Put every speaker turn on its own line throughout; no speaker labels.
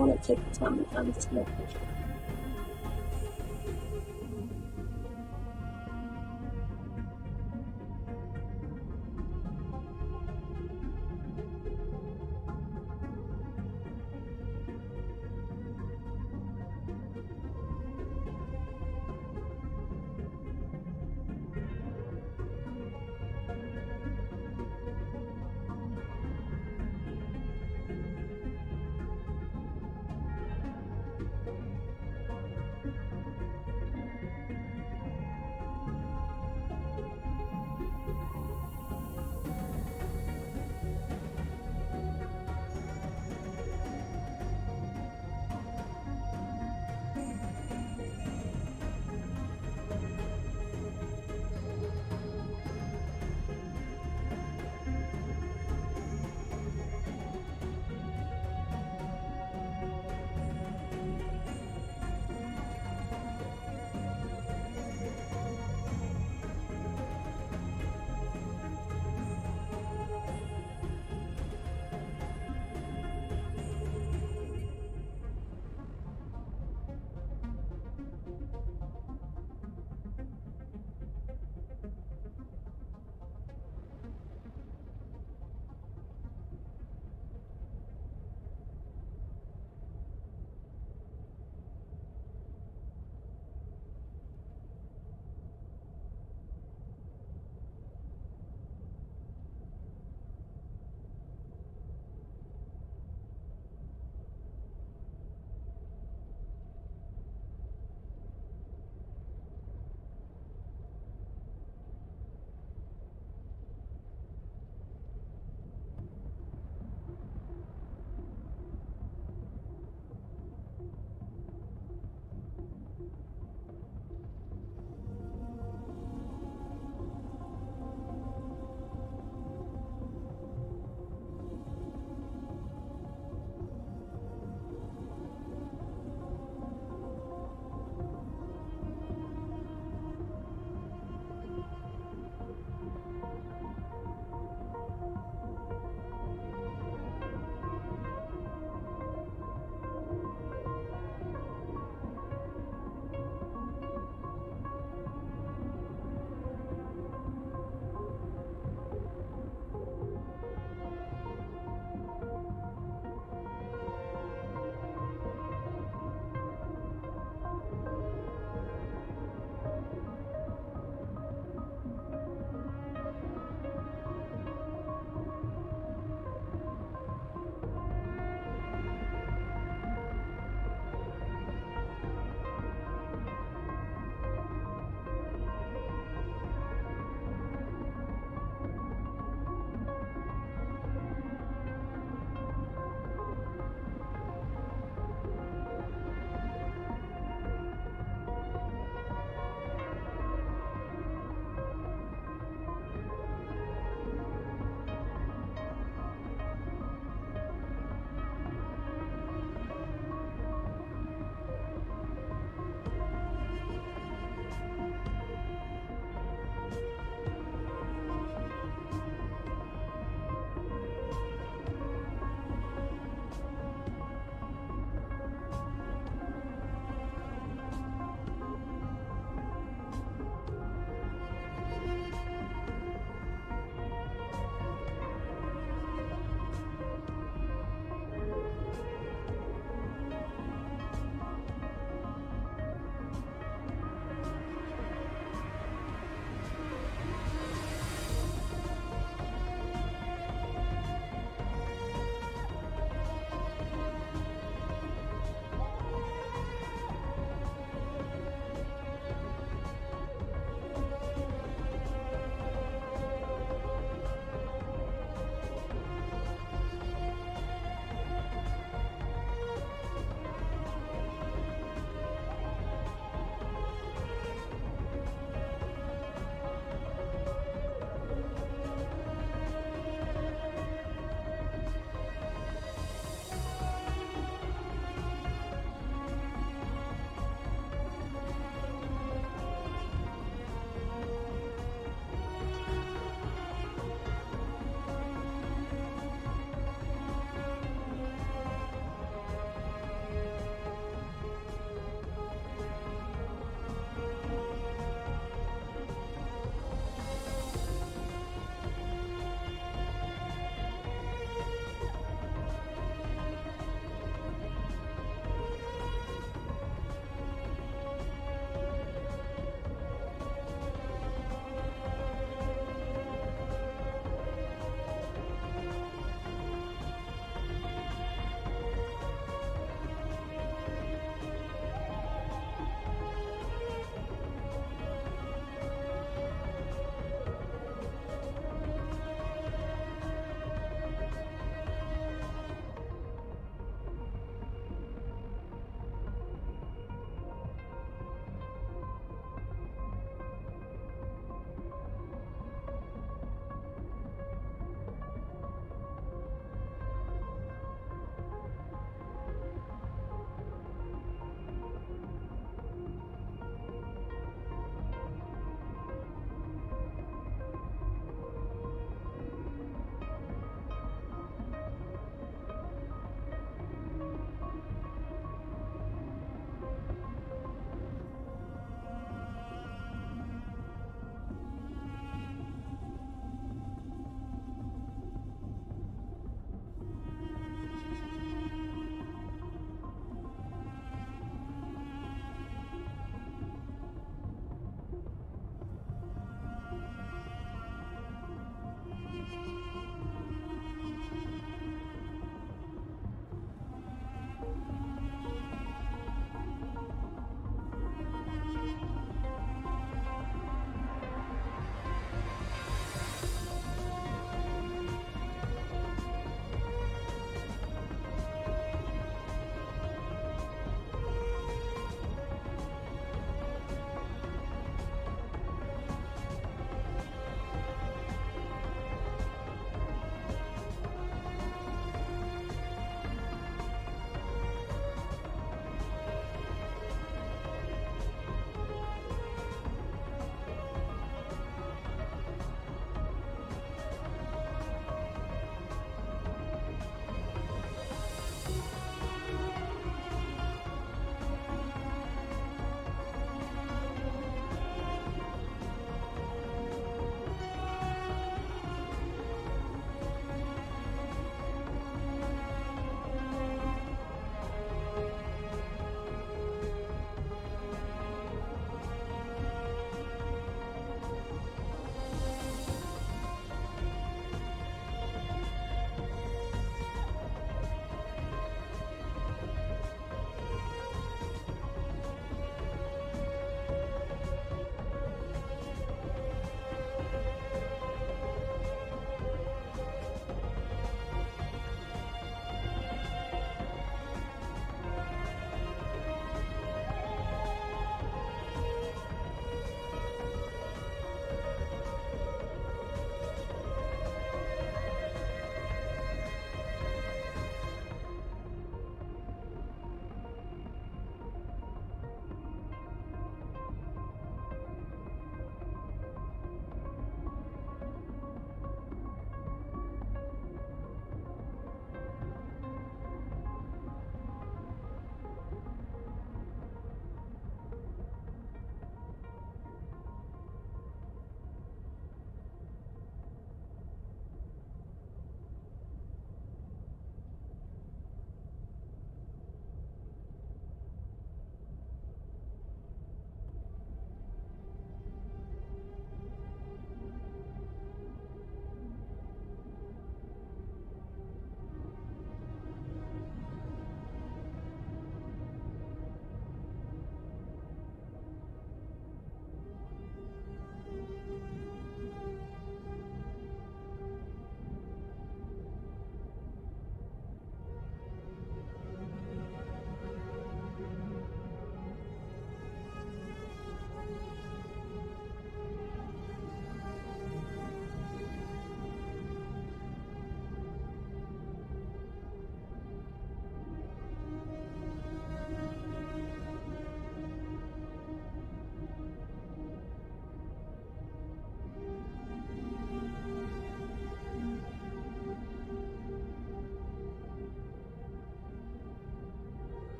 want to take the time to understand.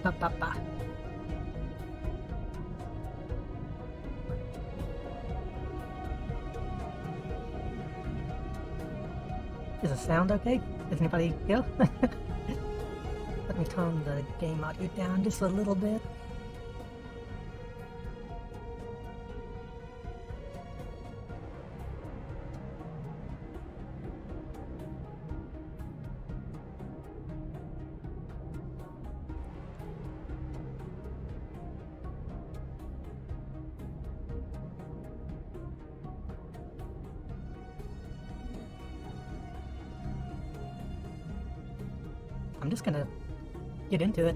ba, ba, ba. Is the sound okay? Is anybody here? Let me turn the game audio down just a little bit. I'm just gonna get into it.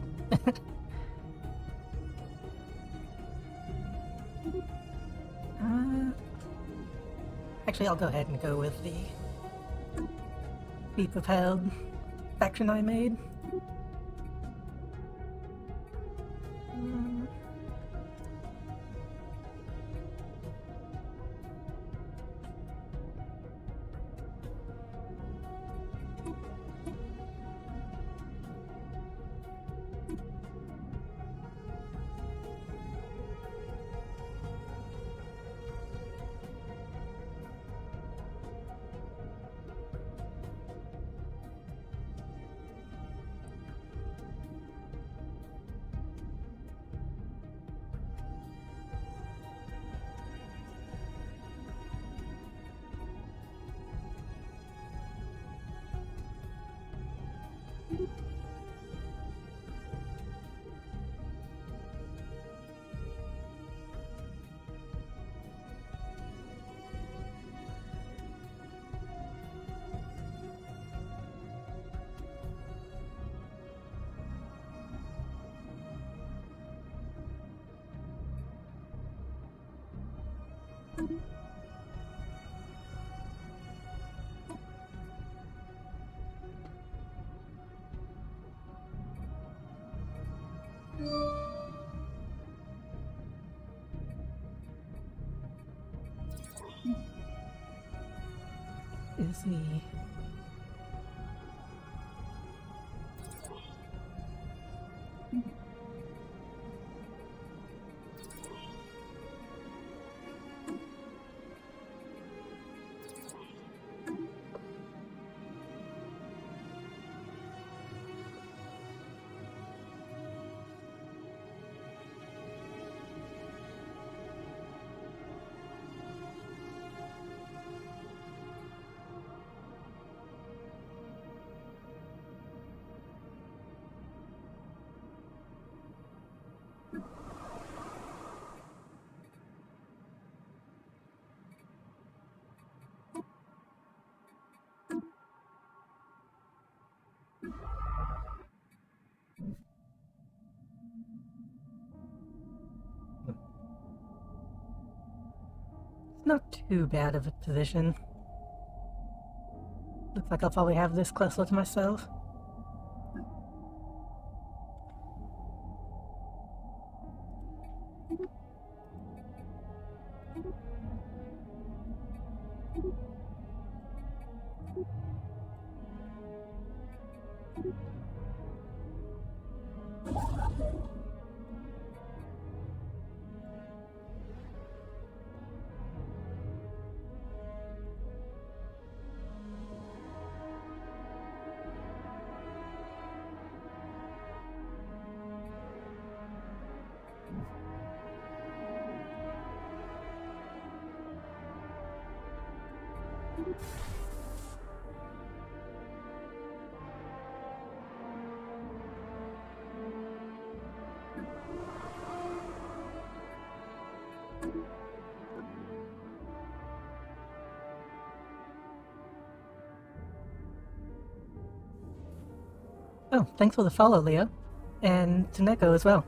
Actually, I'll go ahead and go with the Leap of Held faction I made. Is the not too bad of a position. Looks like I'll probably have this closer to myself. Oh, thanks for the follow, Leo. And to Neko as well.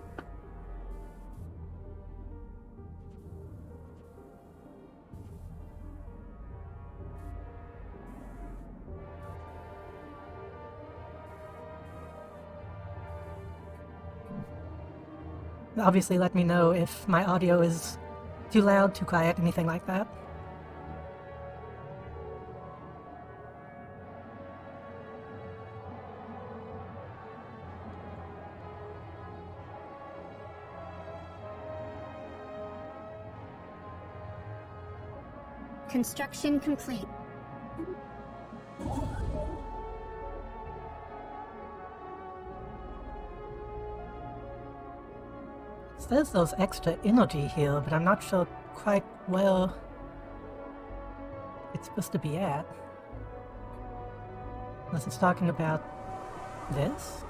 Obviously, let me know if my audio is too loud, too quiet, anything like that.
Construction complete.
It says there's extra energy here, but I'm not sure quite where it's supposed to be at. Unless it's talking about this?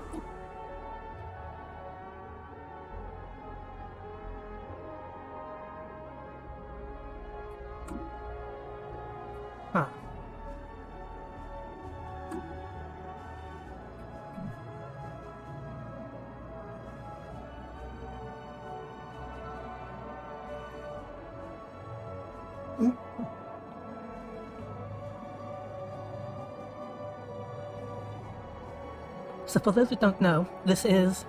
Huh. So for those who don't know, this is...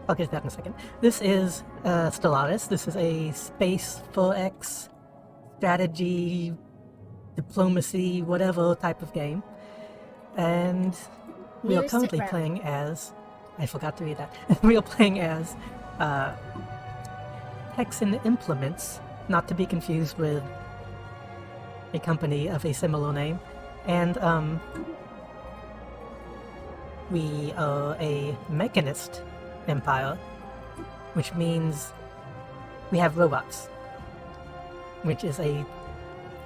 I'll get to that in a second. This is Stellaris. This is a space 4X strategy, diplomacy, whatever type of game. And we are currently playing as... I forgot to read that. We are playing as Texan Implements, not to be confused with a company of a similar name. And we are a mechanist empire, which means we have robots, which is a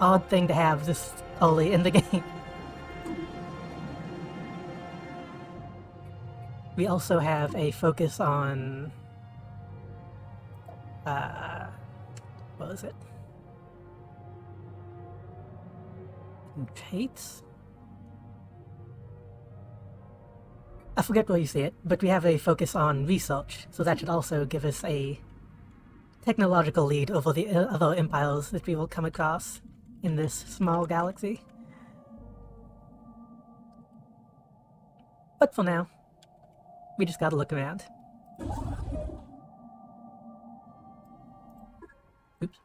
odd thing to have this early in the game. We also have a focus on what was it? Traits? I forget where you see it, but we have a focus on research, so that should also give us a technological lead over the other empires that we will come across in this small galaxy. But for now, we just gotta look around. Oops.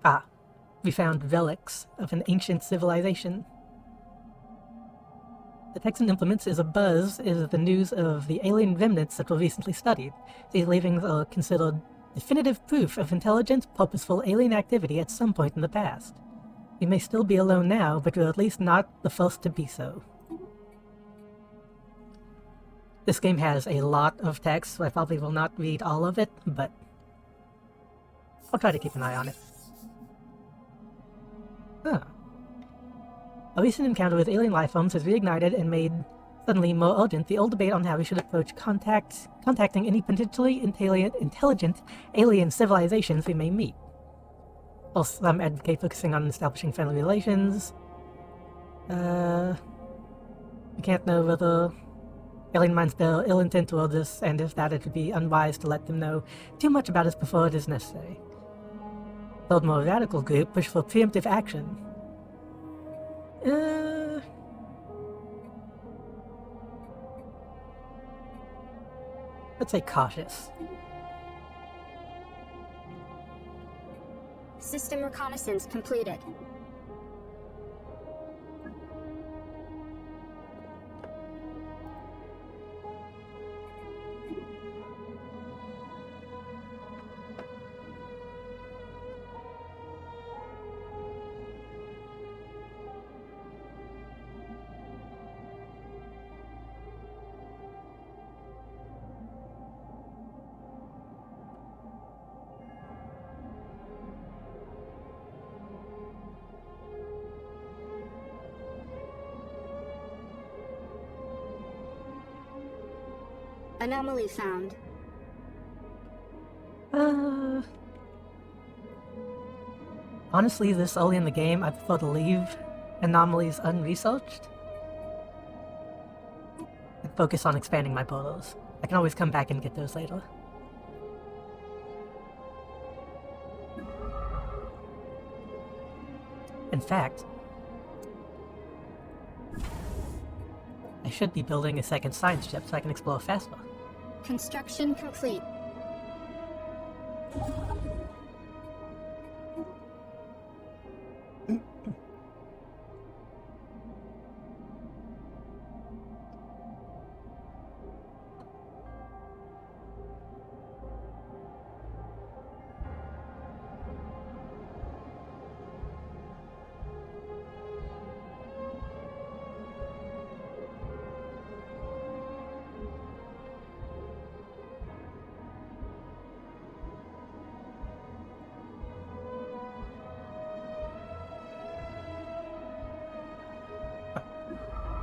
Ah, we found relics of an ancient civilization. The Texan Implements is the news of the alien remnants that were recently studied. These leavings are considered definitive proof of intelligent, purposeful alien activity at some point in the past. We may still be alone now, but we're at least not the first to be so. This game has a lot of text, so I probably will not read all of it, but I'll try to keep an eye on it. Huh. A recent encounter with alien life forms has reignited and made suddenly more urgent the old debate on how we should approach contacting any potentially intelligent alien civilizations we may meet. While some advocate focusing on establishing friendly relations, we can't know whether alien minds bear ill intent towards us, and if that, it would be unwise to let them know too much about us before it is necessary. The more radical group push for preemptive action. Let's say cautious.
System reconnaissance completed. Anomaly found.
Honestly, this early in the game, I prefer to leave anomalies unresearched and focus on expanding my portals. I can always come back and get those later. In fact, I should be building a second science ship so I can explore faster.
Construction complete.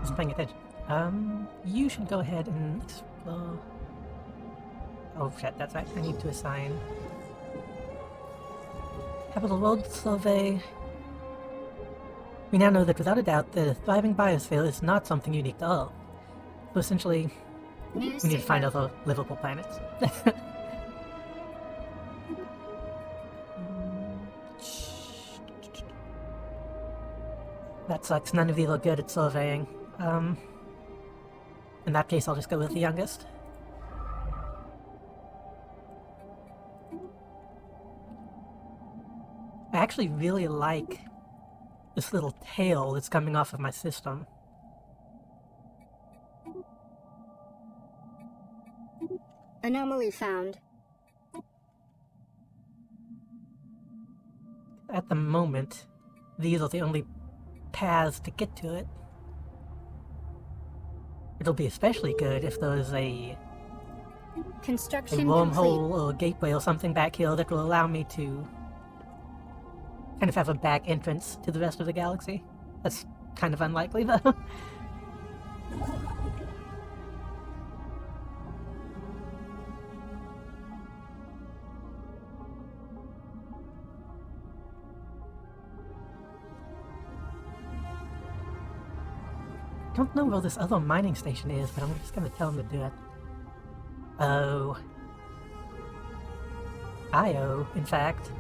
Isn't paying attention. You should go ahead and explore. Oh shit, that's right. I need to assign. Capital World Survey. We now know that without a doubt, the thriving biosphere is not something unique to Earth. So essentially, we need to find other livable planets. That sucks. None of these are good at surveying. In that case, I'll just go with the youngest. I actually really like this little tail that's coming off of my system.
Anomaly found.
At the moment, these are the only paths to get to it. It'll be especially good if there's a
Construction
wormhole
complete.
or gateway or something back here that will allow me to kind of have a back entrance to the rest of the galaxy. That's kind of unlikely, though. I don't know where this other mining station is, but I'm just gonna tell him to do it. Oh. Io, in fact.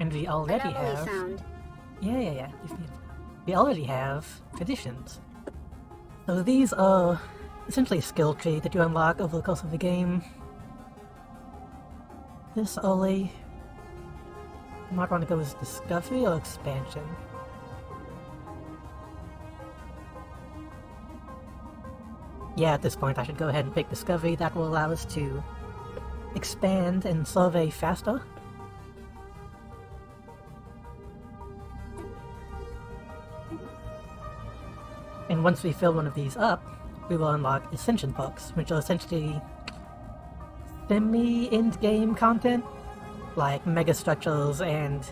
And we already
Anomaly
have...
found.
Yeah. We already have traditions. So these are essentially a skill tree that you unlock over the course of the game. This only... I might want to go with discovery or expansion. Yeah, at this point I should go ahead and pick discovery. That will allow us to expand and survey faster. And once we fill one of these up, we will unlock Ascension books, which are essentially semi-end-game content, like megastructures and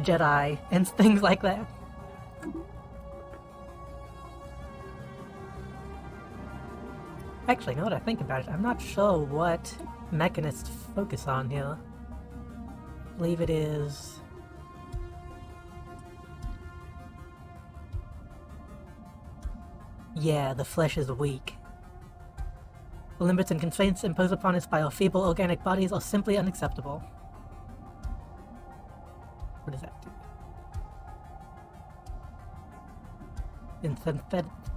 Jedi and things like that. Actually, now that I think about it, I'm not sure what mechanists focus on here. I believe it is... Yeah, the flesh is weak. The limits and constraints imposed upon us by our feeble organic bodies are simply unacceptable. What does that do?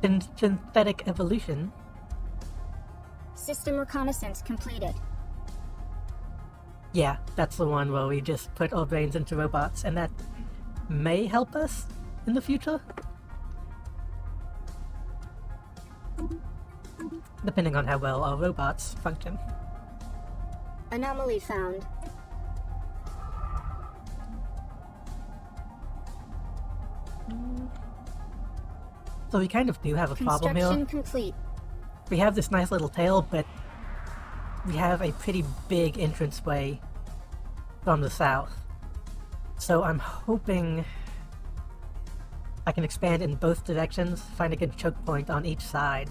In synthetic evolution.
System reconnaissance completed.
Yeah, that's the one where we just put our brains into robots, and that may help us in the future. Depending on how well our robots function.
Anomaly found.
So we kind of do have a problem here.
Construction complete.
We have this nice little tail, but we have a pretty big entranceway from the south. So I'm hoping I can expand in both directions, find a good choke point on each side.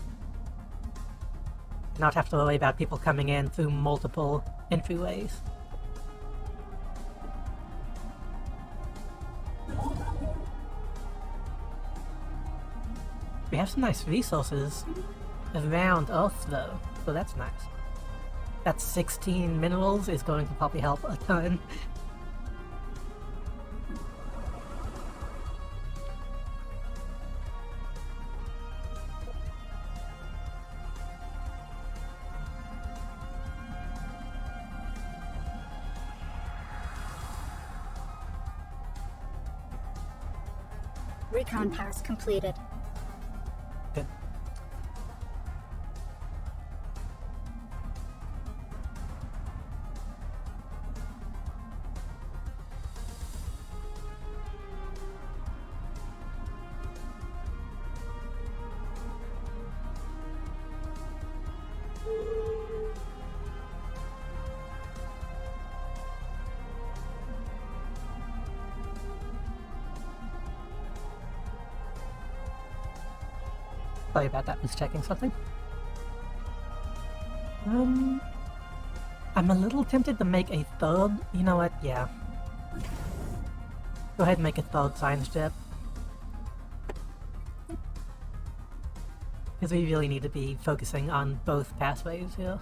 Not have to worry about people coming in through multiple entryways. We have some nice resources around Earth though, so that's nice. That 16 minerals is going to probably help a ton.
Recon pass completed.
Good. Sorry about that, was checking something. I'm a little tempted to make a third. You know what? Yeah. Go ahead and make a third science jet. Because we really need to be focusing on both pathways here.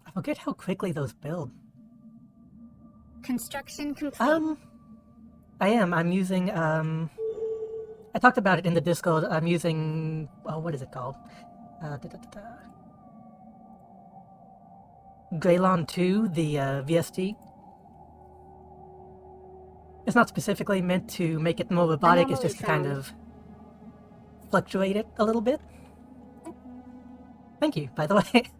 I forget how quickly those build.
Construction complete.
I am. I'm using, I talked about it in the Discord. I'm using, oh, what is it called? Greylon 2, the VST. It's not specifically meant to make it more robotic, it's just to kind of fluctuate it a little bit. Thank you, by the way.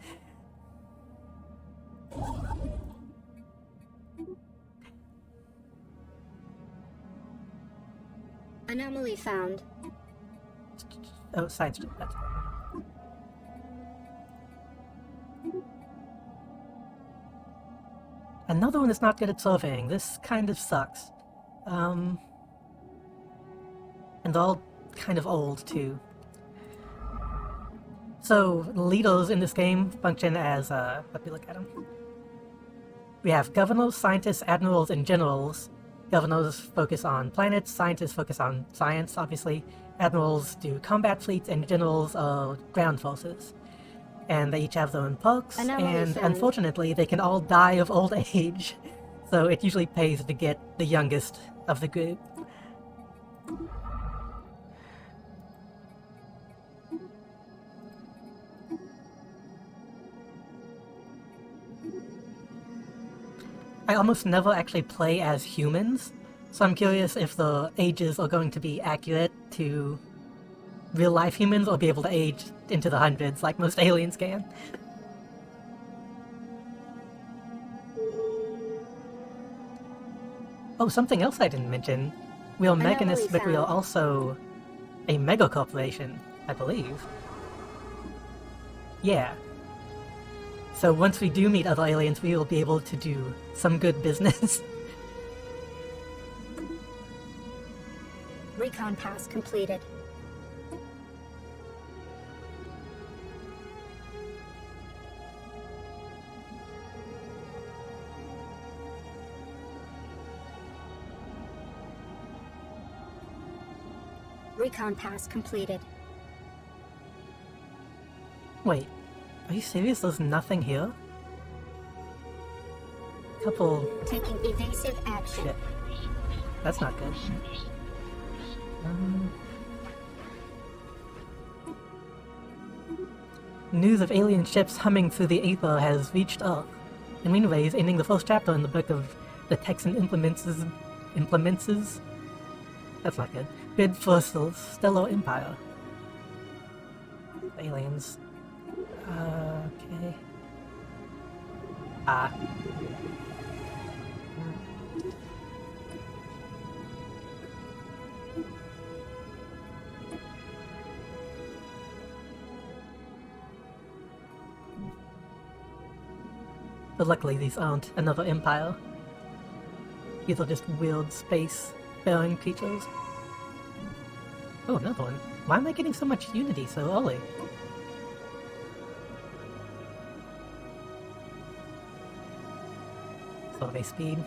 Anomaly found.
Oh, science jet. That's another one that's not good at surveying. This kind of sucks. And they're all kind of old, too. So, leaders in this game function as, let me look at them. We have governors, scientists, admirals, and generals. Governors focus on planets, scientists focus on science, obviously. Admirals do combat fleets, and generals are ground forces. And they each have their own perks, and unfortunately they can all die of old age. So it usually pays to get the youngest of the group. I almost never actually play as humans, so I'm curious if the ages are going to be accurate to real-life humans or be able to age into the hundreds like most aliens can. Oh, something else I didn't mention. We are mechanists, but we are also a mega corporation, I believe. Yeah. So once we do meet other aliens, we will be able to do some good business.
Recon pass completed. Recon pass completed.
Wait, are you serious? There's nothing here? Couple...
Taking evasive action.
Shit. That's not good. News of alien ships humming through the aether has reached Earth. In many ways, ending the first chapter in the book of the Texan implements. That's not good. Bid for Stellar Empire. Aliens. Okay. Ah. But luckily these aren't another empire. These are just weird space-faring creatures. Oh, another one. Why am I getting so much unity so early? Survey speed.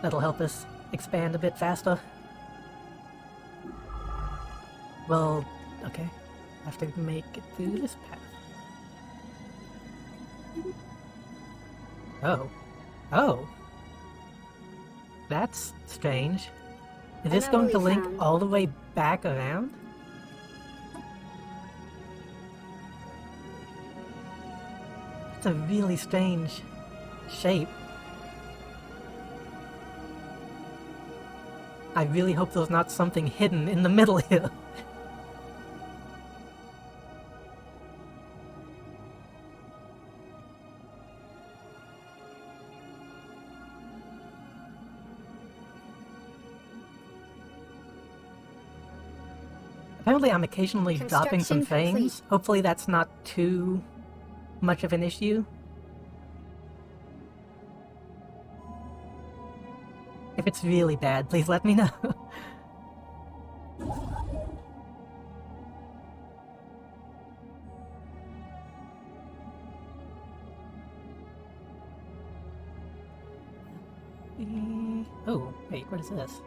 That'll help us expand a bit faster. Well, okay. I have to make it through this path. Oh. Oh! That's strange. Is this going to link all the way back around? It's a really strange shape. I really hope there's not something hidden in the middle here. Apparently I'm occasionally dropping some
Construction complete.
frames. Hopefully that's not too much of an issue. If it's really bad, please let me know. Oh, wait, what is this?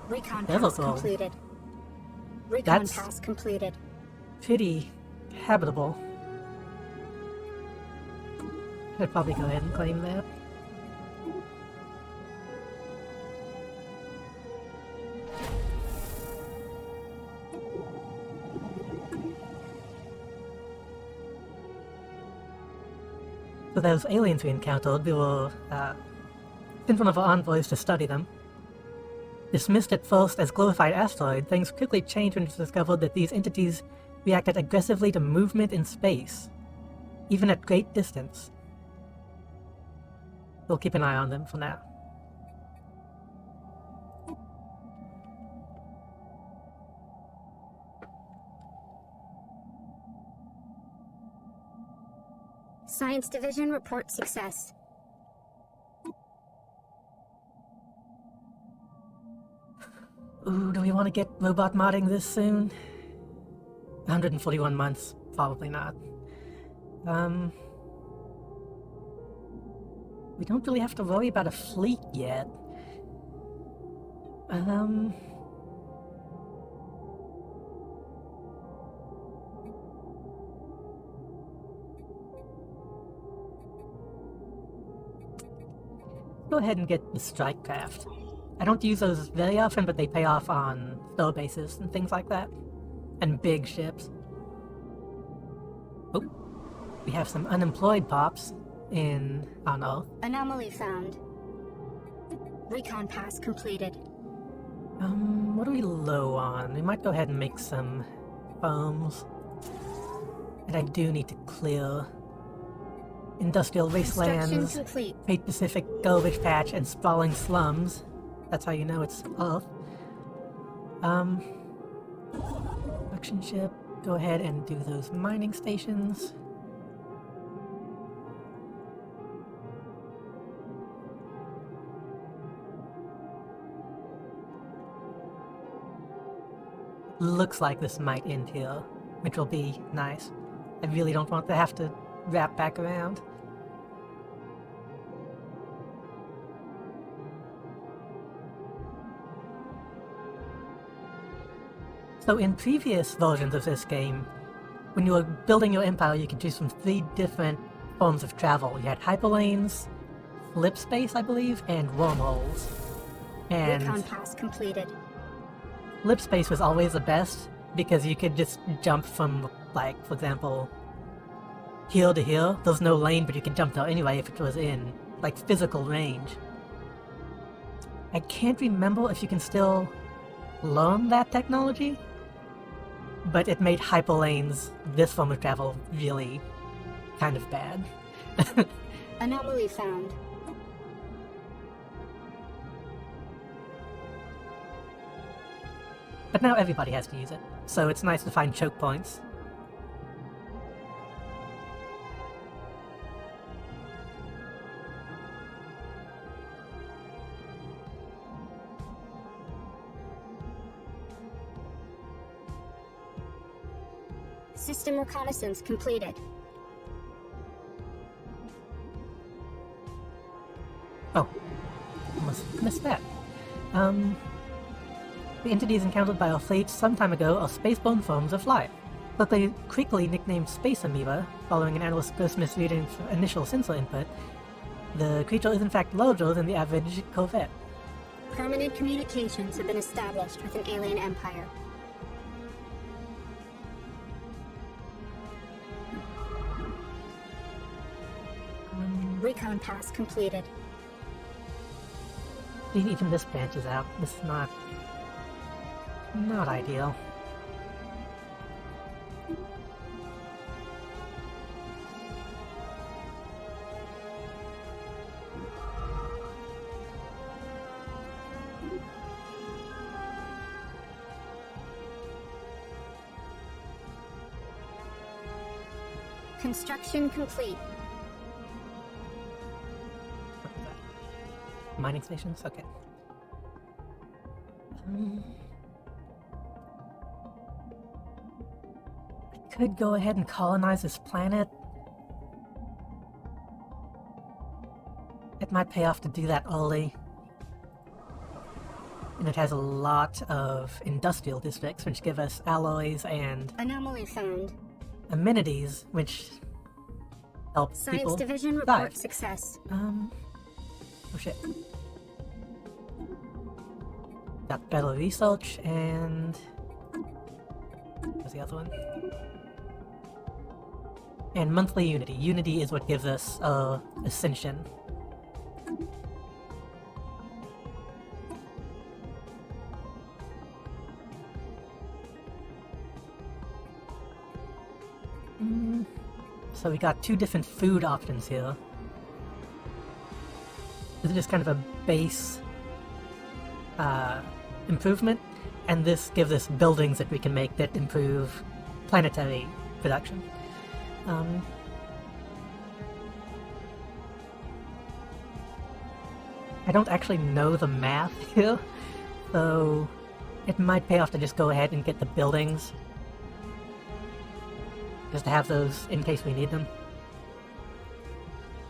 Recon
Level
pass
goal.
completed. Recon
That's-
pass completed.
Pretty habitable. Should probably go ahead and claim that. So those aliens we encountered, we were sent one of our envoys to study them. Dismissed at first as glorified asteroid, things quickly changed when it was discovered that these entities reacted aggressively to movement in space, even at great distance. We'll keep an eye on them for now.
Science Division report success.
Ooh, do we want to get robot modding this soon? 141 months? Probably not. We don't really have to worry about a fleet yet. Go ahead and get the strike craft. I don't use those very often, but they pay off on star bases and things like that. And big ships. Oh, we have some unemployed pops on Earth.
Anomaly found. Recon pass completed.
What are we low on? We might go ahead and make some foams. And I do need to clear industrial
Construction
wastelands,
complete.
Great Pacific garbage patch, and sprawling slums. That's how you know it's Earth. Production ship, go ahead and do those mining stations. Looks like this might end here, which will be nice. I really don't want to have to wrap back around. So in previous versions of this game, when you were building your empire, you could choose from 3 different forms of travel. You had hyperlanes, flip space, I believe, and wormholes. And
Recon pass completed.
flip space was always the best because you could just jump from, like, for example, here to here. There's no lane, but you could jump there anyway if it was in, like, physical range. I can't remember if you can still learn that technology, but it made hyperlanes, this form of travel, really kind of bad.
Anomaly found.
But now everybody has to use it, so it's nice to find choke points.
System reconnaissance completed.
Oh, almost missed that. The entities encountered by our fleet some time ago are spaceborne forms of life, but they quickly nicknamed Space Amoeba, following an analyst's gross misreading for initial sensor input. The creature is in fact larger than the average corvette.
Permanent communications have been established with an alien empire. Recon pass completed.
Even this branch is out. This is not ideal.
Construction complete.
What is that? Mining stations? Okay. I could go ahead and colonize this planet. It might pay off to do that early. And it has a lot of industrial districts, which give us alloys and
Anomaly found.
amenities, which help
Science
people
Division
thrive.
report success.
Oh shit. Got better research and... what's the other one? And monthly Unity. Unity is what gives us Ascension. So we got two different food options here. This is just kind of a base improvement, and this gives us buildings that we can make that improve planetary production. I don't actually know the math here, so it might pay off to just go ahead and get the buildings. Just to have those in case we need them.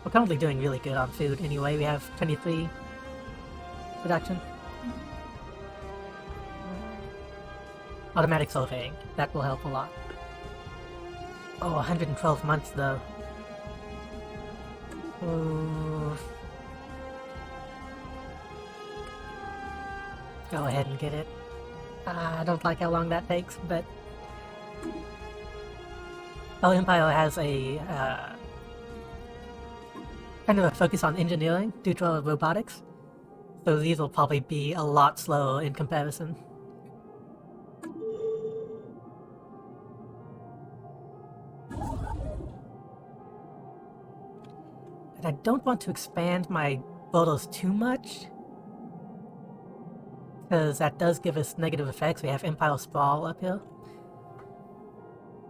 We're currently doing really good on food anyway. We have 23 production. Automatic surveying. That will help a lot. Oh, 112 months though. Oh. Go ahead and get it. I don't like how long that takes, but... Our Empire has a kind of a focus on engineering due to our robotics, so these will probably be a lot slower in comparison. And I don't want to expand my borders too much, because that does give us negative effects. We have Empire Sprawl up here.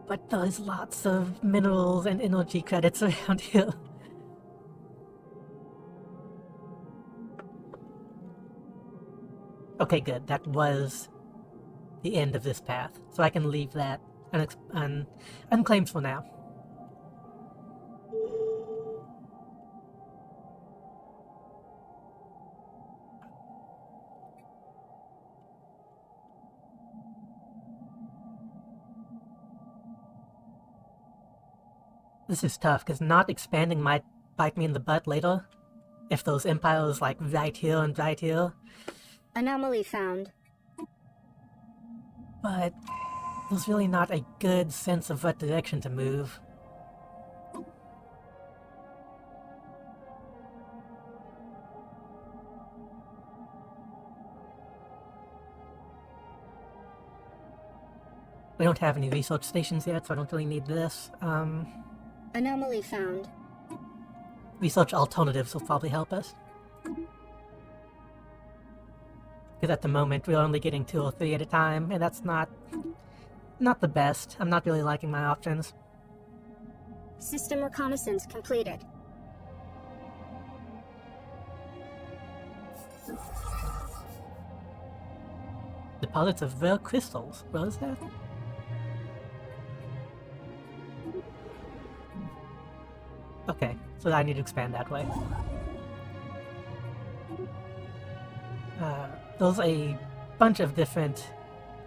But there's lots of minerals and energy credits around here. Okay, good. That was the end of this path. So I can leave that unclaimed for now. This is tough, because not expanding might bite me in the butt later. If those empires like right here and right here.
Anomaly found.
But there's really not a good sense of what direction to move. We don't have any research stations yet, so I don't really need this.
Anomaly found.
Research alternatives will probably help us. Because at the moment we're only getting 2 or 3 at a time, and that's not the best. I'm not really liking my options.
System reconnaissance completed.
Deposits of rare crystals. What is that? Okay, so I need to expand that way. There's a bunch of different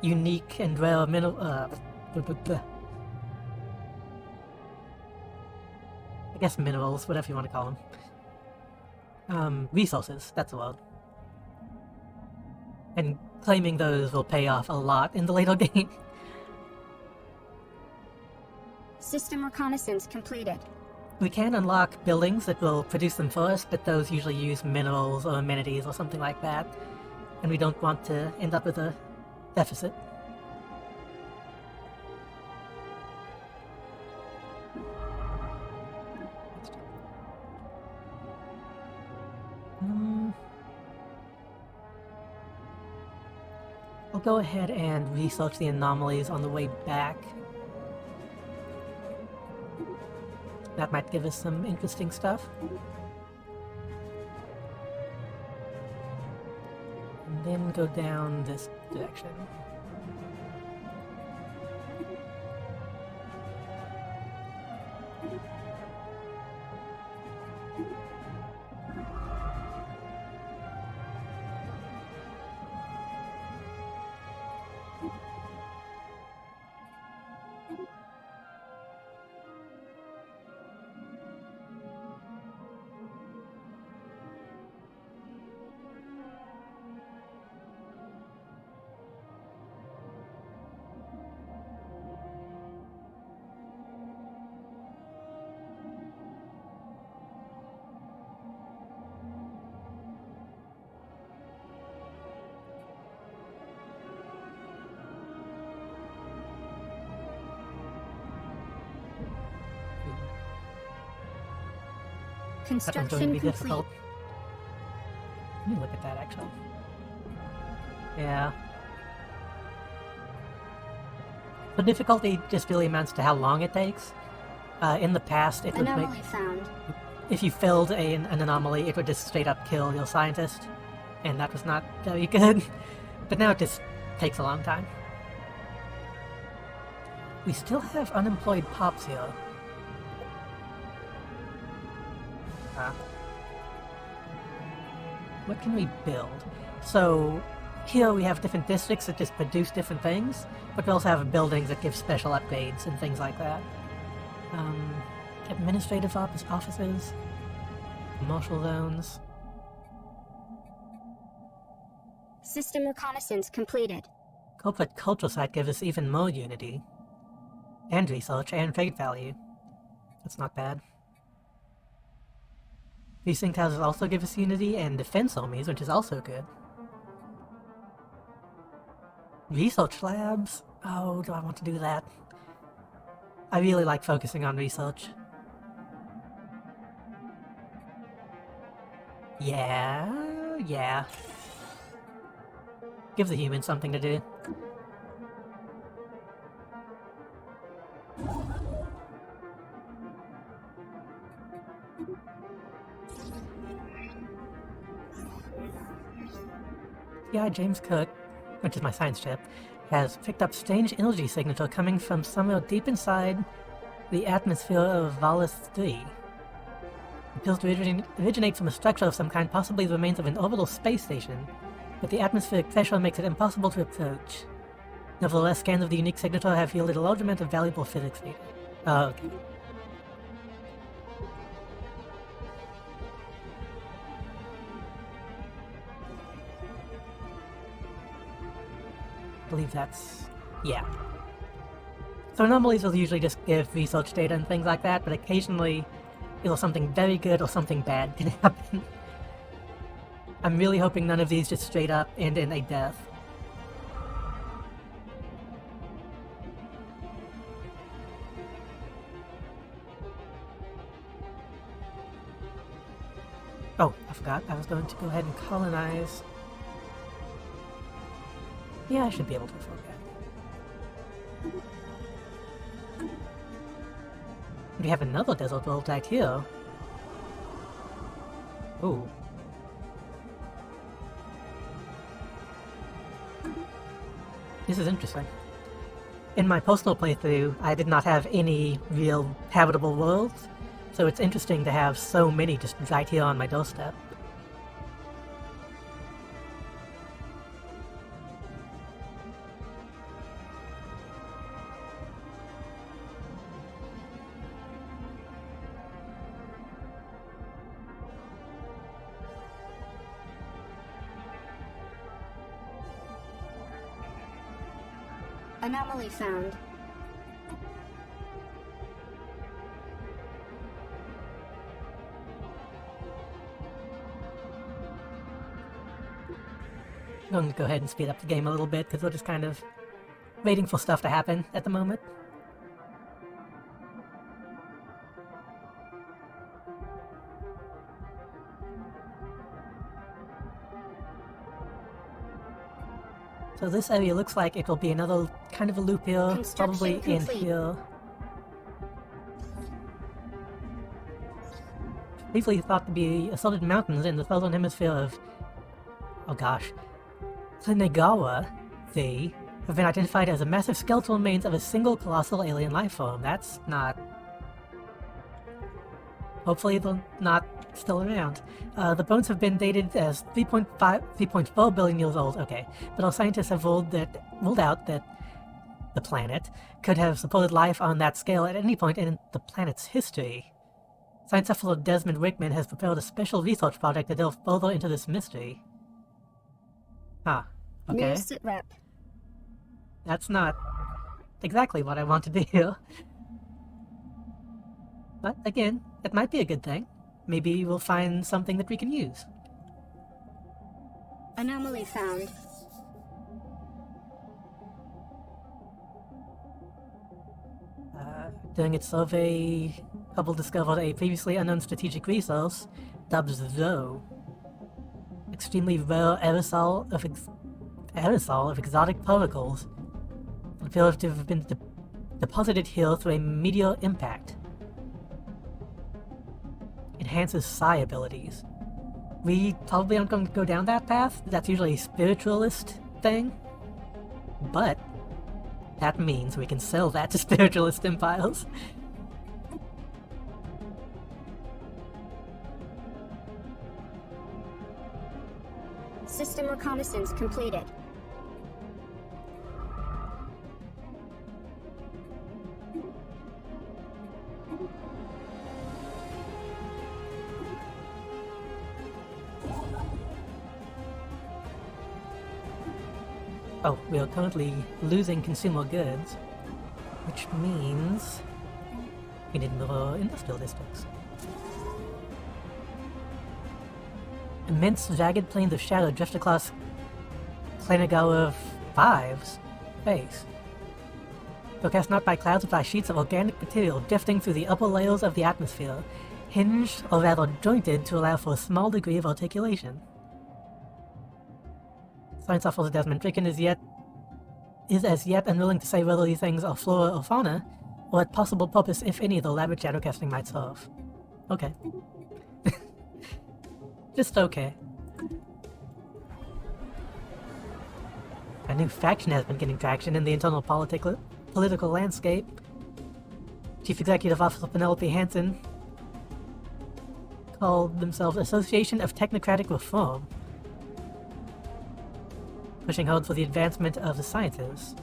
unique and rare mineral... I guess minerals, whatever you want to call them. Resources, that's the word. And claiming those will pay off a lot in the later game.
System reconnaissance completed.
We can unlock buildings that will produce them for us, but those usually use minerals or amenities or something like that. And we don't want to end up with a deficit. I'll go ahead and research the anomalies on the way back. That might give us some interesting stuff. And then go down this direction. That one's going to
Construction
be
complete.
difficult. Let me look at that, actually. Yeah. The difficulty just really amounts to how long it takes. In the past, it would make...
Anomaly found.
If you filled an anomaly, it would just straight up kill your scientist. And that was not very good. But now it just takes a long time. We still have unemployed pops here. What can we build? So, here we have different districts that just produce different things, but we also have buildings that give special upgrades and things like that. Administrative offices, commercial zones.
System reconnaissance completed.
Corporate culture site gives us even more unity. And research and trade value. That's not bad. Precinct houses also give us unity and defense armies, which is also good. Research labs? Oh, do I want to do that? I really like focusing on research. Yeah. Give the humans something to do. Yeah, James Cook, which is my science ship, has picked up strange energy signature coming from somewhere deep inside the atmosphere of Valis 3. It appears to originate from a structure of some kind, possibly the remains of an orbital space station, but the atmospheric pressure makes it impossible to approach. Nevertheless, scans of the unique signature have yielded a large amount of valuable physics data. Oh, okay. I believe that's... yeah. So anomalies will usually just give research data and things like that, but occasionally either something very good or something bad can happen. I'm really hoping none of these just straight up end in a death. Oh, I forgot. I was going to go ahead and colonize. Yeah, I should be able to afford that. We have another desert world right here. Ooh. This is interesting. In my personal playthrough, I did not have any real habitable worlds, so it's interesting to have so many just right here on my doorstep.
Anomaly found.
I'm going to go ahead and speed up the game a little bit, because we're just kind of waiting for stuff to happen at the moment. So this area looks like it will be another kind of a loop here, probably in here. previously thought to be assaulted mountains in the southern hemisphere of, oh gosh, Tsunegawa, they have been identified as a massive skeletal remains of a single colossal alien life form. That's not... Hopefully they're not still around. The bones have been dated as 3.4 billion years old, okay, but our scientists have ruled out that the planet could have supported life on that scale at any point in the planet's history. Science officer Desmond Wickman has prepared a special research project to delve further into this mystery. Huh. Okay.
New sit rep.
That's not exactly what I want to do. But again, it might be a good thing. Maybe we'll find something that we can use.
Anomaly found.
During its survey, Hubble discovered a previously unknown strategic resource, dubbed ZO. Extremely rare aerosol of exotic particles that appear to have been deposited here through a meteor impact. Enhances psi abilities. We probably aren't going to go down that path. That's usually a spiritualist thing. But that means we can sell that to spiritualist empires.
System reconnaissance completed.
Oh, we are currently losing consumer goods, which means we need more industrial districts. Immense jagged plains of shadow drift across Tsunegawa 5's face. Forecast not by clouds but by sheets of organic material drifting through the upper layers of the atmosphere, hinged or rather jointed to allow for a small degree of articulation. Science officer Desmond Dricken is as yet unwilling to say whether these things are flora or fauna, or what possible purpose, if any, the elaborate shadowcasting might serve. Okay. Just okay. A new faction has been getting traction in the internal political landscape. Chief Executive Officer Penelope Hansen called themselves Association of Technocratic Reform, pushing hard for the advancement of the sciences.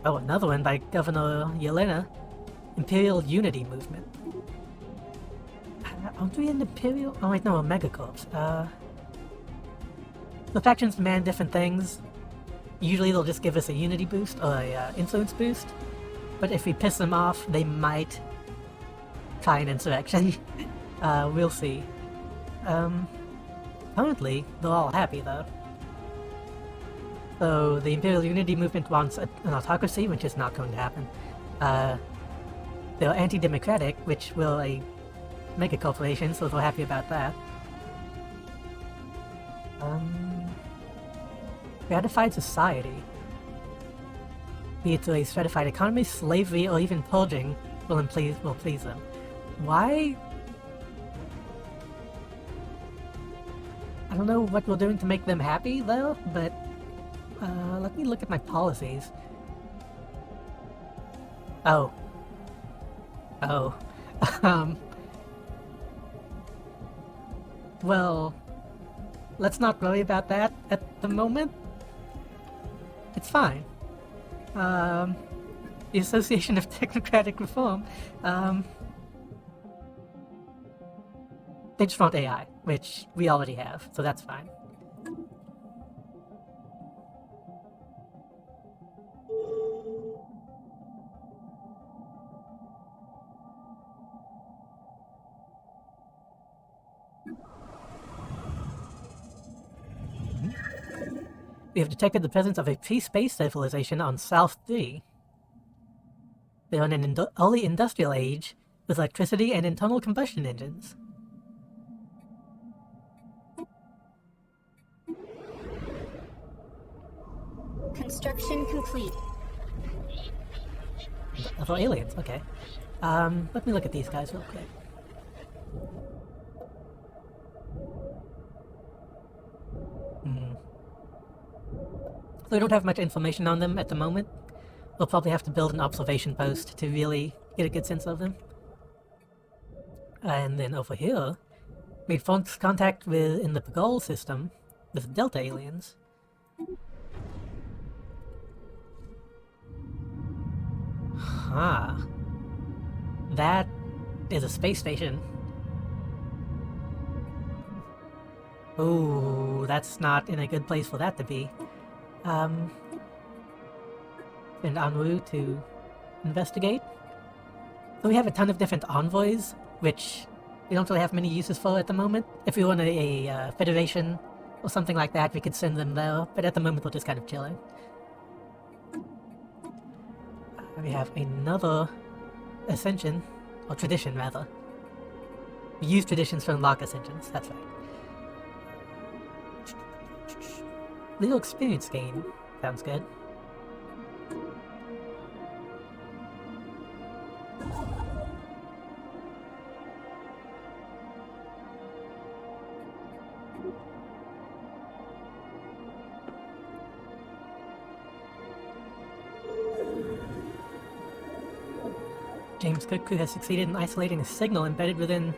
Oh, another one by Governor Yelena, Imperial Unity Movement. Aren't we an Imperial? Oh wait, no, a Megacorps. The factions demand different things. Usually they'll just give us a unity boost or a influence boost, but if we piss them off, they might try an insurrection. We'll see. Currently, they're all happy though. So the Imperial Unity Movement wants an autocracy, which is not going to happen. They're anti-democratic, which will a mega corporation, so they're happy about that. Stratified society. Be it to a stratified economy, slavery, or even purging will please them. Why? I don't know what we're doing to make them happy, though, but let me look at my policies. Oh. Oh. Well, let's not worry about that at the moment. It's fine. The Association of Technocratic Reform, they just want AI, which we already have, so that's fine. We have detected the presence of a pre-space civilization on South 3. They are in an early industrial age with electricity and internal combustion engines.
Construction complete.
For aliens, okay. Let me look at these guys real quick. we don't have much information on them at the moment. We'll probably have to build an observation post to really get a good sense of them. And then over here, made contact with, in the Pagol system, with Delta aliens. Huh. That is a space station. Ooh, that's not in a good place for that to be. And en route to investigate. So we have a ton of different envoys, which we don't really have many uses for at the moment. If we want a Federation or something like that, we could send them there, but at the moment we're just kind of chilling. We have another Ascension, or Tradition rather. We use Traditions to unlock Ascensions, that's right. Little experience gain, sounds good. James Cook, who has succeeded in isolating a signal embedded within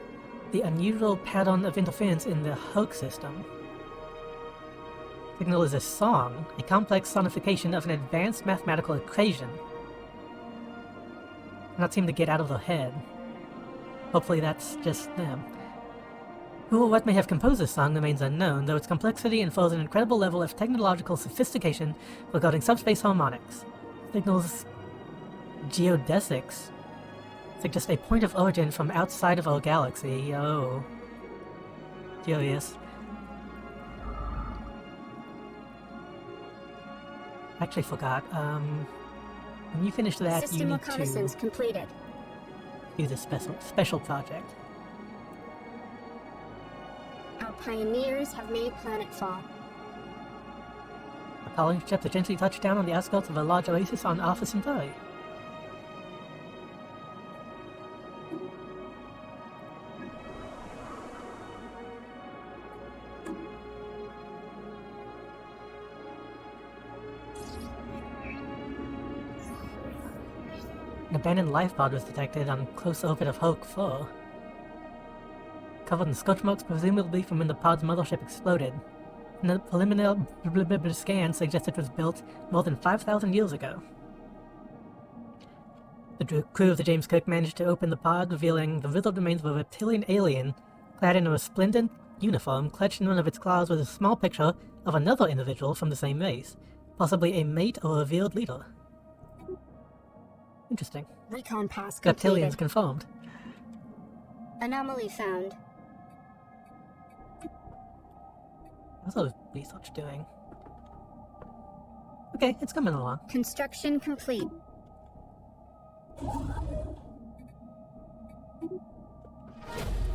the unusual pattern of interference in the Hulk system. Signal is a song, a complex sonification of an advanced mathematical equation. Cannot seem to get out of their head. Hopefully that's just them. Who or what may have composed this song remains unknown, though its complexity infers an incredible level of technological sophistication regarding subspace harmonics. Signal's geodesics suggest a point of origin from outside of our galaxy. Oh. Curious. Actually forgot, when you finish that,
System
you need
reconnaissance
to
completed.
do the special project.
Our pioneers have made planetfall.
A colony ship gently touched down on the outskirts of a large oasis on Alpha Centauri. An abandoned life pod was detected on close orbit of Hulk 4. Covered in scorch marks presumably from when the pod's mothership exploded. And the preliminary scan suggests it was built more than 5,000 years ago. The crew of the James Cook managed to open the pod, revealing the riddled remains of a reptilian alien clad in a resplendent uniform. Clutched in one of its claws was a small picture of another individual from the same race, possibly a mate or revered leader. Interesting.
Recon pass
Reptilians
completed.
confirmed.
Anomaly found.
What's all this research doing? Okay, it's coming along.
Construction complete.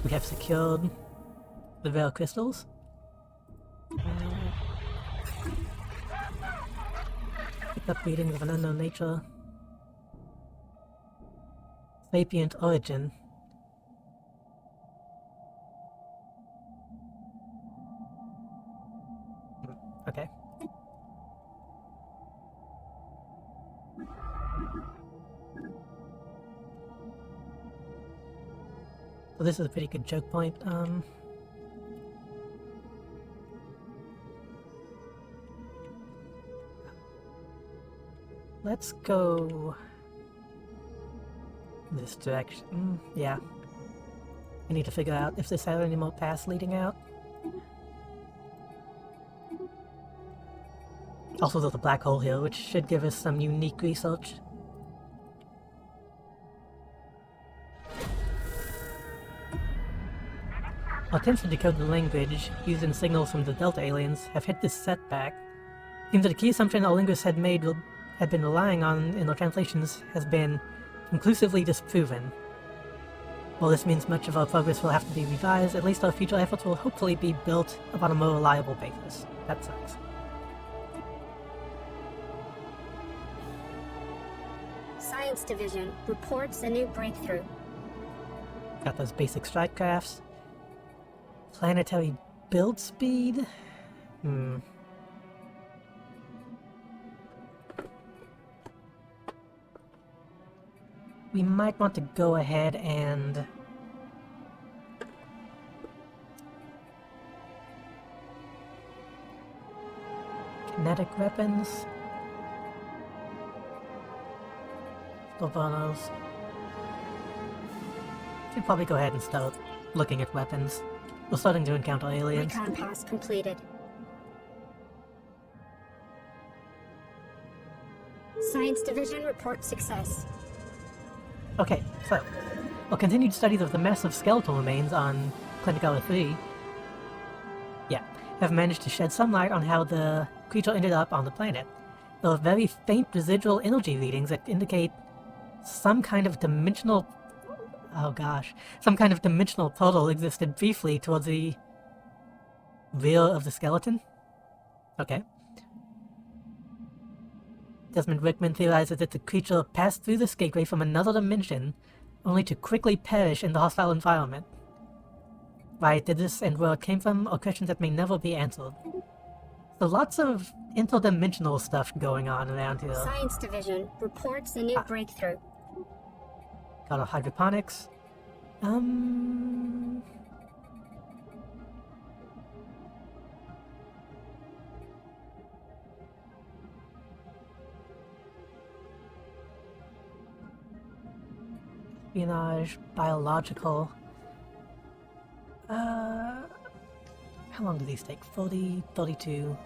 We have secured the rare crystals. Picked up readings of an unknown nature. Sapient origin. Okay. So this is a pretty good choke point. Let's go this direction. Yeah. I need to figure out if this has any more paths leading out. Also, there's a black hole here, which should give us some unique research. Our attempts to decode the language used in signals from the Delta aliens have hit this setback. It seems that the key assumption our linguists had been relying on in their translations has been conclusively disproven. While this means much of our progress will have to be revised, at least our future efforts will hopefully be built upon a more reliable basis. That sucks.
Science Division reports a new breakthrough.
Got those basic strike crafts. Planetary build speed? we might want to go ahead and... kinetic weapons. Volcanoes. Should probably go ahead and start looking at weapons. We're starting to encounter aliens.
Recon pass completed. Science Division report success.
Okay, so, well, continued studies of the massive skeletal remains on Clinic Hour 3, have managed to shed some light on how the creature ended up on the planet. There are very faint residual energy readings that indicate some kind of dimensional... oh gosh. Some kind of dimensional portal existed briefly towards the rear of the skeleton? Okay. Desmond Rickman theorizes that the creature passed through this gateway from another dimension, only to quickly perish in the hostile environment. Why it did this and where it came from are questions that may never be answered. So lots of interdimensional stuff going on around here.
Science Division reports a new breakthrough.
Got a hydroponics. Espionage, biological. How long do these take? 40, 32.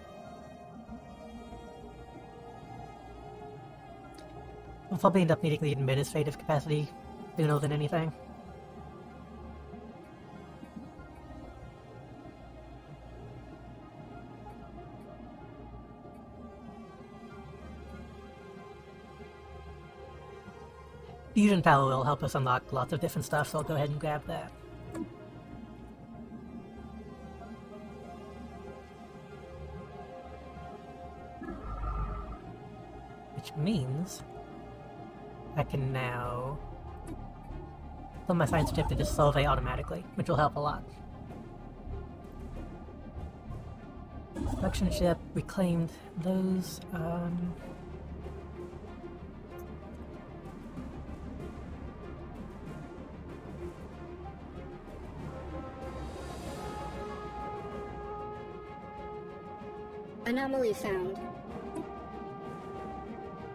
We'll probably end up needing the administrative capacity sooner than anything. Fusion power will help us unlock lots of different stuff, so I'll go ahead and grab that. Which means I can now tell my science chip to just survey automatically, which will help a lot. Production ship, reclaimed those,
Anomaly found.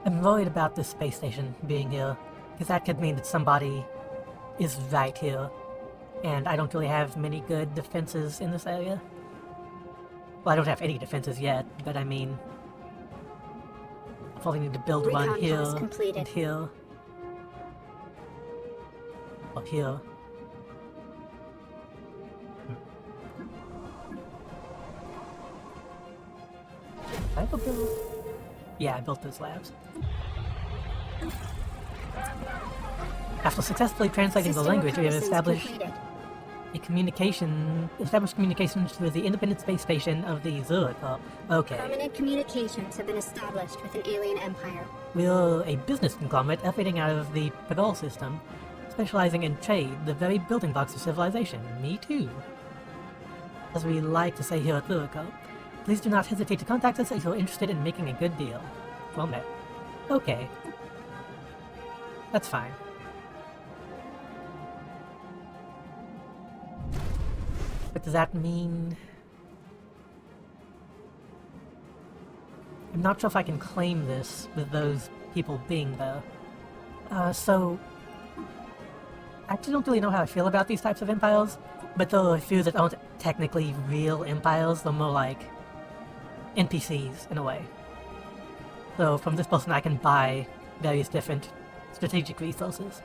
I'm worried about this space station being here, because that could mean that somebody is right here, and I don't really have many good defenses in this area. Well, I don't have any defenses yet, but I mean... I probably need to build one here, and here, or here. I have a build? Yeah, I built those labs. After successfully translating the language, we have established communications with the independent space station of the Zurich. Okay.
Permanent communications have been established with an alien empire.
We're a business conglomerate operating out of the Pagol system, specializing in trade, the very building blocks of civilization. Me too. As we like to say here at Zurich, please do not hesitate to contact us if you're interested in making a good deal. Well met. Okay. That's fine. But does that mean... I'm not sure if I can claim this with those people being there. So... I actually don't really know how I feel about these types of empires, but there are a few that aren't technically real empires, they're more like NPCs in a way. So from this person I can buy various different strategic resources.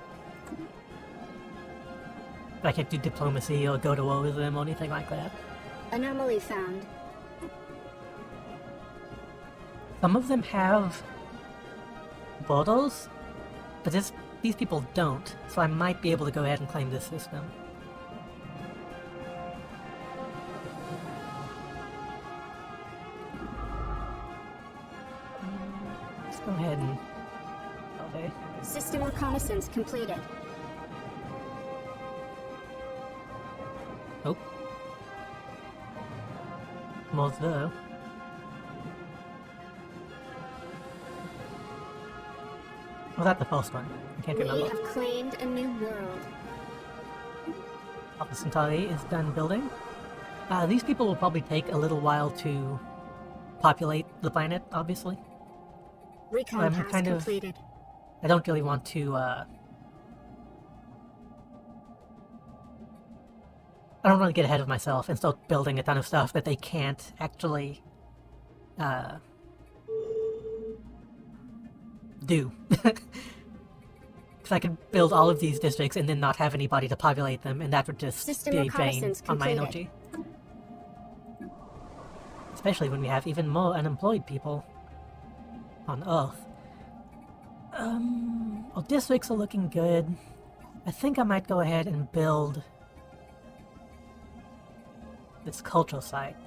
I can't do diplomacy or go to war with them or anything like that.
Anomaly found.
Some of them have borders, but these people don't, so I might be able to go ahead and claim this system. Let's go ahead and... okay.
System reconnaissance completed.
Oh. More there. Was that the first one? I can't
We
remember.
have claimed a new world.
Alpha Centauri is done building. These people will probably take a little while to populate the planet, obviously.
Recon
I'm
pass
kind of-
completed.
I don't really want to, I don't want to get ahead of myself and start building a ton of stuff that they can't actually, do. Because I could build all of these districts and then not have anybody to populate them, and that would just
System
be a drain
reconnaissance
on my
completed.
energy. Especially when we have even more unemployed people on Earth. Our districts are looking good. I think I might go ahead and build this cultural site.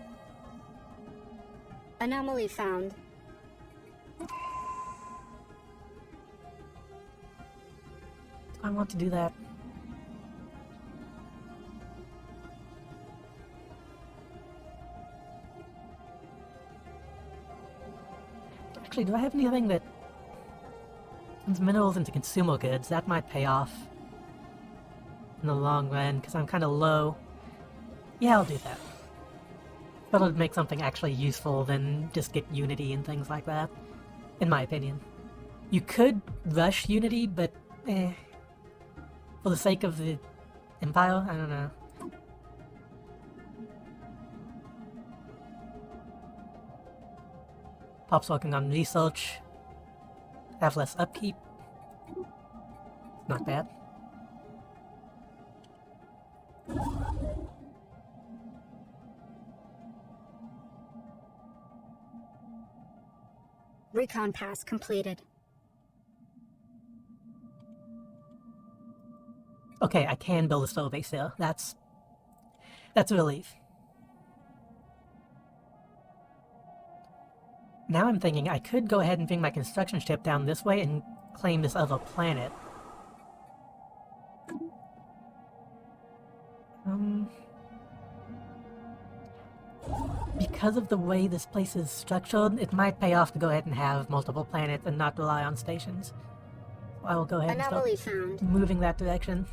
Anomaly found.
I want to do that. Actually, do I have anything that turns minerals into consumer goods? That might pay off in the long run, because I'm kind of low. Yeah, I'll do that. But I'll make something actually useful than just get Unity and things like that, in my opinion. You could rush Unity, but for the sake of the Empire, I don't know. Pop's working on research. Have less upkeep. Not bad.
Recon pass completed.
Okay, I can build a store base here. That's a relief. Now I'm thinking I could go ahead and bring my construction ship down this way and claim this other planet. Because of the way this place is structured, it might pay off to go ahead and have multiple planets and not rely on stations. So I will go ahead and
Anomaly
start
found.
moving that direction.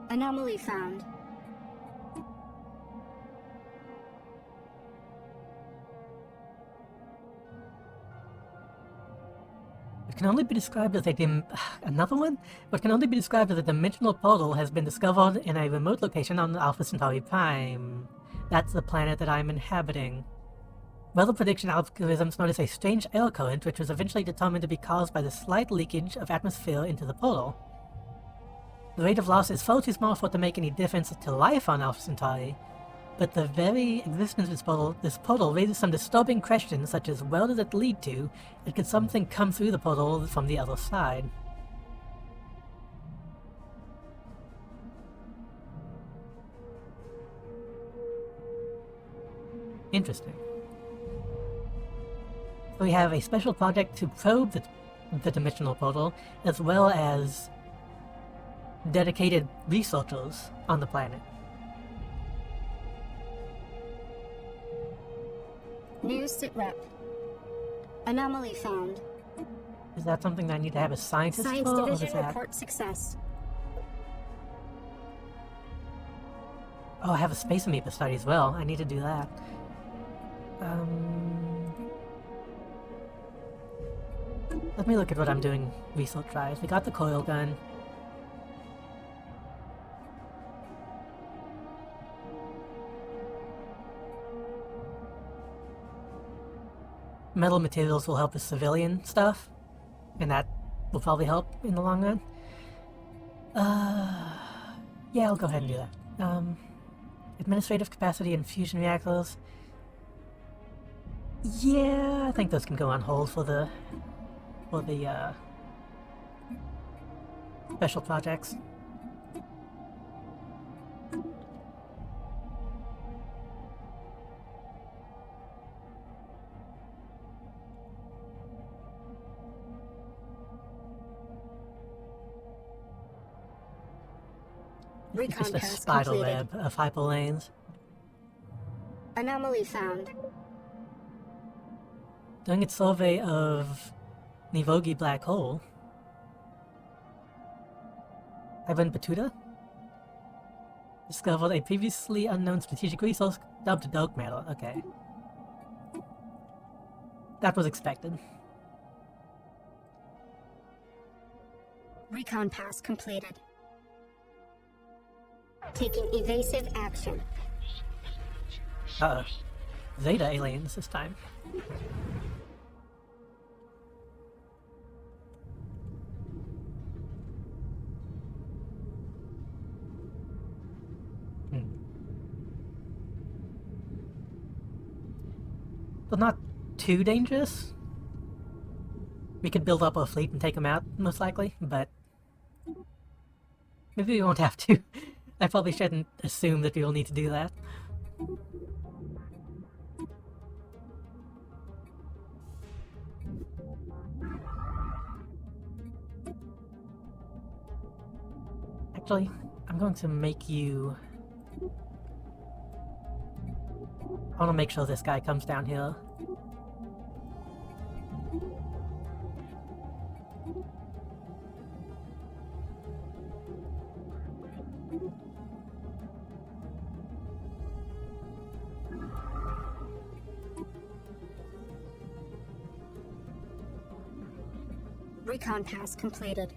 Anomaly found.
It can only be described as another one? What can only be described as a dimensional portal has been discovered in a remote location on Alpha Centauri Prime. That's the planet that I'm inhabiting. Weather prediction algorithms notice a strange air current which was eventually determined to be caused by the slight leakage of atmosphere into the portal. The rate of loss is far too small for it to make any difference to life on Alpha Centauri, but the very existence of this portal raises some disturbing questions such as where does it lead to, and could something come through the portal from the other side? Interesting. So we have a special project to probe the dimensional portal, as well as dedicated researchers on the planet.
New sitrep. Anomaly found.
Is that something that I need to have a scientist
Science
for, or is
division
that...
report success.
Oh, I have a space amoeba study as well. I need to do that. Let me look at what I'm doing research-wise. We got the coil gun. Metal materials will help with civilian stuff, and that will probably help in the long run. Yeah, I'll go ahead and do that. Administrative capacity and fusion reactors. Yeah, I think those can go on hold for the special projects. It's
Recon
a
pass
spider
completed.
web of hyperlanes.
Anomaly found.
Doing its survey of Nivogi black hole. Ivan Batuta discovered a previously unknown strategic resource dubbed dark matter. Okay. That was expected.
Recon pass completed. Taking evasive action.
Uh-oh. Zeta aliens this time. But not too dangerous. We could build up a fleet and take them out, most likely, but maybe we won't have to. I probably shouldn't assume that we will need to do that. Actually, I'm going to make you... I want to make sure this guy comes down here.
Recon pass completed.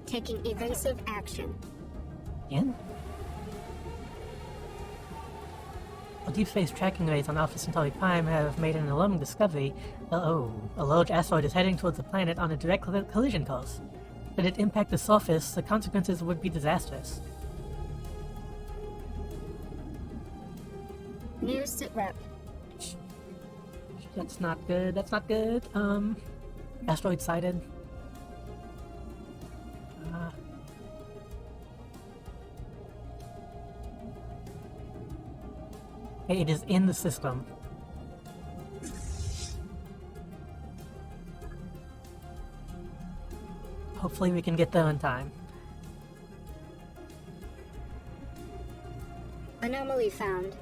Taking evasive action.
Again? The deep space tracking rays on Alpha Centauri Prime have made an alarming discovery. A large asteroid is heading towards the planet on a direct collision course. Should it impact the surface, the consequences would be disastrous.
New sitrep.
That's not good, that's not good. Asteroid sighted. Hey, it is in the system. Hopefully we can get there in time.
Anomaly found.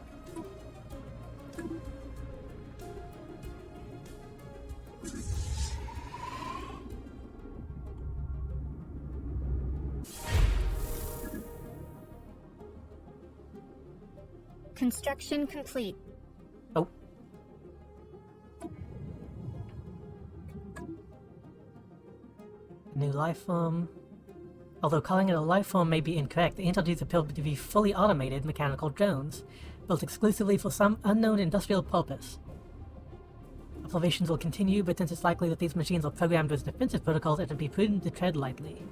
Construction complete.
Oh. New life form. Although calling it a life form may be incorrect, the entities appear to be fully automated mechanical drones, built exclusively for some unknown industrial purpose. Observations will continue, but since it's likely that these machines are programmed with defensive protocols, it would be prudent to tread lightly.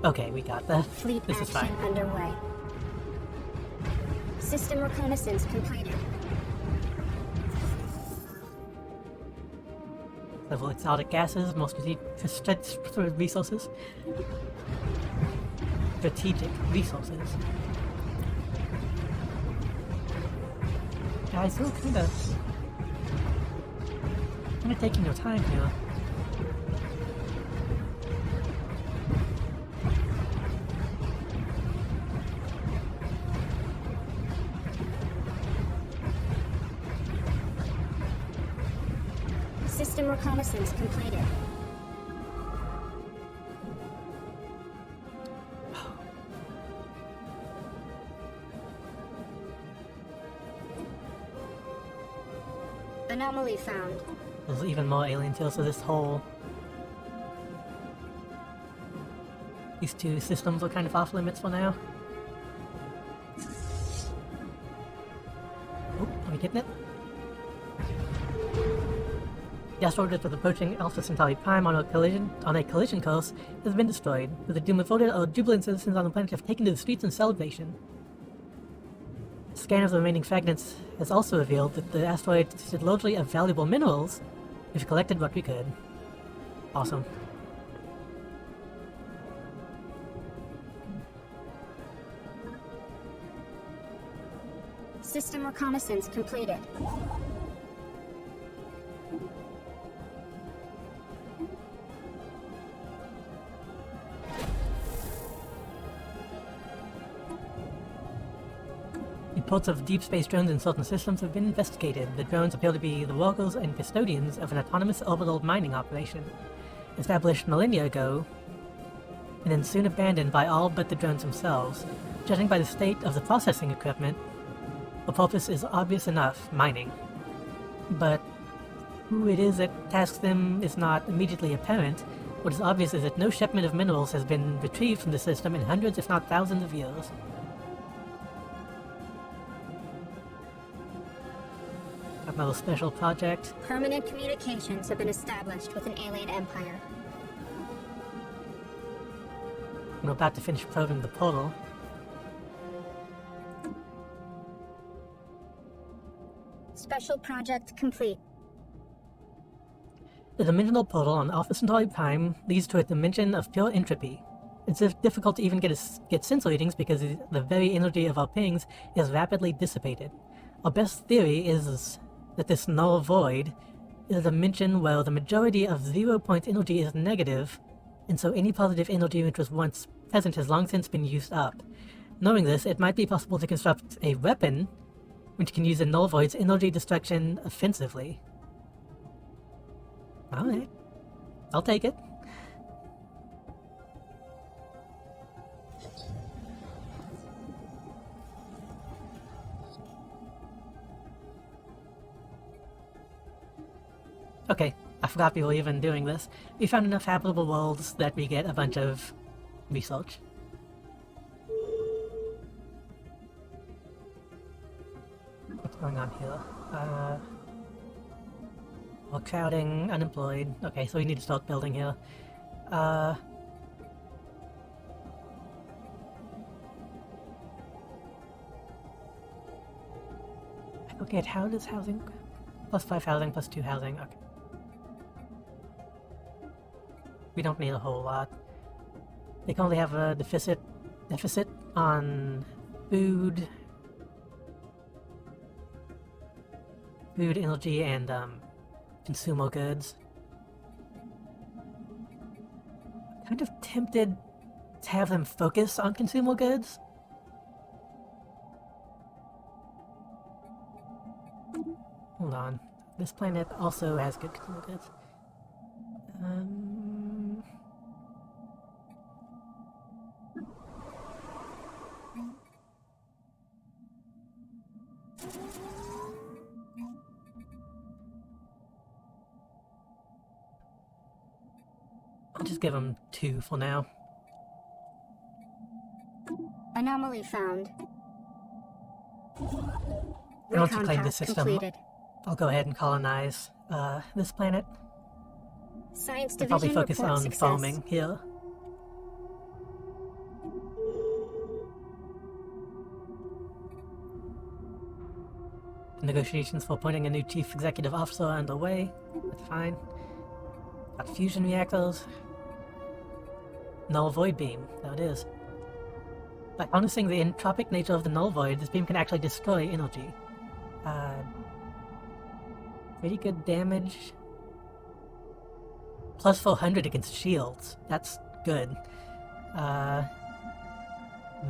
Okay, we got that.
Fleet
This is
action
fine.
underway. System reconnaissance completed.
Several exotic gases, more strategic resources. Strategic resources. Guys, you're kinda taking your time here.
System reconnaissance completed. Anomaly found.
There's even more aliens here, so this whole... These two systems are kind of off limits for now. Oh, are we getting it? The asteroid that was approaching Alpha Centauri Prime on a collision course has been destroyed, with the devoted or jubilant citizens on the planet have taken to the streets in celebration. A scan of the remaining fragments has also revealed that the asteroid consisted largely of valuable minerals. We've collected what we could. Awesome.
System reconnaissance completed.
Reports of deep space drones in certain systems have been investigated. The drones appear to be the workers and custodians of an autonomous orbital mining operation, established millennia ago, and then soon abandoned by all but the drones themselves. Judging by the state of the processing equipment, the purpose is obvious enough: mining. But who it is that tasks them is not immediately apparent. What is obvious is that no shipment of minerals has been retrieved from the system in hundreds if not thousands of years. Another special project.
Permanent communications have been established with an alien empire.
We're about to finish probing the portal.
Special project complete.
The dimensional portal on Alpha Centauri Prime leads to a dimension of pure entropy. It's difficult to even get sensor readings because the very energy of our pings is rapidly dissipated. Our best theory is that this null void is a dimension where the majority of 0-point energy is negative, and so any positive energy which was once present has long since been used up. Knowing this, it might be possible to construct a weapon which can use the null void's energy destruction offensively. Alright. I'll take it. Okay, I forgot we were even doing this. We found enough habitable worlds that we get a bunch of research. What's going on here? We're crowding, unemployed. Okay, so we need to start building here. Okay, how does housing... +5 housing, +2 housing, okay. We don't need a whole lot. They can only have a deficit on food, energy, and consumer goods. Kind of tempted to have them focus on consumer goods. Hold on. This planet also has good consumer goods. I'll just give them 2 for now.
Anomaly found.
Once you claim the system,
completed.
I'll go ahead and colonize this planet.
Science
I'll probably
division
focus
report
on
success.
farming here. Negotiations for appointing a new chief executive officer are underway. That's fine. Got fusion reactors. Null void beam. There it is. By harnessing the entropic nature of the null void, this beam can actually destroy energy. Pretty good damage. Plus 400 against shields. That's good.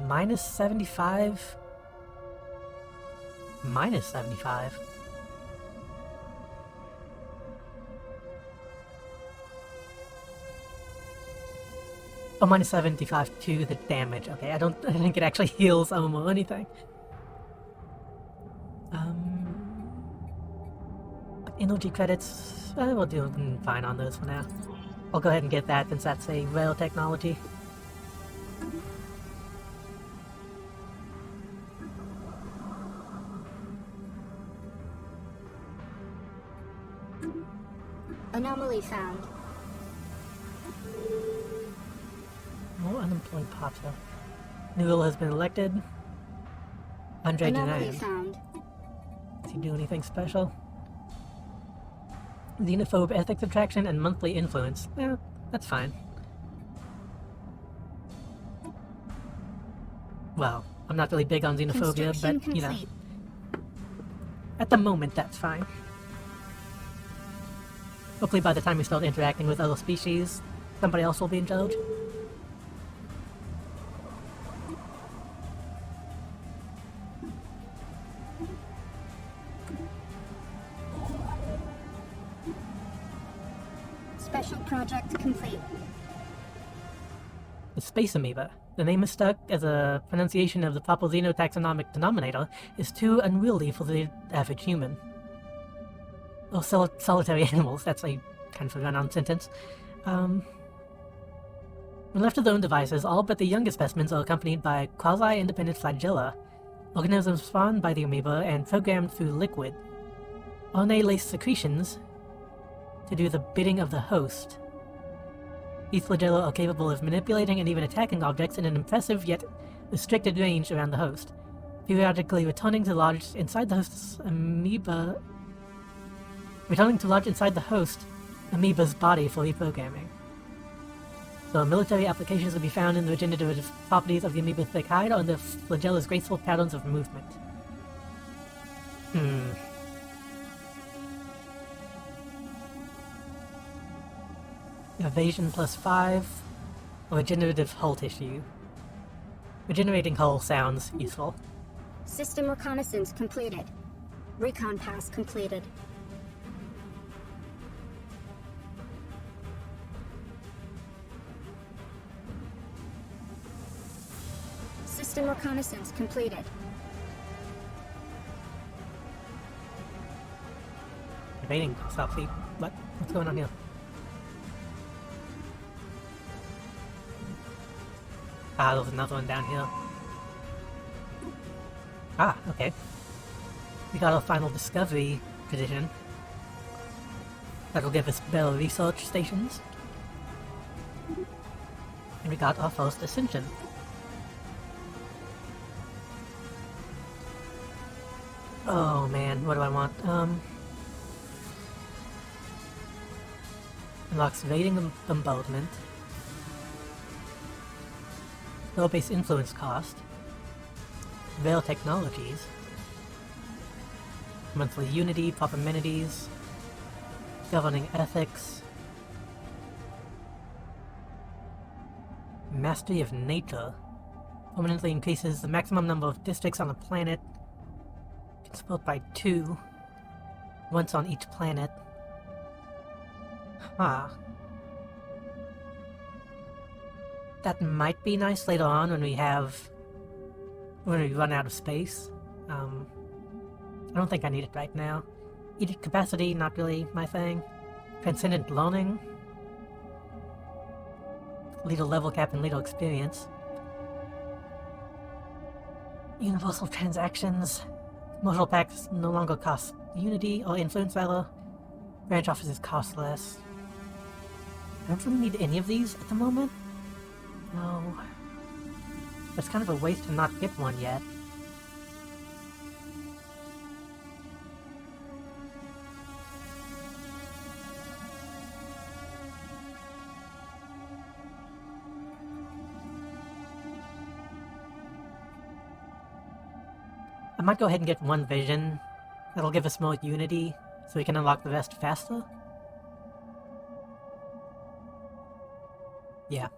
Minus 75. Minus 75. Oh, minus 75 to the damage. Okay, I think it actually heals armor or anything. Energy credits, we'll do fine on those for now. I'll go ahead and get that since that's a rail technology.
Anomaly found.
More unemployed pops up. Newell has been elected. Andre
Anomaly
denied.
found.
Does he do anything special? Xenophobe ethics attraction and monthly influence. Yeah, that's fine. Well, I'm not really big on xenophobia,
Construction
but, you know,
complete.
at the moment, that's fine. Hopefully by the time we start interacting with other species, somebody else will be in charge. The space amoeba. The name is stuck as a pronunciation of the proper xenotaxonomic denominator is too unwieldy for the average human. Or solitary animals, that's a kind of a run-on sentence. When left to their own devices, all but the youngest specimens are accompanied by quasi-independent flagella. Organisms spawned by the amoeba and programmed through liquid. RNA-laced secretions to do the bidding of the host. These flagella are capable of manipulating and even attacking objects in an impressive yet restricted range around the host, periodically returning to lodge inside the host's amoeba's body for reprogramming. So military applications will be found in the regenerative properties of the amoeba's thick hide or in the flagella's graceful patterns of movement. Evasion +5, or regenerative hull tissue. Regenerating hull sounds useful.
System reconnaissance completed. Recon pass completed. System reconnaissance completed.
Evading selfie. What's going on here? Ah, there's another one down here. Ah, okay. We got our final discovery position. That'll give us better research stations. And we got our first ascension. Oh man, what do I want? Unlocks evading bombardment. Low base influence cost. Veil technologies. Monthly unity, proper amenities. Governing ethics. Mastery of nature. Permanently increases the maximum number of districts on a planet. Can support by 2. Once on each planet. Huh. That might be nice later on when we run out of space. I don't think I need it right now. Edict capacity, not really my thing. Transcendent learning. Lethal level cap and lethal experience. Universal transactions. Commercial packs no longer cost unity or influence rather. Branch offices cost less. I don't really need any of these at the moment. No. It's kind of a waste to not get one yet. I might go ahead and get one vision. That'll give us more unity, so we can unlock the rest faster. Yeah.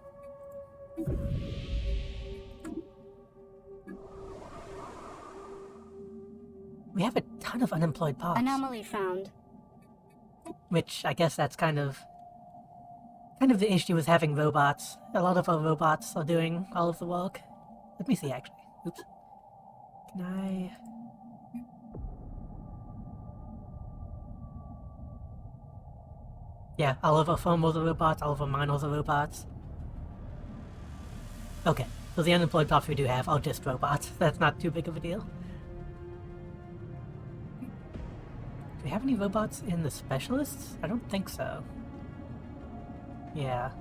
We have a ton of unemployed parts.
Anomaly found.
Which, I guess that's kind of the issue with having robots. A lot of our robots are doing all of the work. Let me see, actually. Oops. Can I... Yeah, all of our farmers are robots, all of our miners are robots. Okay, so the unemployed parts we do have are just robots. That's not too big of a deal. Do we have any robots in the specialists? I don't think so. Yeah.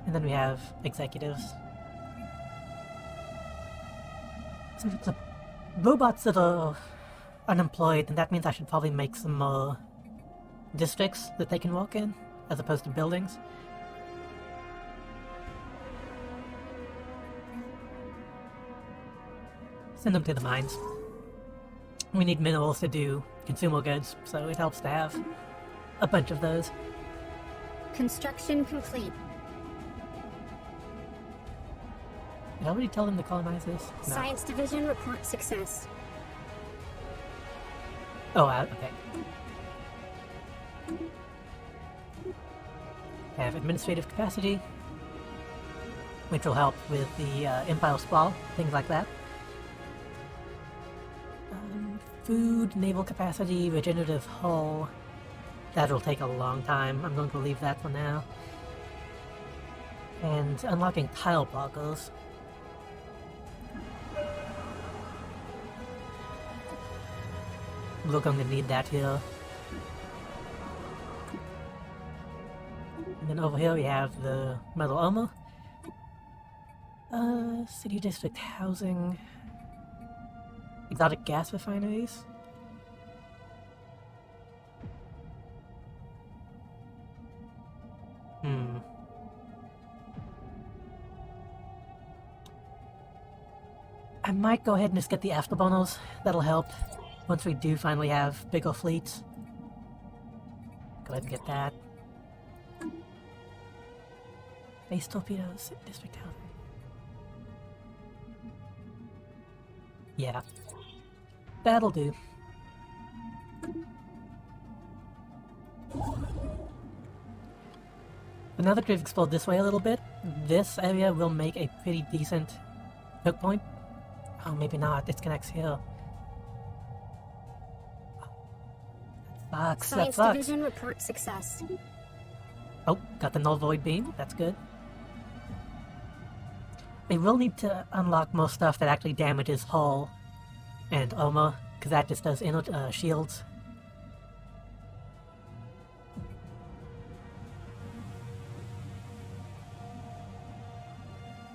And then we have executives. So if it's the robots that are unemployed, then that means I should probably make some more districts that they can walk in, as opposed to buildings. Send them to the mines. We need minerals to do consumer goods, so it helps to have a bunch of those.
Construction complete.
Did I already tell them to colonize this? No.
Science Division report success.
Oh, okay. have administrative capacity, which will help with the Empire Sprawl, things like that. Food, naval capacity, regenerative hull. That will take a long time. I'm going to leave that for now. And unlocking tile blockers. We're going to need that here. And then over here we have the metal armor. City district housing. Exotic gas refineries. I might go ahead and just get the afterburners. That'll help once we do finally have bigger fleets. Go ahead and get that. Base torpedoes, district housing. Yeah. That'll do. But now that we've explored this way a little bit, this area will make a pretty decent hook point. Oh, maybe not. It connects here. That sucks.
Science
That sucks.
Division report success.
Oh, got the null void beam. That's good. We will need to unlock more stuff that actually damages hull and armor, because that just does shields.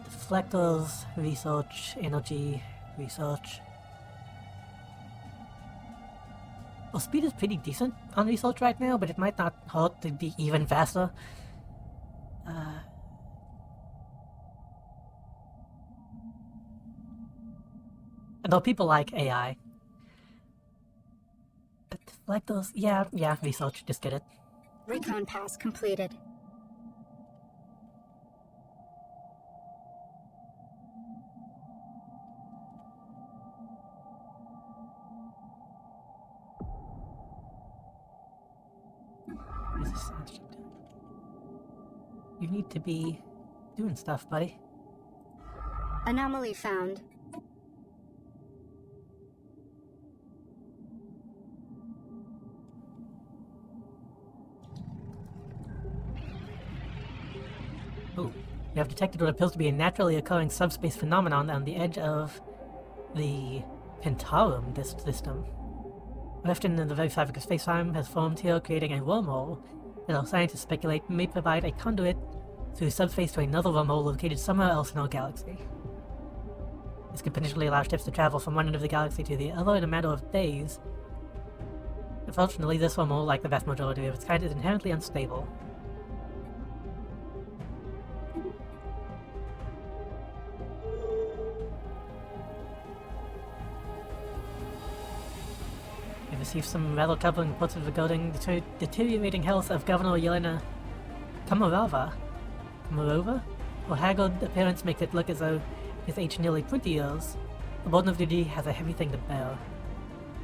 Deflectors, research, energy, research. Well, speed is pretty decent on research right now, but it might not hurt to be even faster. Though people like AI. But deflectors, yeah, research, just get it.
Recon pass completed.
You need to be doing stuff, buddy.
Anomaly found.
Ooh. You have detected what appears to be a naturally occurring subspace phenomenon on the edge of the Pentarum system. Often in the very fabric of space-time has formed here, creating a wormhole that our scientists speculate may provide a conduit through subspace to another wormhole located somewhere else in our galaxy. This could potentially allow ships to travel from one end of the galaxy to the other in a matter of days. Unfortunately, this wormhole, like the vast majority of its kind, is inherently unstable. We received some rather troubling reports regarding the deteriorating health of Governor Yelena Kamarova? Her haggard appearance makes it look as though he's aged nearly 20 years. The burden of duty has a heavy thing to bear.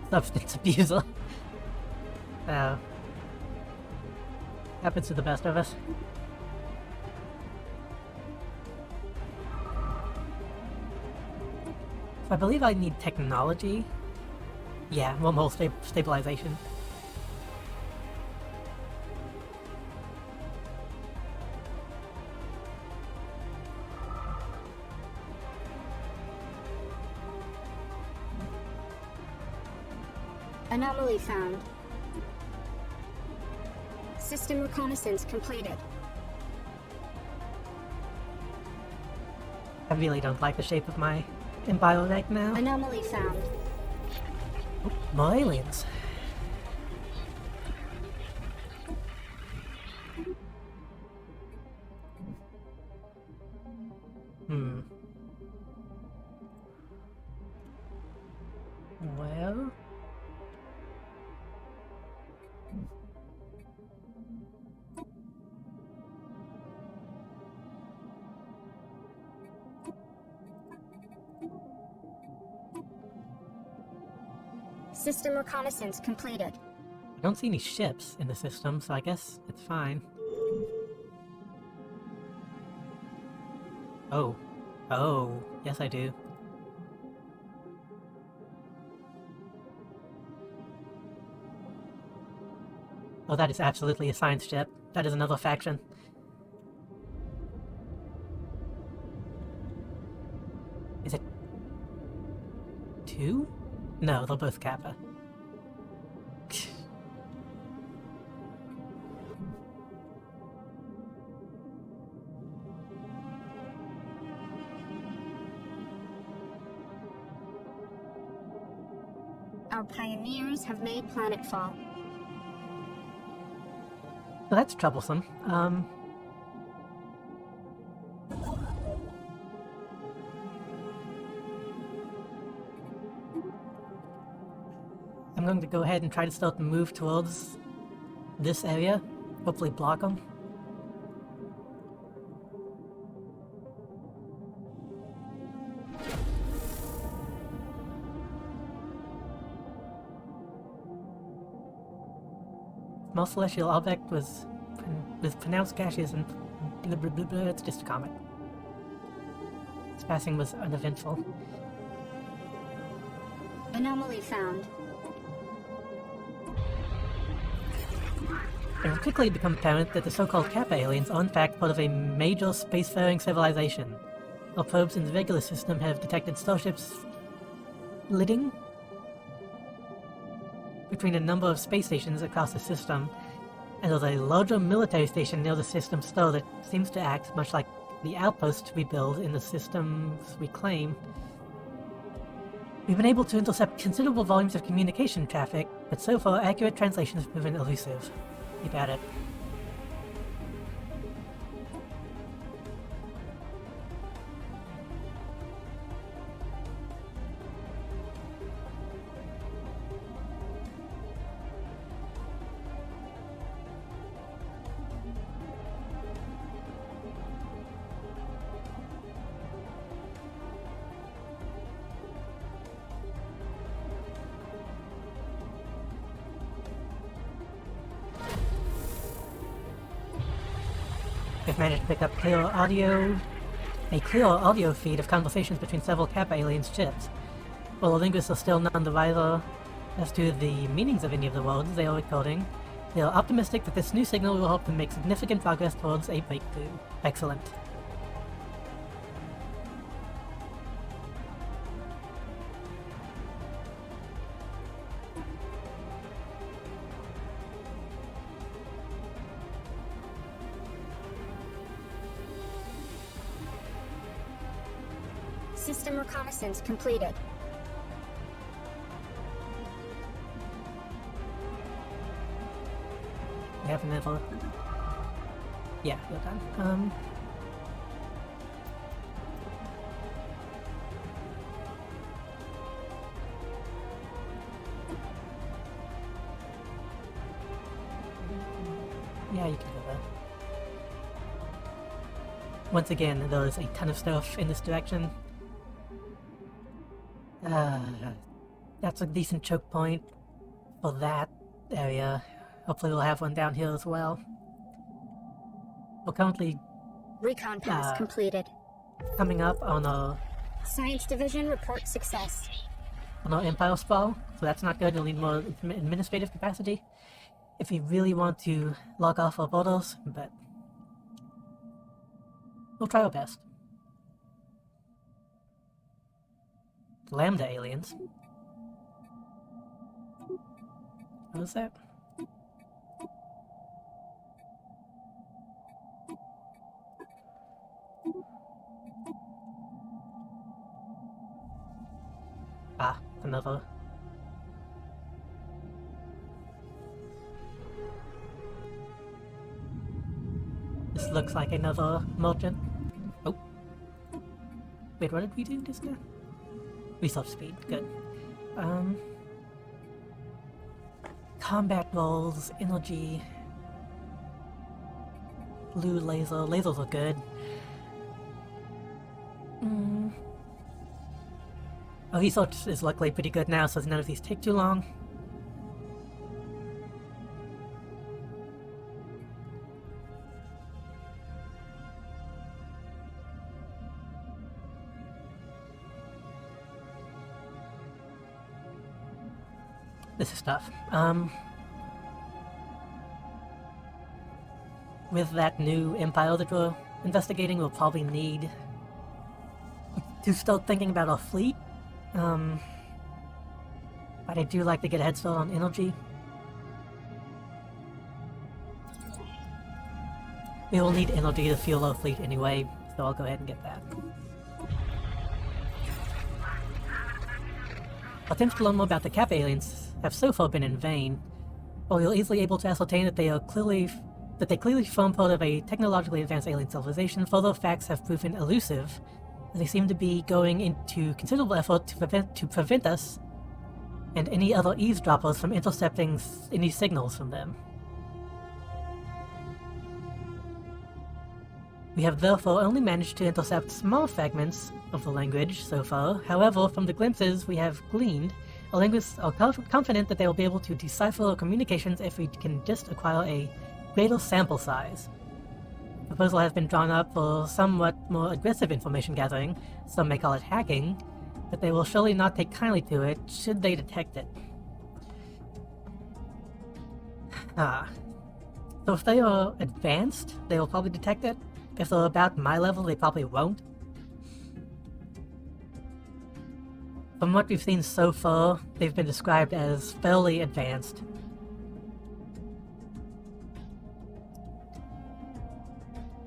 Substance abuser. Happens to the best of us. So I believe I need technology. Yeah, wormhole stabilization.
Anomaly found. System reconnaissance completed.
I really don't like the shape of my Empire right now.
Anomaly found.
Oh, more aliens. Well...
System reconnaissance completed.
I don't see any ships in the system, so I guess it's fine. Oh. Oh, yes I do. Oh, that is absolutely a science ship. That is another faction. Is it... 2? No, they're both Kappa.
Our pioneers have made planetfall.
Well, that's troublesome. I'm going to go ahead and try to start to move towards this area. Hopefully block them. Small celestial object was pronounced gaseous and blah blah blah blah. It's just a comet. Its passing was uneventful.
Anomaly found.
It will quickly become apparent that the so-called Kappa aliens are in fact part of a major spacefaring civilization. Our probes in the regular system have detected starships flitting between a number of space stations across the system, and there's a larger military station near the system's star that seems to act much like the outpost we build in the systems we claim. We've been able to intercept considerable volumes of communication traffic, but so far accurate translation has proven elusive. Keep at it. We've managed to pick up a clear audio feed of conversations between several Kappa aliens ships. While the linguists are still none the wiser as to the meanings of any of the words they are recording, they are optimistic that this new signal will help them make significant progress towards a breakthrough. Excellent.
System reconnaissance completed.
We have another... Yeah, we're done. Yeah, you can go there. Once again, there is a ton of stuff in this direction. That's a decent choke point for that area. Hopefully we'll have one down here as well. We're currently
Recon pass completed.
coming up on our
Science division reports success.
Empire sprawl, so that's not good. We'll need more administrative capacity if we really want to log off our borders, but we'll try our best. Lambda aliens. What was that? Ah, another. This looks like another merchant. Oh. Wait, what did we do just now? Resource speed, good. Combat rolls, energy, blue laser. Lasers are good. Oh, research is luckily pretty good now, so none of these take too long. This is tough. With that new empire that we're investigating, we'll probably need to start thinking about our fleet. But I do like to get a head start on energy. We will need energy to fuel our fleet anyway, so I'll go ahead and get that. Attempts to learn more about the Kappa aliens have so far been in vain, while you're easily able to ascertain that they clearly form part of a technologically advanced alien civilization. Further facts have proven elusive, as they seem to be going into considerable effort to prevent us and any other eavesdroppers from intercepting any signals from them. We have therefore only managed to intercept small fragments of the language so far. However, from the glimpses we have gleaned, our linguists are confident that they will be able to decipher our communications if we can just acquire a greater sample size. The proposal has been drawn up for somewhat more aggressive information gathering. Some may call it hacking, but they will surely not take kindly to it should they detect it. So if they are advanced, they will probably detect it. If they're about my level, they probably won't. From what we've seen so far, they've been described as fairly advanced.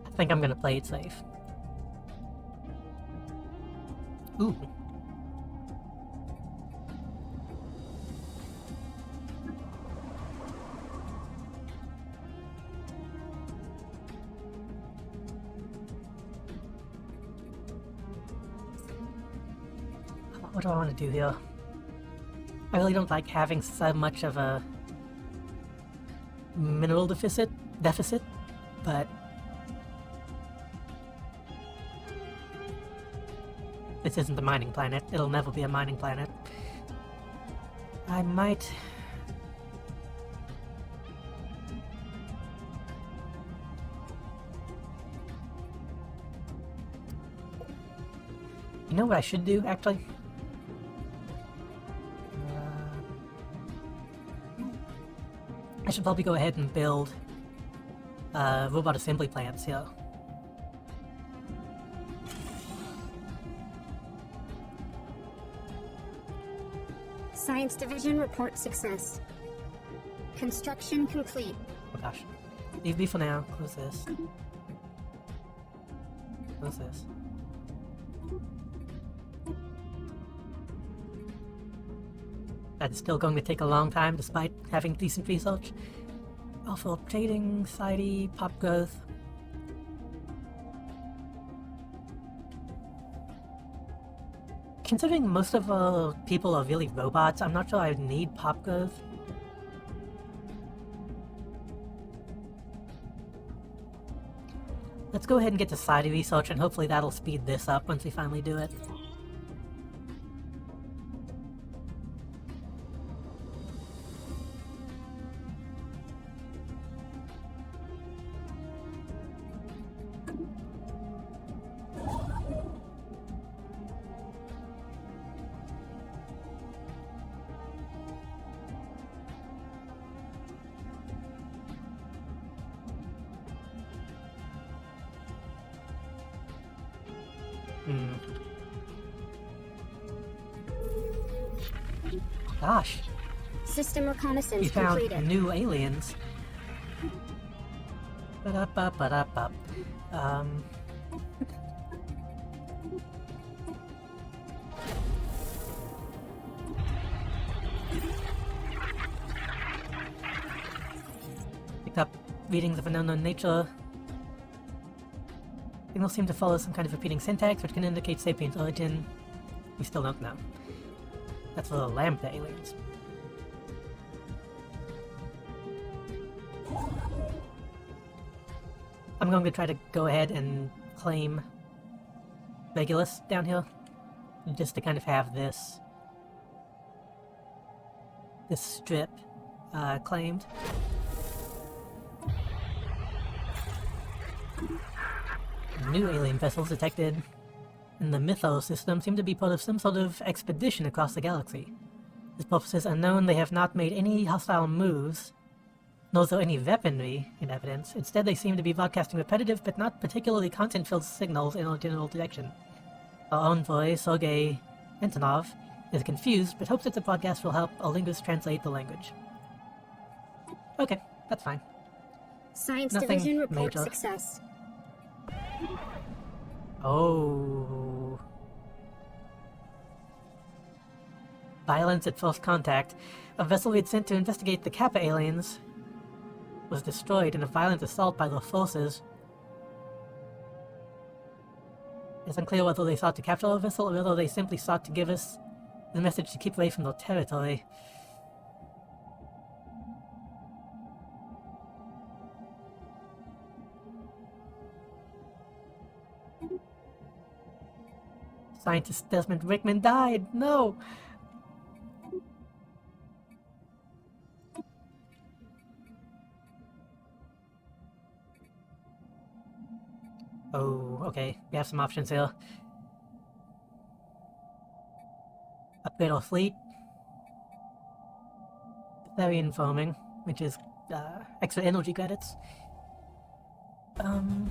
I think I'm gonna play it safe. Ooh. What do I want to do here? I really don't like having so much of a mineral deficit, but this isn't a mining planet. It'll never be a mining planet. I might... You know what I should do, actually? I should probably go ahead and build robot assembly plants here.
Science Division report success. Construction complete.
Oh gosh. Leave me for now. Close this. Close this. That's still going to take a long time despite having decent research. Also, trading, society, pop growth. Considering most of our people are really robots, I'm not sure I need pop growth. Let's go ahead and get to society research, and hopefully that'll speed this up once we finally do it. Gosh.
System reconnaissance
We found
completed.
new aliens. Ba-da-ba-ba-da-ba. Picked up readings of an unknown nature. Signals seem to follow some kind of repeating syntax, which can indicate sapiens' origin. We still don't know. That's for the Lambda aliens. I'm going to try to go ahead and claim Regulus down here, just to kind of have this strip claimed. New alien vessels detected in the Mythos system seem to be part of some sort of expedition across the galaxy. His purposes unknown, they have not made any hostile moves, nor is there any weaponry in evidence. Instead, they seem to be broadcasting repetitive but not particularly content-filled signals in a general direction. Our envoy, Sergei Antonov, is confused, but hopes that the broadcast will help a linguist translate the language. Okay, that's fine.
Science
Nothing
Division reports
major.
success.
Oh. Violence at first contact. A vessel we had sent to investigate the Kappa aliens was destroyed in a violent assault by their forces. It's unclear whether they sought to capture our vessel or whether they simply sought to give us the message to keep away from their territory. Scientist Desmond Rickman died! No! Oh, okay. We have some options here. Upgrade our fleet. Betharian farming, which is extra energy credits. On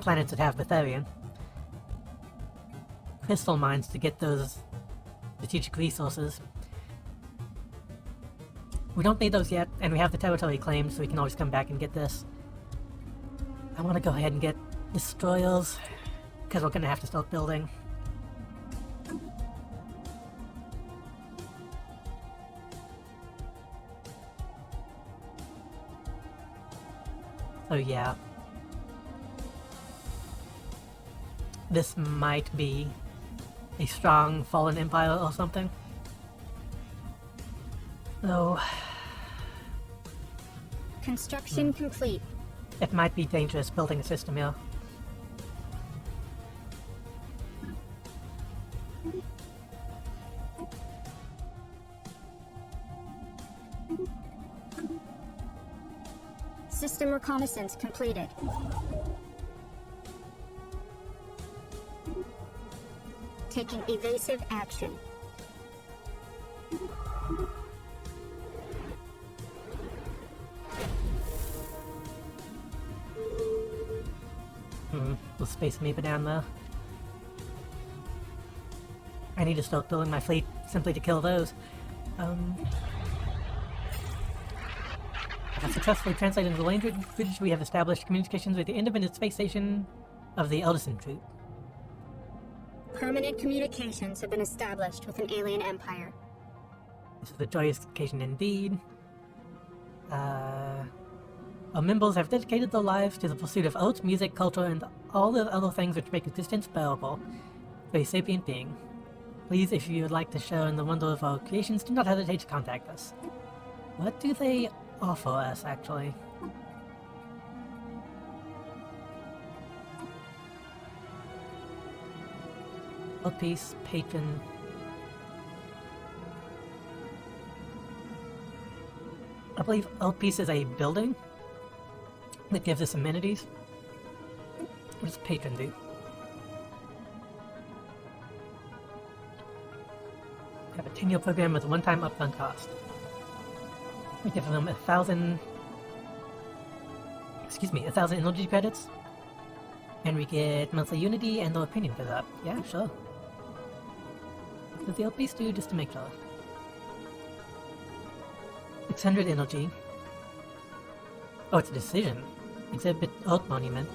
planets that have Betharian. Crystal mines to get those strategic resources. We don't need those yet, and we have the territory claimed, so we can always come back and get this. I want to go ahead and get destroyers, because we're going to have to start building. So yeah. This might be a strong fallen empire or something. So
Construction complete.
it might be dangerous building a system here.
System reconnaissance completed. Taking evasive action.
We'll space amoeba down there. I need to start building my fleet simply to kill those. I have successfully translated the language. We have established communications with the independent space station of the Elderson Troop.
Permanent communications have been established with an alien empire.
This is a joyous occasion indeed. Our members have dedicated their lives to the pursuit of art, music, culture, and all the other things which make existence bearable for a sapient being. Please, if you would like to share in the wonder of our creations, do not hesitate to contact us. What do they offer us, actually? World Peace, Patron. I believe World Peace is a building that gives us amenities. What does Patron do? We have a 10-year program with a one-time upfront cost. We give them 1,000 energy credits, and we get monthly unity and their opinion for that. Yeah, sure. What does the LPs do, just to make sure? 600 energy. Oh, it's a decision. Exhibit Art Monument.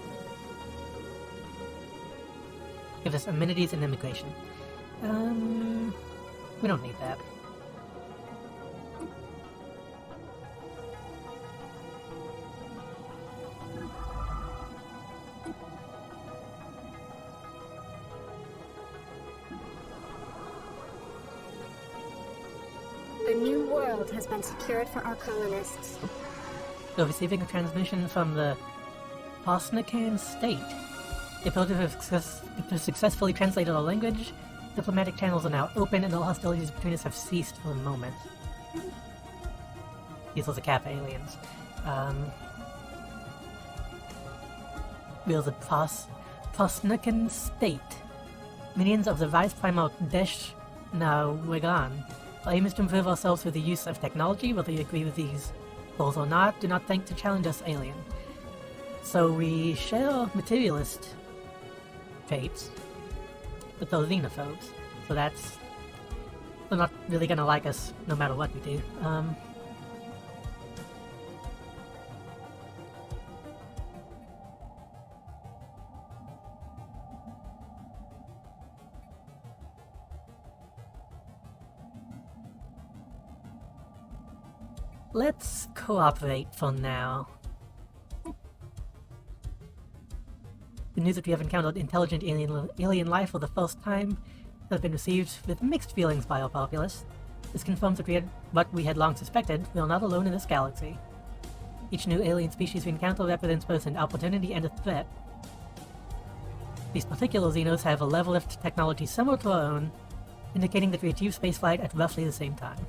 Give us amenities and immigration. We don't need that.
A new world has been secured for our colonists.
So receiving a transmission from the Osnacan state. The ability to successfully translate our language. Diplomatic channels are now open and all hostilities between us have ceased for the moment. These are the Kappa aliens. We're the Osnacan state. Minions of the Vice Primal Desh Now Wigan Our aim is to improve ourselves through the use of technology, whether you agree with these goals or not. Do not think to challenge us, alien. So we share materialist traits with those xenophobes. So that's... they're not really gonna like us no matter what we do. Let's cooperate for now. The news that we have encountered intelligent alien life for the first time has been received with mixed feelings by our populace. This confirms that what we had long suspected. We are not alone in this galaxy. Each new alien species we encounter represents both an opportunity and a threat. These particular Xenos have a level of technology similar to our own, indicating that we achieve spaceflight at roughly the same time.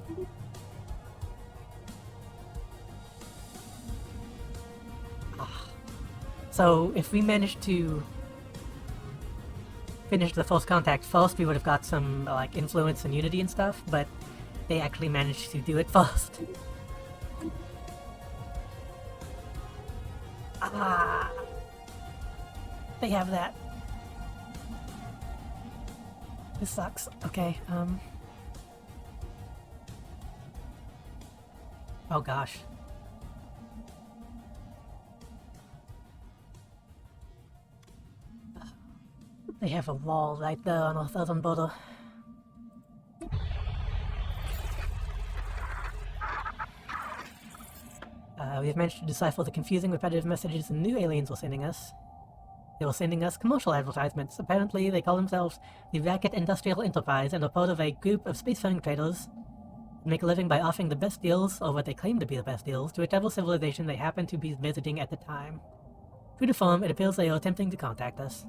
So, if we managed to finish the first contact first, we would have got some, like, influence and unity and stuff, but they actually managed to do it first. Ah! They have that. This sucks. Okay, oh gosh. They have a wall right there on our southern border. We have managed to decipher the confusing, repetitive messages the new aliens were sending us. They were sending us commercial advertisements. Apparently, they call themselves the Racket Industrial Enterprise and are part of a group of spacefaring traders who make a living by offering the best deals, or what they claim to be the best deals, to whichever civilization they happen to be visiting at the time. True to form, it appears they are attempting to contact us.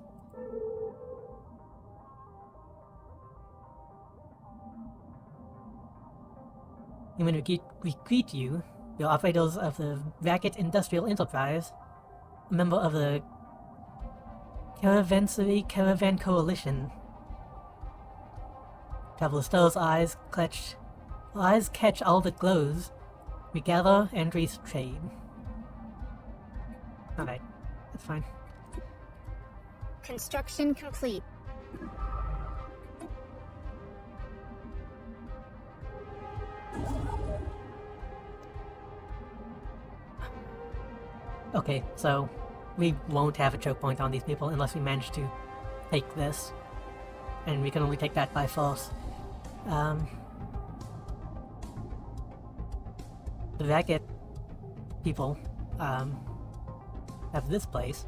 And when we greet you, we are operators of the Racket Industrial Enterprise, a member of the Caravansary Caravan Coalition. Traveler Star's eyes catch all that glows. We gather and trade. Alright, that's fine.
Construction complete.
Okay, so we won't have a choke point on these people unless we manage to take this. And we can only take that by force. The Racket people have this place.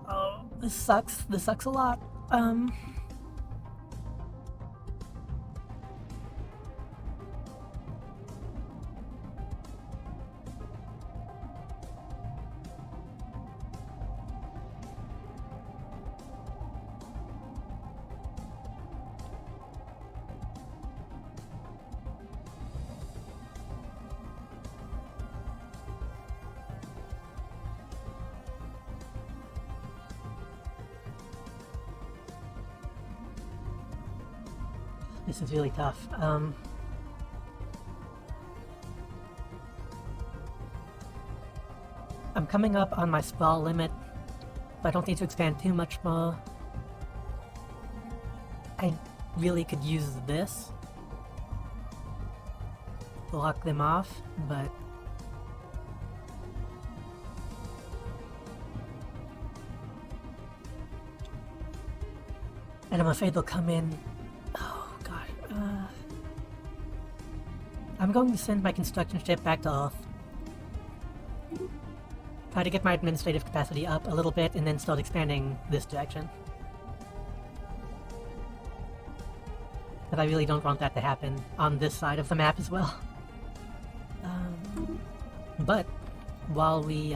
Oh, this sucks. This sucks a lot. This is really tough. I'm coming up on my sprawl limit, but I don't need to expand too much more. I really could use this to lock them off, but and I'm afraid they'll come in. I'm going to send my construction ship back to Earth. Try to get my administrative capacity up a little bit and then start expanding this direction. But I really don't want that to happen on this side of the map as well. But while we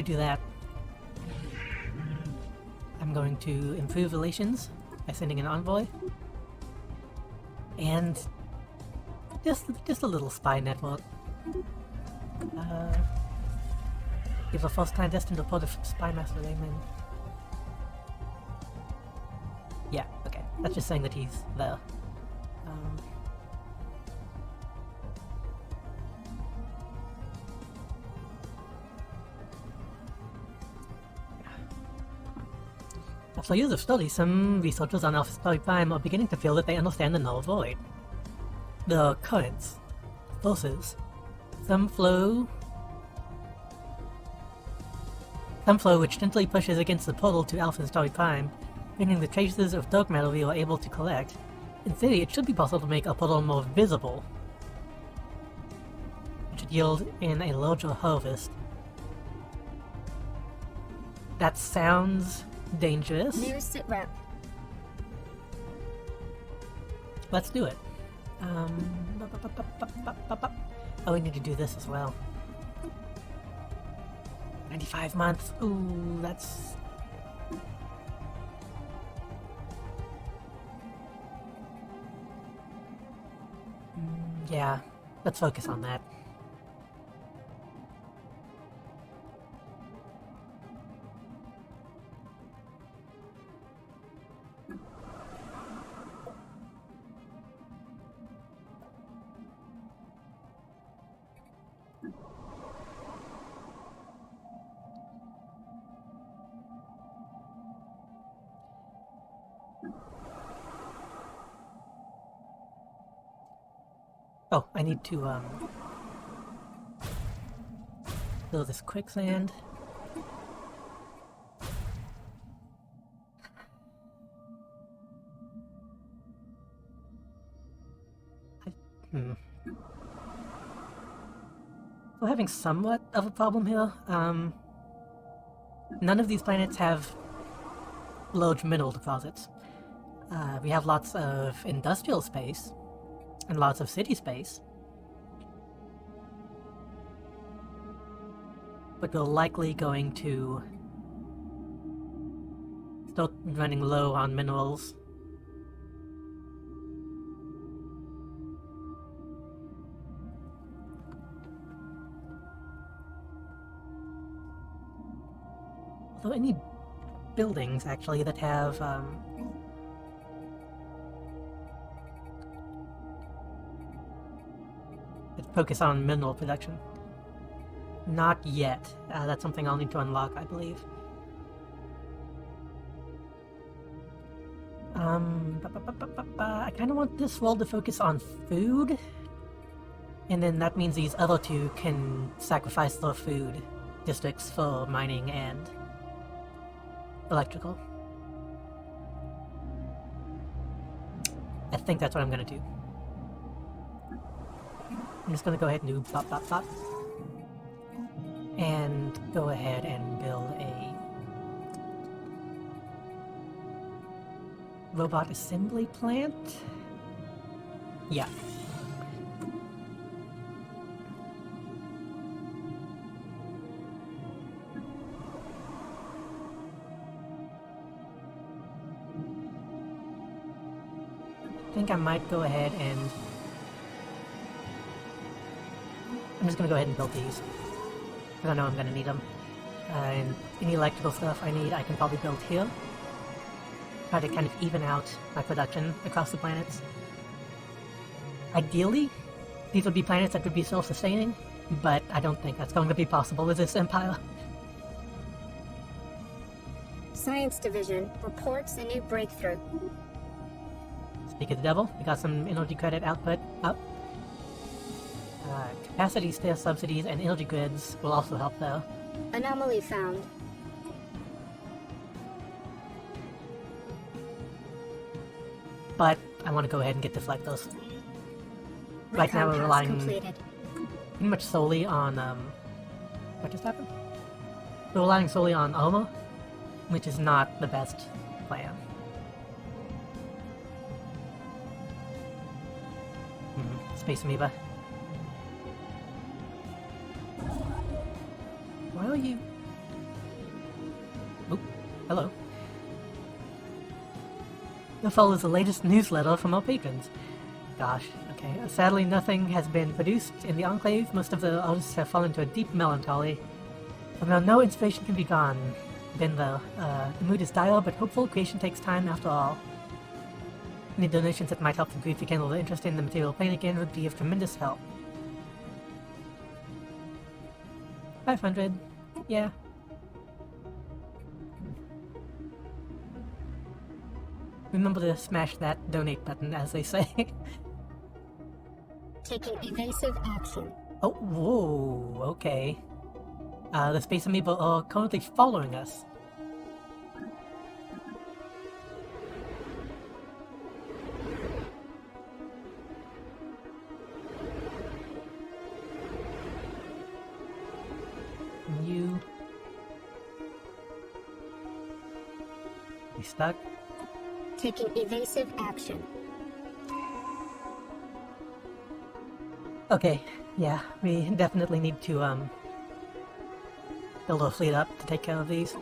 do that, I'm going to improve relations by sending an envoy. And just a little spy network. Give a first clandestine report of Spy Master Raymond. Yeah, okay. That's just saying that he's there. After years of study, some researchers on Alpha Centauri Prime are beginning to feel that they understand the null void. The currents, forces, some flow which gently pushes against the portal to Alpha Centauri Prime, bringing the traces of dark matter we were able to collect. In theory, it should be possible to make a portal more visible, which would yield in a larger harvest. That sounds dangerous.
New sit rep.
Let's do it. Oh, we need to do this as well. 95 months. Ooh, that's... yeah, let's focus on that. Oh, I need to, fill this quicksand. We're having somewhat of a problem here. None of these planets have large mineral deposits. We have lots of industrial space, and lots of city space. But we're likely going to start running low on minerals. Although any buildings, actually, that have, focus on mineral production. Not yet. That's something I'll need to unlock, I believe. I kind of want this world to focus on food, and then that means these other two can sacrifice their food districts for mining and electrical. I think that's what I'm gonna do. I'm just gonna go ahead and do bop bop bop. And go ahead and build a robot assembly plant? Yeah. I think I might go ahead and... I'm just gonna go ahead and build these. Because I know I'm gonna need them. And any electrical stuff I need, I can probably build here. Try to kind of even out my production across the planets. Ideally, these would be planets that would be self-sustaining, but I don't think that's going to be possible with this empire.
Science Division reports a new breakthrough.
Speak of the devil, we got some energy credit output up. Capacity spare subsidies and energy grids will also help though.
Anomaly found.
But I want to go ahead and get deflectors. Right now we're relying
completed.
pretty much solely on, what just happened? We're relying solely on armor, which is not the best plan. Space amoeba. Why are you... Oop, hello. Here follows the latest newsletter from our patrons. Gosh, okay. Sadly, nothing has been produced in the Enclave. Most of the artists have fallen into a deep melancholy. But now no inspiration can be gone. Been there. The mood is dire, but hopeful. Creation takes time after all. Any donations that might help the group rekindle the interest in the material plane again would be of tremendous help. 500. Yeah. Remember to smash that donate button, as they say.
Taking evasive action.
Oh, whoa, okay. The Space Amoeba are currently following us. You stuck?
Taking evasive action.
Okay, yeah, we definitely need to, build our fleet up to take care of these.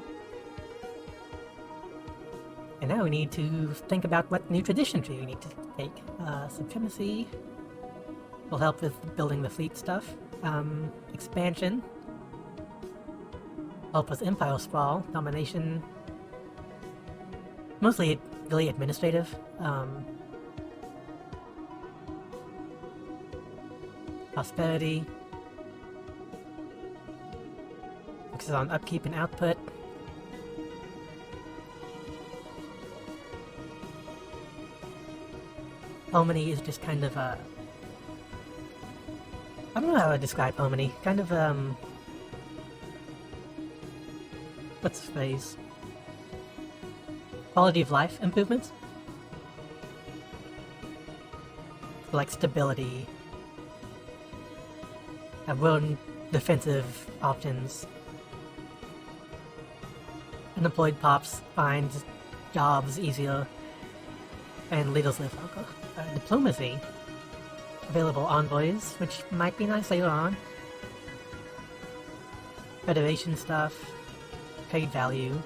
And now we need to think about what new tradition tree we need to take. Supremacy will help with building the fleet stuff. Expansion. Help with Empire Sprawl. Domination. Mostly really administrative. Prosperity. Focuses on upkeep and output. Harmony is just kind of I don't know how to describe harmony. Kind of what's the phrase? Quality of life improvements? Like stability. Run defensive options. Unemployed pops find jobs easier. And leaders live longer. Diplomacy. Available envoys, which might be nice later on. Federation stuff. Trade value.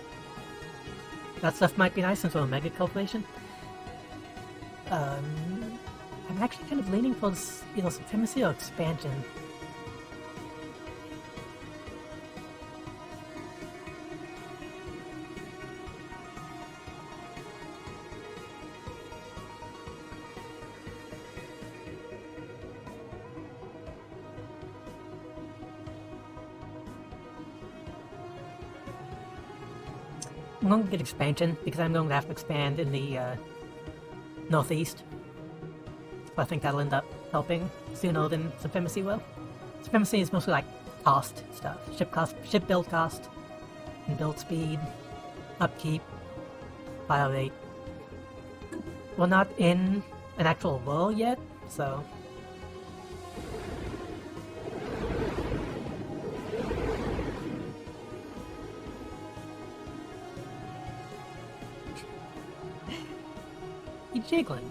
That stuff might be nice into a mega corporation. I'm actually kind of leaning towards either supremacy or expansion. I'm going to get expansion, because I'm going to have to expand in the northeast. So I think that'll end up helping sooner than Supremacy will. Supremacy is mostly like cost stuff. Ship build cost, and build speed, upkeep, fire rate. We're not in an actual war yet, so... Jiggling.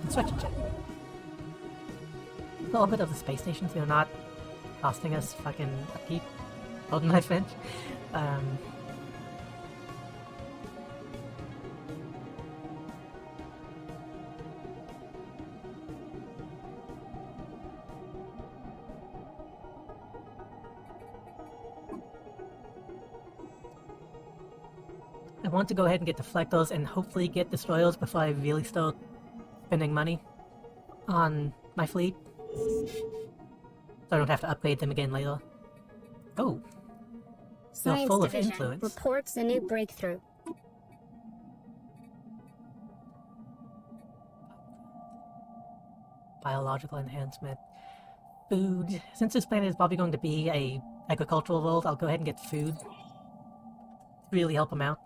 Instruction check. A little bit of the space stations, they're not costing us fucking upkeep. Pardon my French. I want to go ahead and get deflectors and hopefully get destroyers before I really start spending money on my fleet. So I don't have to upgrade them again later. Oh. They're
Science
full of
Division
influence.
reports a new breakthrough.
Biological enhancement. Food. Since this planet is probably going to be a agricultural world, I'll go ahead and get food. Really help them out.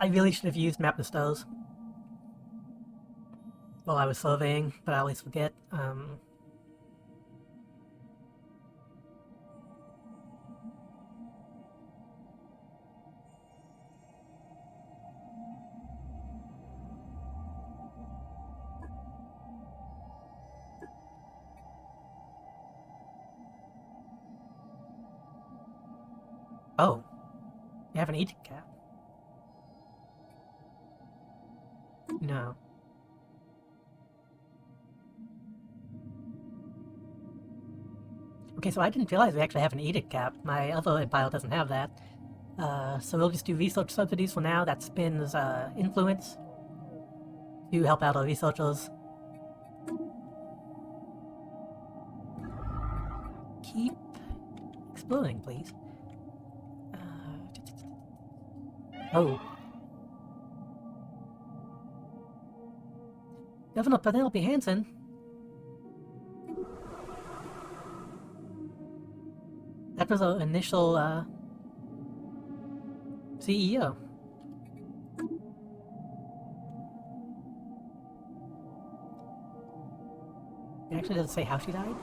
I really should have used map bestows while I was surveying, but I always forget. Oh, you have an edict cap. No. Okay, so I didn't realize we actually have an edict cap. My other empire doesn't have that. So we'll just do research subsidies for now. That spins influence to help out our researchers. Keep exploring, please. Oh. Governor Penelope Hansen. That was our initial CEO. It actually doesn't say how she died.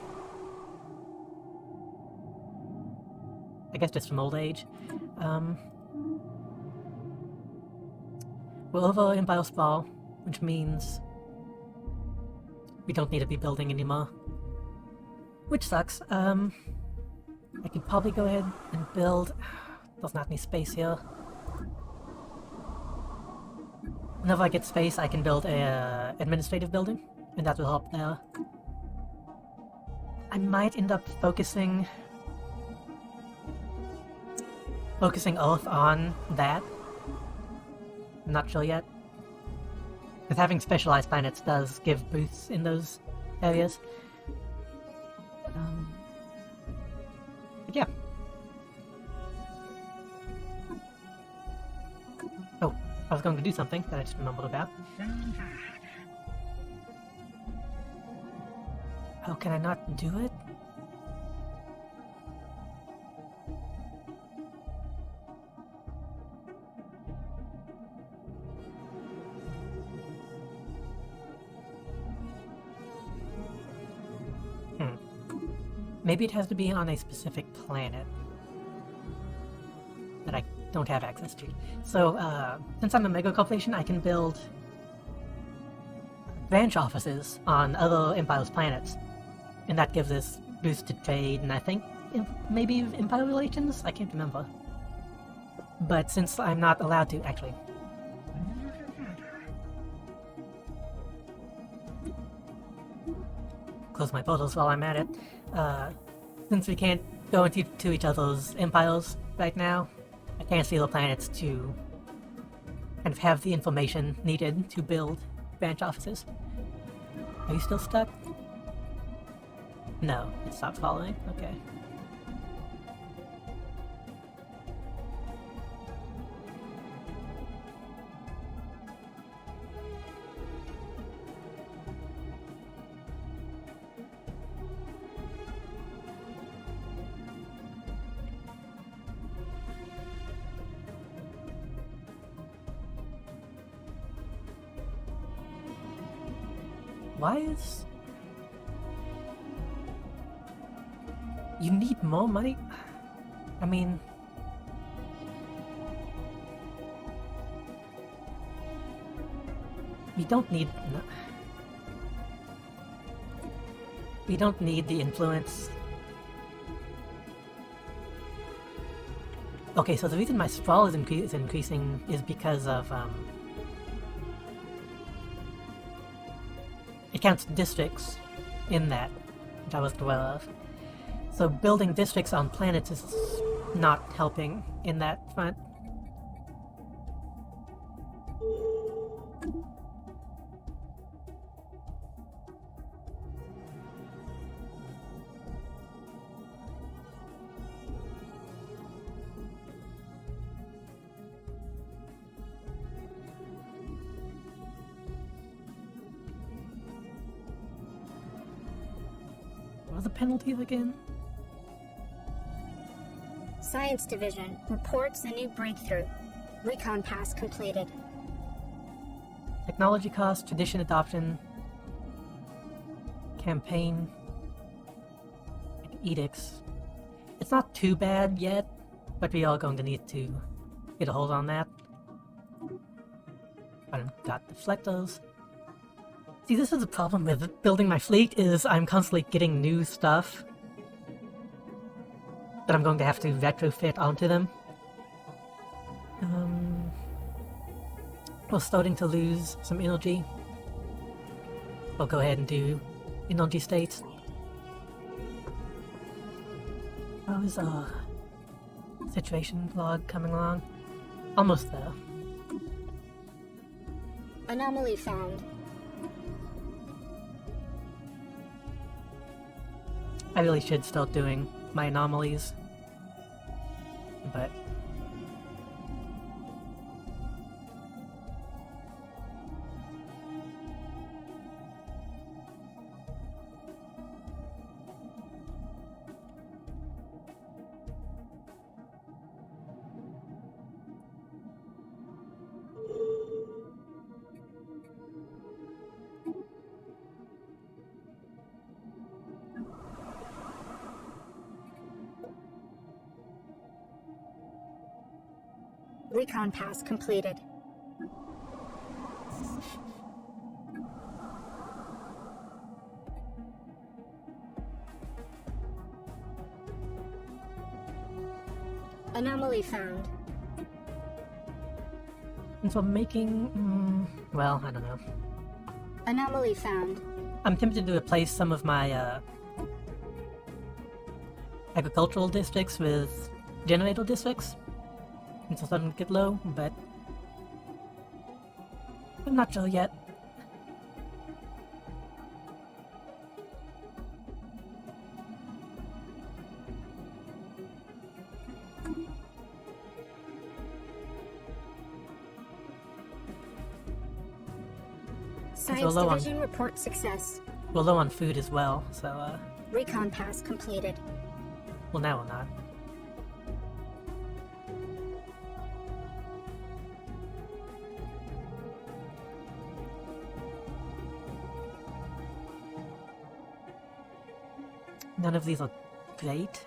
I guess just from old age. We're over Empire Sprawl, which means we don't need to be building anymore. Which sucks. I could probably go ahead and build... There's not any space here. Whenever I get space, I can build a administrative building, and that will help there. I might end up focusing Earth on that. I'm not sure yet. Because having specialized planets does give boosts in those areas. But yeah. Oh, I was going to do something that I just remembered about. Oh, can I not do it? Maybe it has to be on a specific planet that I don't have access to. So, since I'm a mega corporation, I can build branch offices on other Empire's planets. And that gives us boosted trade, and I think maybe Empire relations? I can't remember. But since I'm not allowed to, actually... Close my portals while I'm at it. Since we can't go into each other's empires right now, I can't steal the planets to kind of have the information needed to build branch offices. Are you still stuck? No, it stopped following. Okay. Why is... You need more money? I mean... We don't need... We don't need the influence. Okay, so the reason my sprawl is increasing is because of, it counts districts in that, which I wasn't aware of. So building districts on planets is not helping in that front. What are the penalties again?
Science Division reports a new breakthrough. Recon pass completed.
Technology cost, tradition adoption, campaign, and edicts. It's not too bad yet, but we are going to need to get a hold on that. I've got deflectors. See, this is the problem with building my fleet, is I'm constantly getting new stuff that I'm going to have to retrofit onto them. We're starting to lose some energy. I'll go ahead and do energy states. How is situation log coming along. Almost there.
Anomaly found.
I really should start doing my anomalies, but
Recon pass completed. Anomaly found.
and so I'm making, well, I don't know.
Anomaly found.
I'm tempted to replace some of my agricultural districts with generator districts until some get low, but I'm not sure yet.
Science
low on-
Division report success.
We're low on food as well, so
Recon pass completed.
well, now we're not. None of these are great.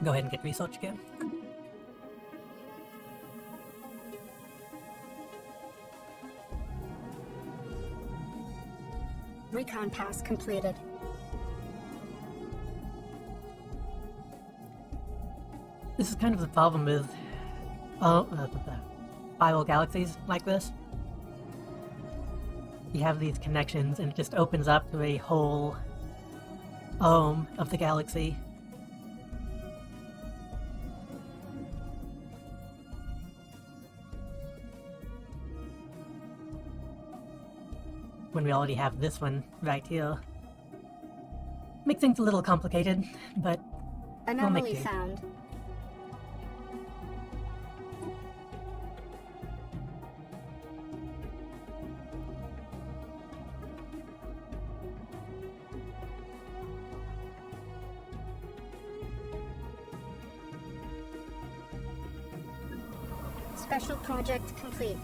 Go ahead and get research again.
Recon pass completed.
This is kind of the problem with spiral galaxies like this. You have these connections and it just opens up to a whole of the galaxy. When we already have this one right here. Make things a little complicated, but we'll make
Anomaly
do.
found. Special project complete.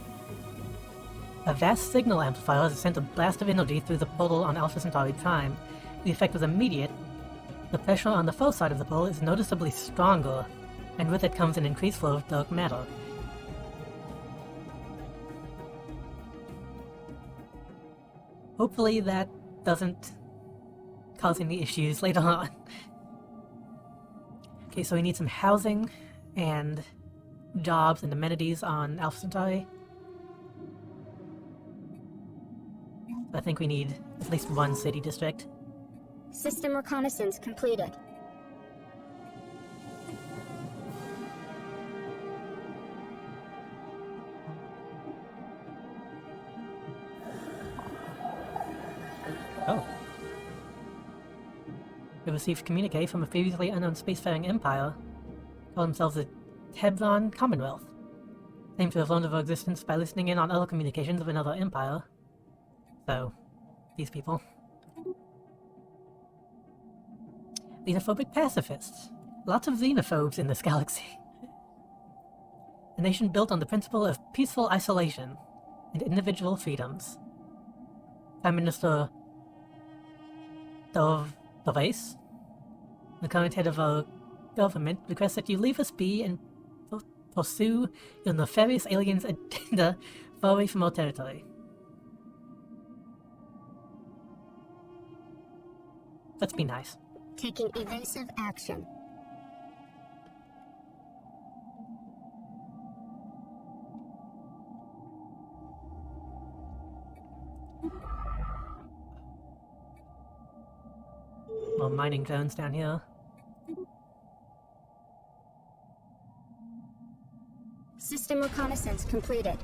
A vast signal amplifier has sent a blast of energy through the portal on Alpha Centauri Prime. The effect was immediate. The pressure on the far side of the portal is noticeably stronger, and with it comes an increased flow of dark matter. Hopefully that doesn't cause any issues later on. Okay, so we need some housing and jobs and amenities on Alpha Centauri. I think we need at least one city district.
System reconnaissance completed.
Oh. We received communique from a previously unknown spacefaring empire. Call themselves the Hebron Commonwealth. Claim to have learned of our existence by listening in on other communications of another empire. So, these people. Xenophobic pacifists. Lots of xenophobes in this galaxy. A nation built on the principle of peaceful isolation and individual freedoms. Prime Minister Stellaris, the current head of our government, requests that you leave us be and pursue your nefarious aliens' agenda far away from our territory. Let's be nice.
Taking evasive action.
more mining drones down here.
System reconnaissance completed.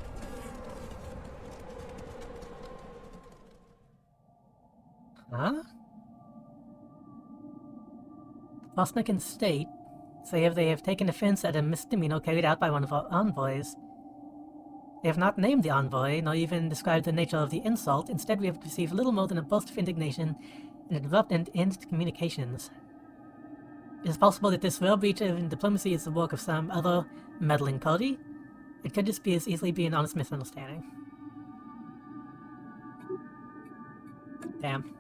Huh? Bosniakan State say they have taken offense at a misdemeanor carried out by one of our envoys. They have not named the envoy, nor even described the nature of the insult. Instead, we have received little more than a burst of indignation and an abrupt end to communications. It is possible that this rare breach of diplomacy is the work of some other meddling party. It could just be as easily be an honest misunderstanding. Damn.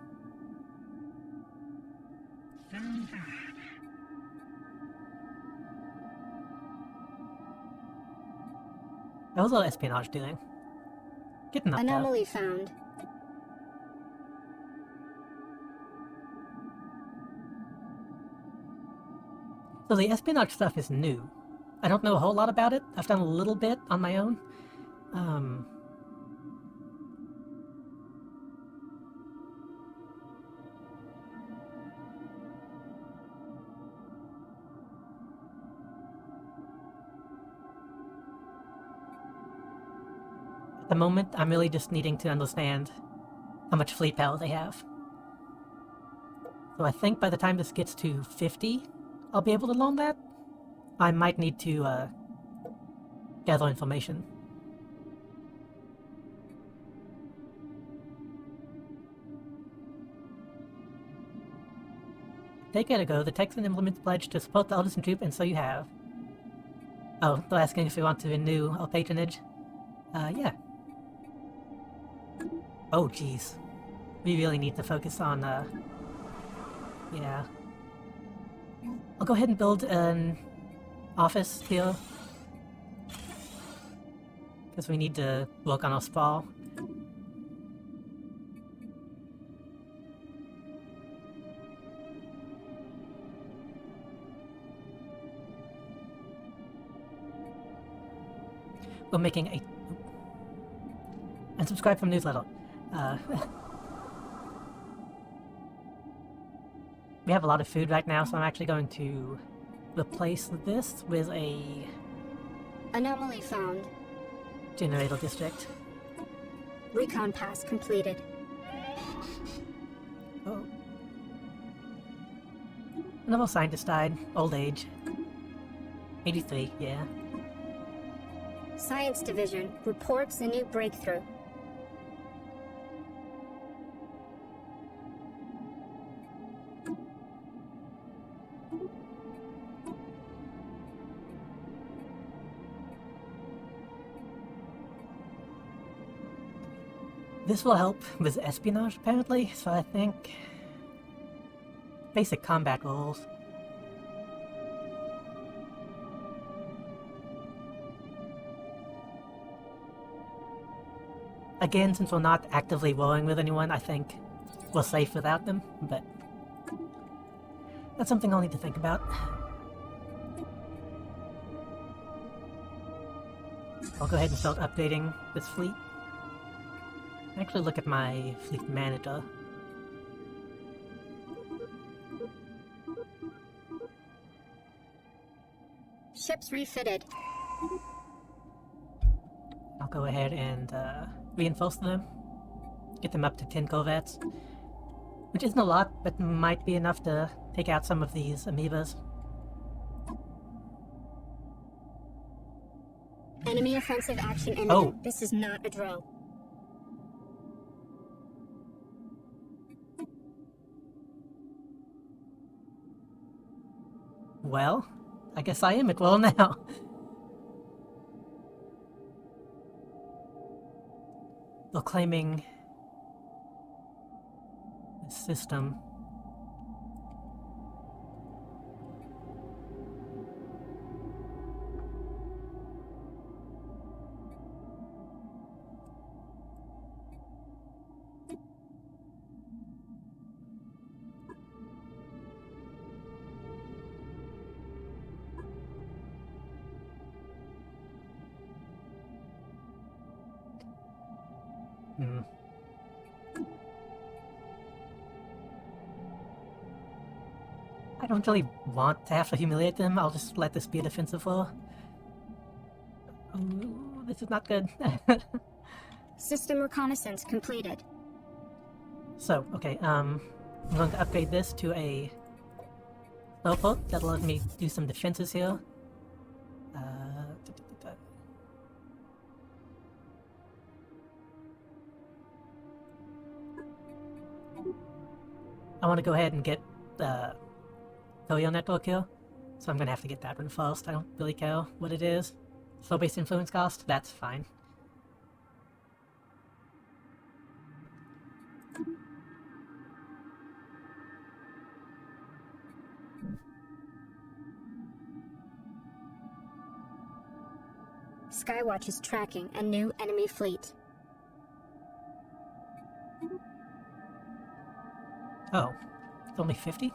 That was all espionage doing. Getting up there.
Anomaly found.
So the espionage stuff is new. I don't know a whole lot about it. I've done a little bit on my own. At the moment, I'm really just needing to understand how much fleet power they have. So I think by the time this gets to 50, I'll be able to learn that. I might need to gather information. Decade ago, the Texan implements pledged to support the Artisan Troop, and so you have. Oh, they're asking if we want to renew our patronage. Yeah. Oh, jeez. We really need to focus on, yeah. I'll go ahead and build an office here. Because we need to work on our sprawl. We're making a... And subscribe from newsletter. We have a lot of food right now, so I'm actually going to replace this with a...
Anomaly found.
generator district.
Recon pass completed.
Oh. Another scientist died. Old age. 83, yeah.
Science Division reports a new breakthrough.
This will help with espionage, apparently, so I think... basic combat rules. Again, since we're not actively warring with anyone, I think we're safe without them, but... that's something I'll need to think about. I'll go ahead and start updating this fleet. Actually look at my fleet manager.
Ships refitted.
I'll go ahead and reinforce them. Get them up to 10 corvettes. Which isn't a lot, but might be enough to take out some of these amoebas.
Enemy offensive action imminent.
Oh.
This is not a drill.
Well, I guess I am at war now. They're claiming the system. I don't really want to have to humiliate them. I'll just let this be a defensive roll. Ooh, this is not good.
System reconnaissance completed.
So, okay, I'm going to upgrade this to a slowpoke. That'll let me do some defenses here. I want to go ahead and get the Toyo network here, so I'm going to have to get that one first. I don't really care what it is. Slow-based influence cost, that's fine.
Skywatch is tracking a new enemy fleet.
Oh, it's only 50?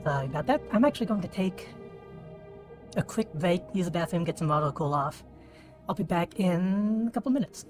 Sorry about that. I'm actually going to take a quick break, use the bathroom, get some water to cool off. I'll be back in a couple minutes.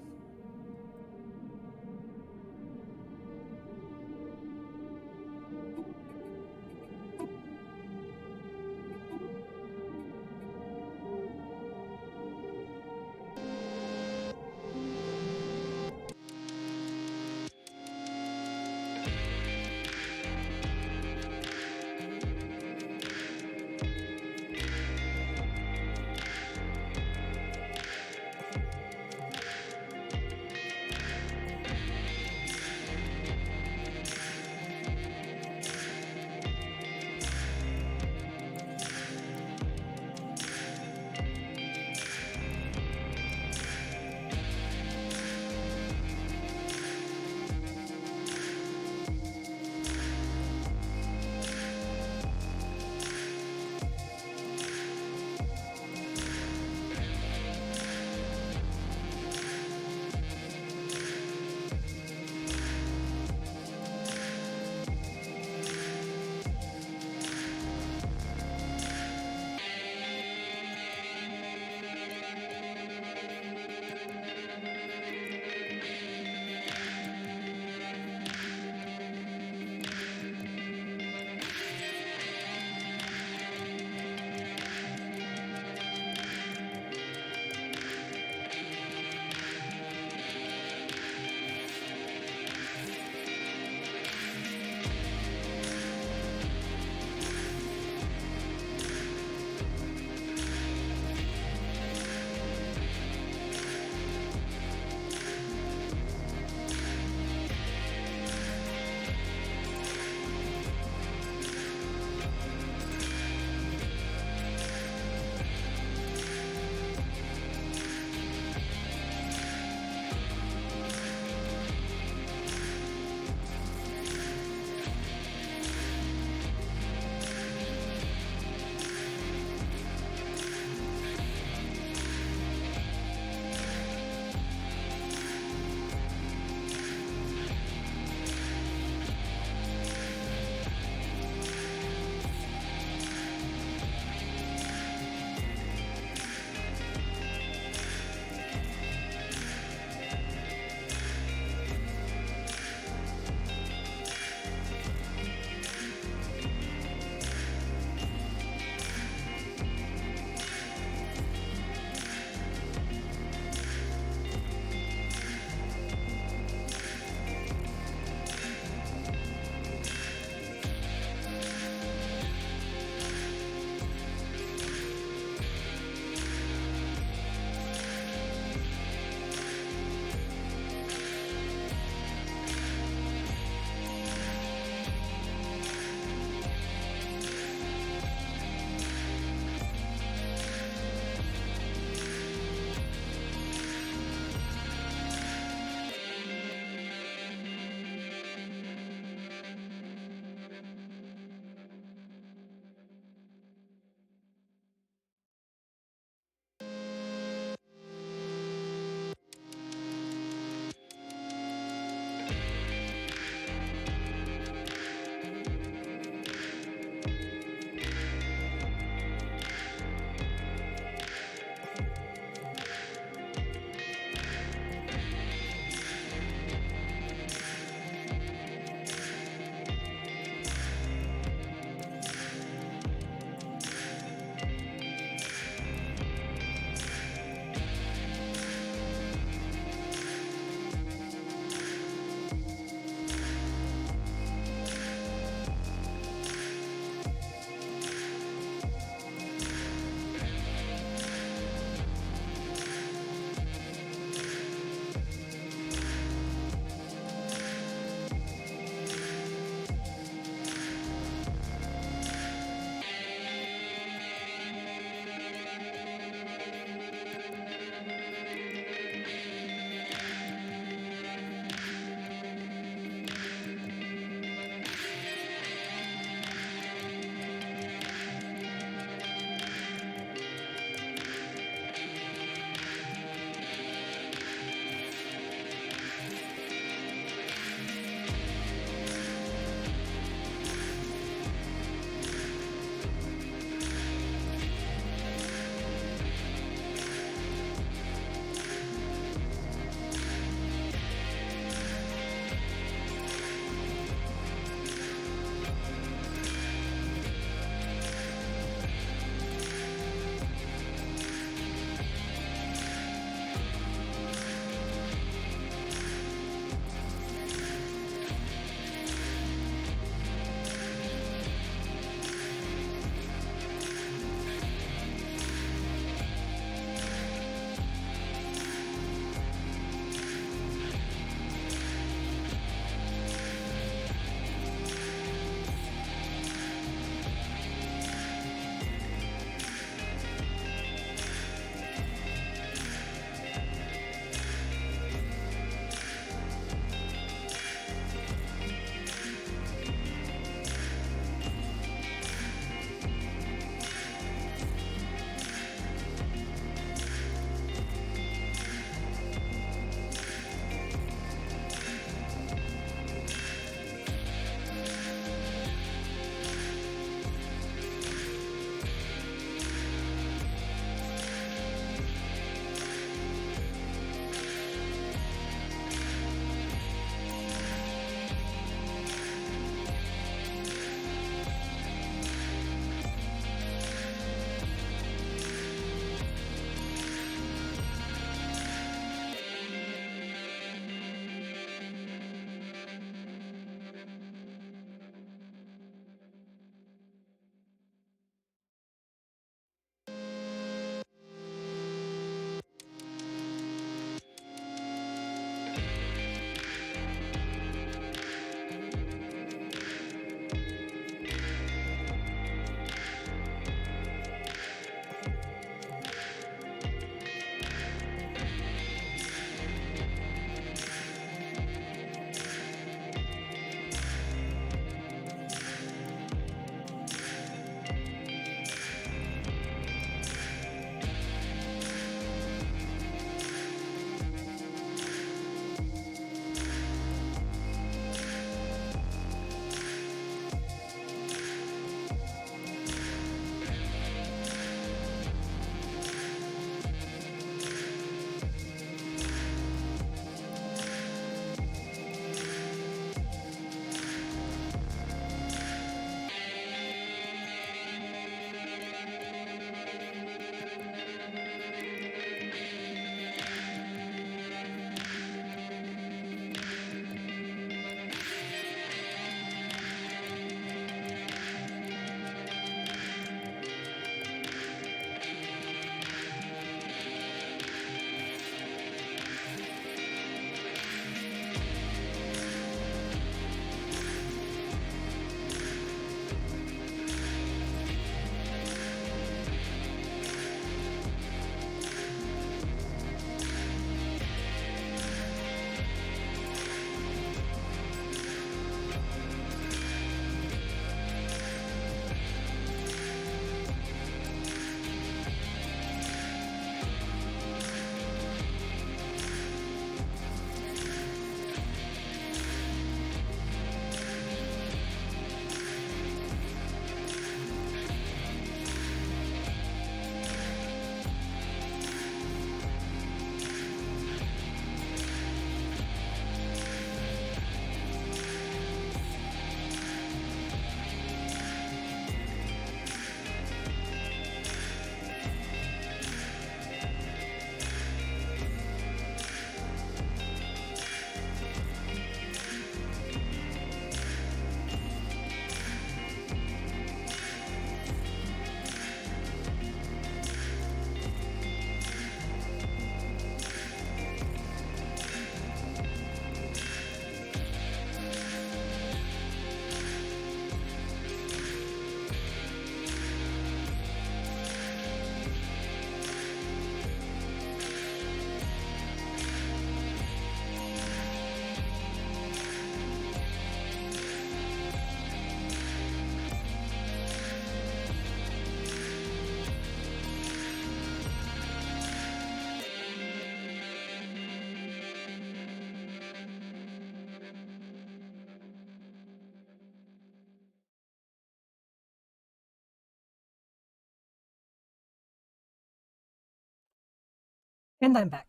And I'm back.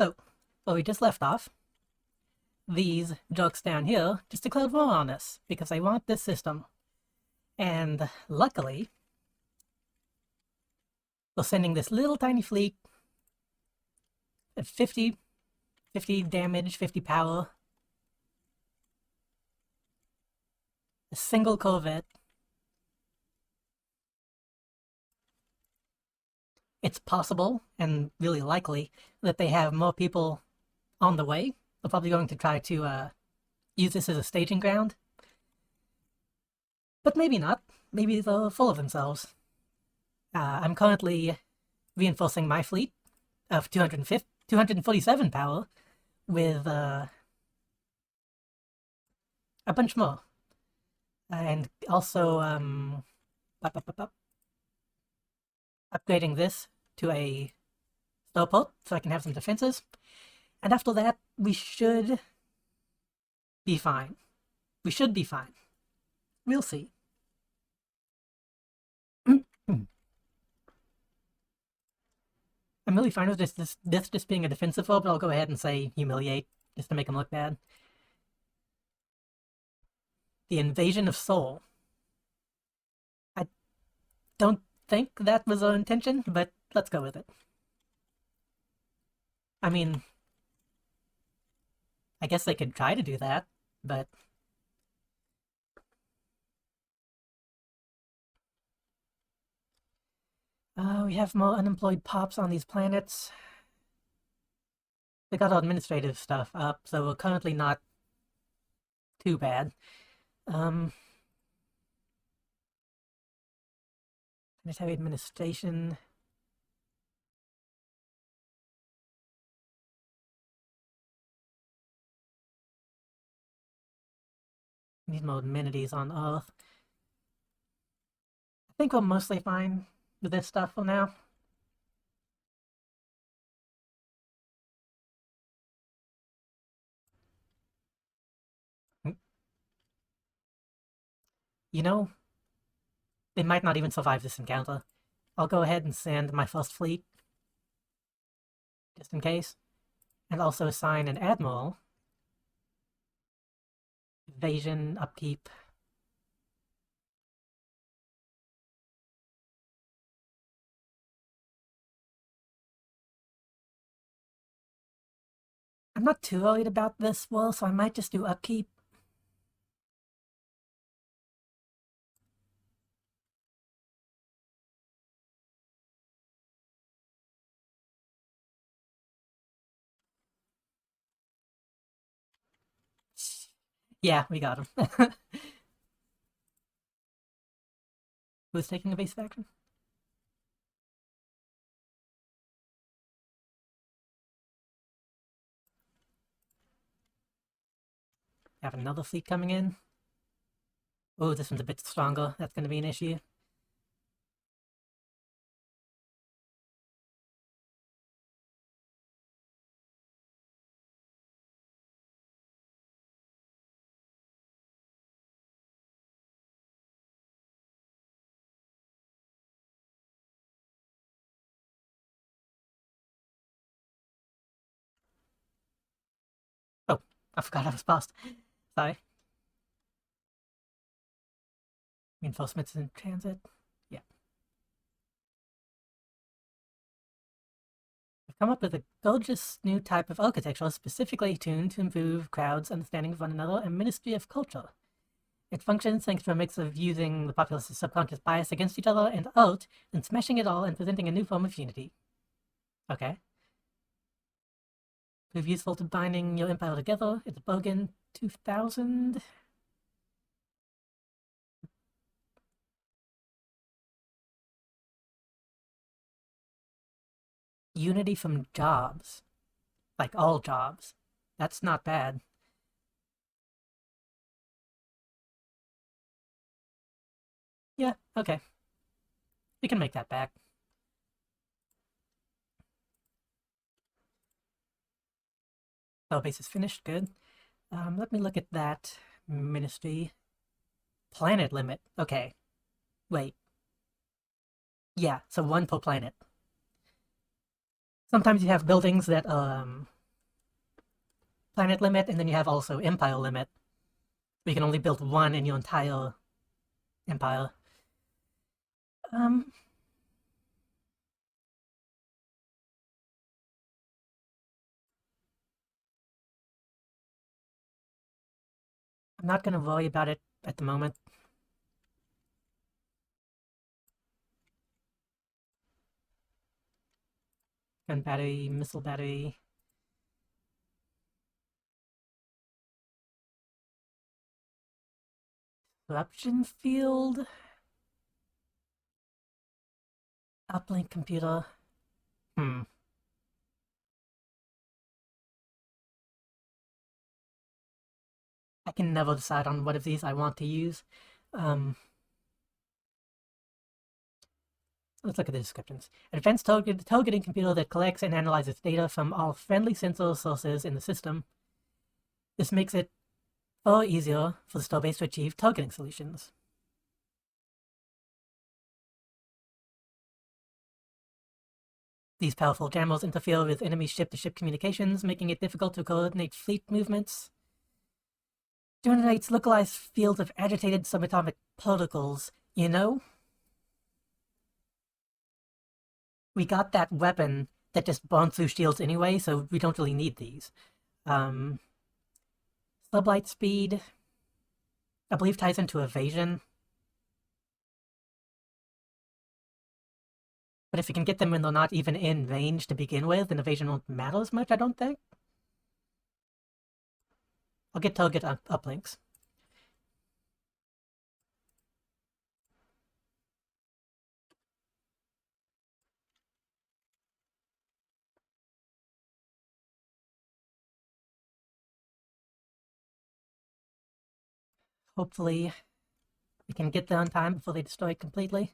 So, where we just left off, these jokes down here just declared war on us because they want this system. And luckily, we're sending this little tiny fleet at 50 damage, 50 power, a single corvette. It's possible, and really likely, that they have more people on the way. They're probably going to try to use this as a staging ground. But maybe not. Maybe they're full of themselves. I'm currently reinforcing my fleet of 247 power with a bunch more. And also upgrading this to a starport so I can have some defenses. And after that, we should be fine. We should be fine. We'll see. I'm really fine with this just being a defensive foe, but I'll go ahead and say humiliate, just to make him look bad. The invasion of Sol. I don't think that was our intention, but let's go with it. I mean, I guess they could try to do that, but... we have more unemployed pops on these planets. They got our administrative stuff up, so we're currently not too bad. Planetary administration. Need more amenities on Earth. I think we're mostly fine with this stuff for now. You know, they might not even survive this encounter. I'll go ahead and send my first fleet, just in case, and also assign an admiral. Evasion, upkeep. I'm not too worried about this war, so I might just do upkeep. Yeah, we got him. Who's taking evasive action? Have another fleet coming in. Oh, this one's a bit stronger. That's going to be an issue. Oh, I forgot I was paused. Sorry. Reinforcements in transit. Yeah. I've come up with a gorgeous new type of architecture specifically tuned to improve crowds' understanding of one another and Ministry of Culture. It functions thanks to a mix of using the populace's subconscious bias against each other and art, and smashing it all and presenting a new form of unity. Okay. Prove useful to binding your empire together. It's Bogan 2000. Unity from jobs. Like all jobs. That's not bad. Yeah, okay. We can make that back. Oh, base is finished. Good. Let me look at that ministry. Planet limit. Okay. Wait. Yeah, so one per planet. Sometimes you have buildings that planet limit, and then you have also empire limit. You can only build one in your entire empire. Um, I'm not gonna worry about it at the moment. Gun battery, missile battery. Corruption field. Uplink computer. Hmm. I can never decide on what of these I want to use. Um, let's look at the descriptions. An advanced targeting computer that collects and analyzes data from all friendly sensor sources in the system. This makes it far easier for the Starbase to achieve targeting solutions. These powerful jammers interfere with enemy ship-to-ship communications, making it difficult to coordinate fleet movements. Generates localized fields of agitated subatomic particles. You know, we got that weapon that just burns through shields anyway, so we don't really need these. Sublight speed, I believe, ties into evasion. But if you can get them when they're not even in range to begin with, then evasion won't matter as much, I don't think. I'll get target uplinks. Hopefully, we can get there on time before they destroy it completely.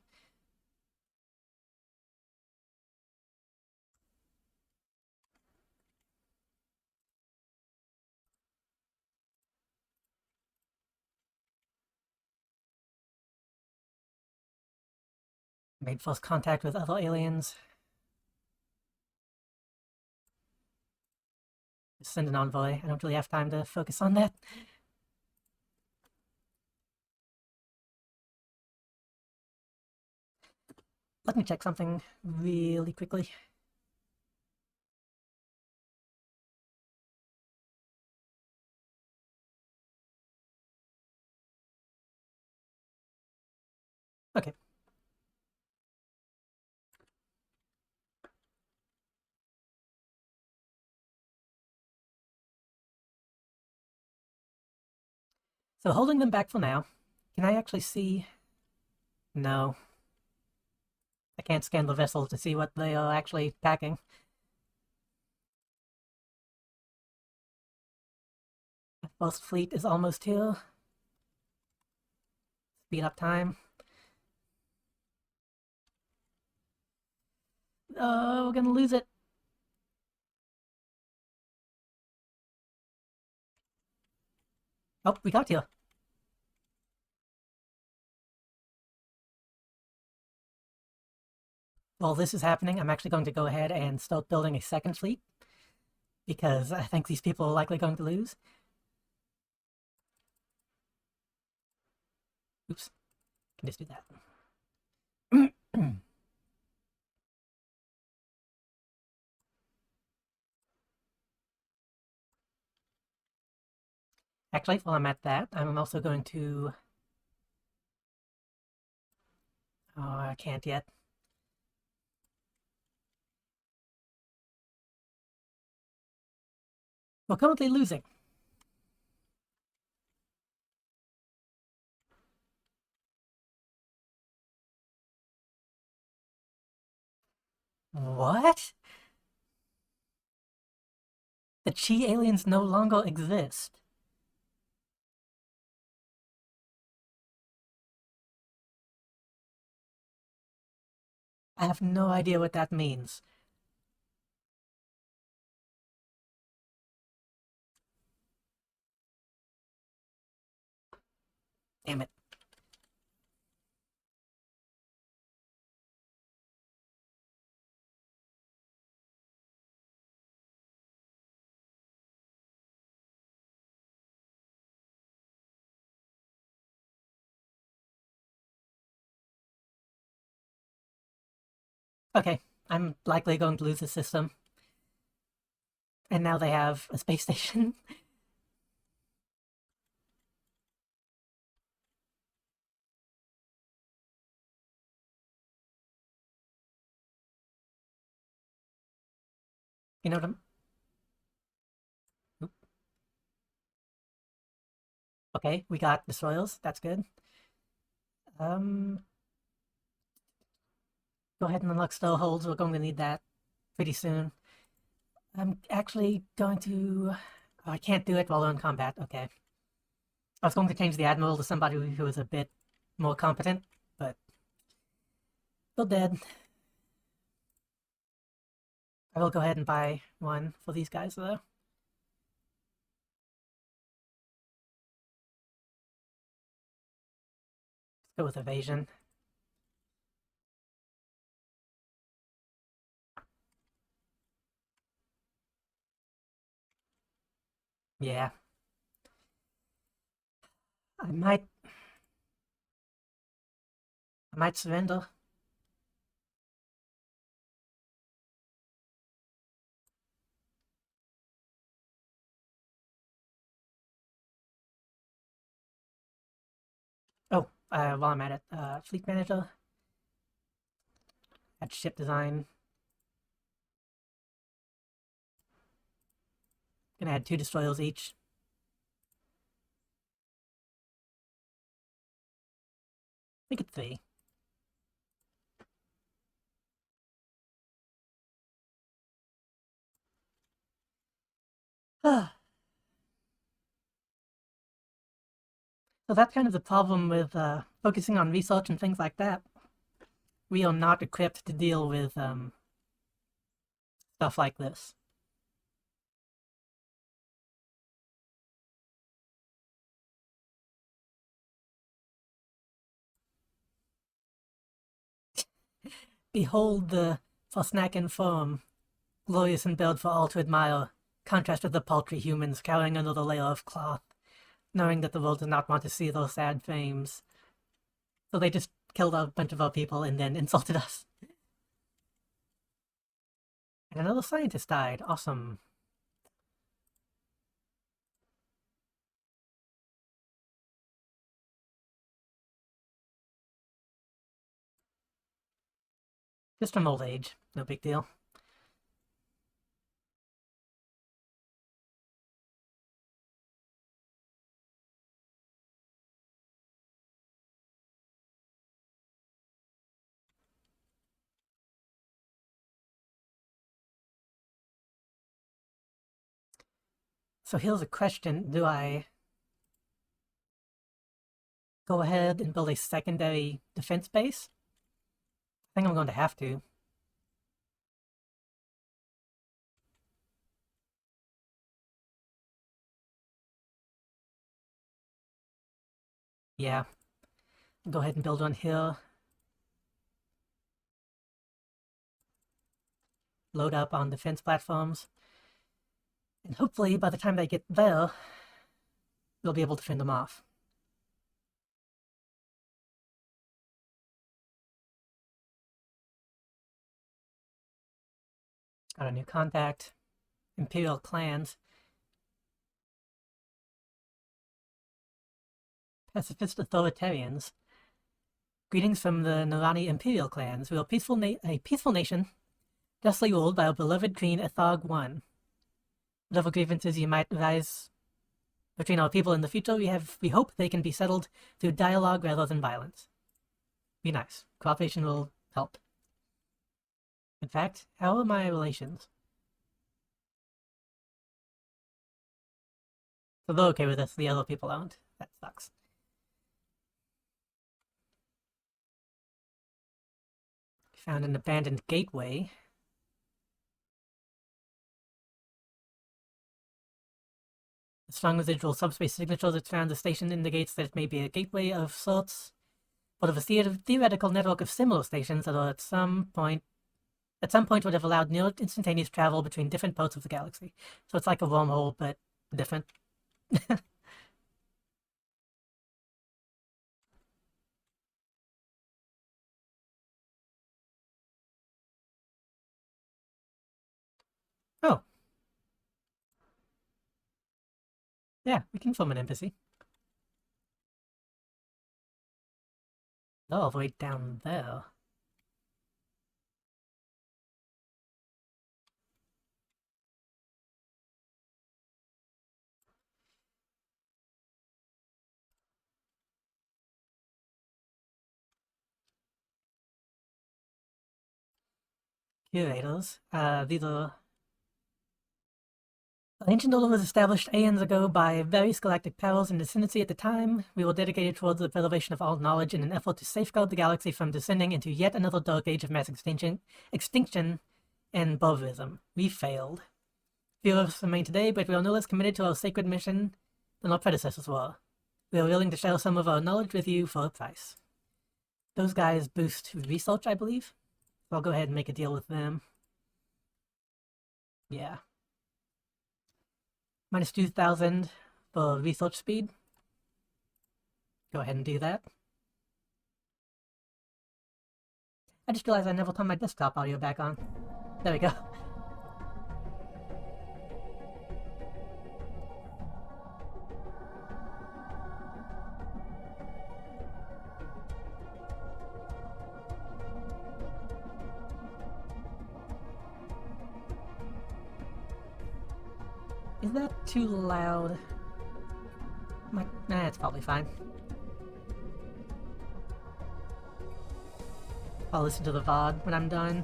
Made first contact with other aliens. Just send an envoy. I don't really have time to focus on that. Let me check something really quickly. Okay. So holding them back for now. Can I actually see? No. I can't scan the vessel to see what they are actually packing. The first fleet is almost here. Speed up time. Oh, we're gonna lose it. Oh, we got here. While this is happening, I'm actually going to go ahead and start building a second fleet, because I think these people are likely going to lose. Oops. Can just do that. Actually, while I'm at that, I'm also going to... Oh, I can't yet. We're currently losing. What? The Chi aliens no longer exist. I have no idea what that means. Damn it. Okay, I'm likely going to lose the system. And now they have a space station. You know what I'm... Oop. Okay, we got destroyers. That's good. Um, Go ahead and unlock still holds. We're going to need that pretty soon. I'm actually going to... Oh, I can't do it while we're in combat. Okay. I was going to change the Admiral to somebody who was a bit more competent, but still dead. I will go ahead and buy one for these guys, though. Let's go with evasion. Yeah. I might surrender. Oh, while I'm at it, fleet manager, add ship design. Gonna add 2 destroyers each. Make it 3. So that's kind of the problem with focusing on research and things like that. We are not equipped to deal with stuff like this. Behold the Fosnack and foam, glorious and built for all to admire, contrast with the paltry humans cowering under the layer of cloth, knowing that the world does not want to see those sad fames. So they just killed a bunch of our people and then insulted us. And another scientist died. Awesome. Just from old age. No big deal. So here's a question. Do I go ahead and build a secondary defense base? I think I'm going to have to. Yeah. Go ahead and build one here. Load up on defense platforms. And hopefully by the time they get there, we'll be able to fend them off. Got a new contact. Imperial clans. Pacifist authoritarians. Greetings from the Narani Imperial clans. We are a peaceful nation, justly ruled by our beloved Queen Ethog I. Whatever grievances you might rise between our people in the future, we hope they can be settled through dialogue rather than violence. Be nice. Cooperation will help. In fact, how are my relations? So they're okay with this, the other people aren't. That sucks. Found an abandoned gateway. The strong residual subspace signatures it found the station indicates that it may be a gateway of sorts, but of a theoretical network of similar stations that are at some point would have allowed near instantaneous travel between different parts of the galaxy. So it's like a wormhole, but different. Yeah, we can form an embassy. Oh, all the way down there. Curators. These are... The ancient order was established aeons ago by various galactic powers and ascendancy at the time. We were dedicated towards the preservation of all knowledge in an effort to safeguard the galaxy from descending into yet another dark age of mass extinction and barbarism. We failed. Few of us remain today, but we are no less committed to our sacred mission than our predecessors were. We are willing to share some of our knowledge with you for a price. Those guys boost research, I believe. So I'll go ahead and make a deal with them. Yeah. Minus 2,000 for research speed. Go ahead and do that. I just realized I never turned my desktop audio back on. There we go. Is that too loud? Nah, it's probably fine. I'll listen to the VOD when I'm done.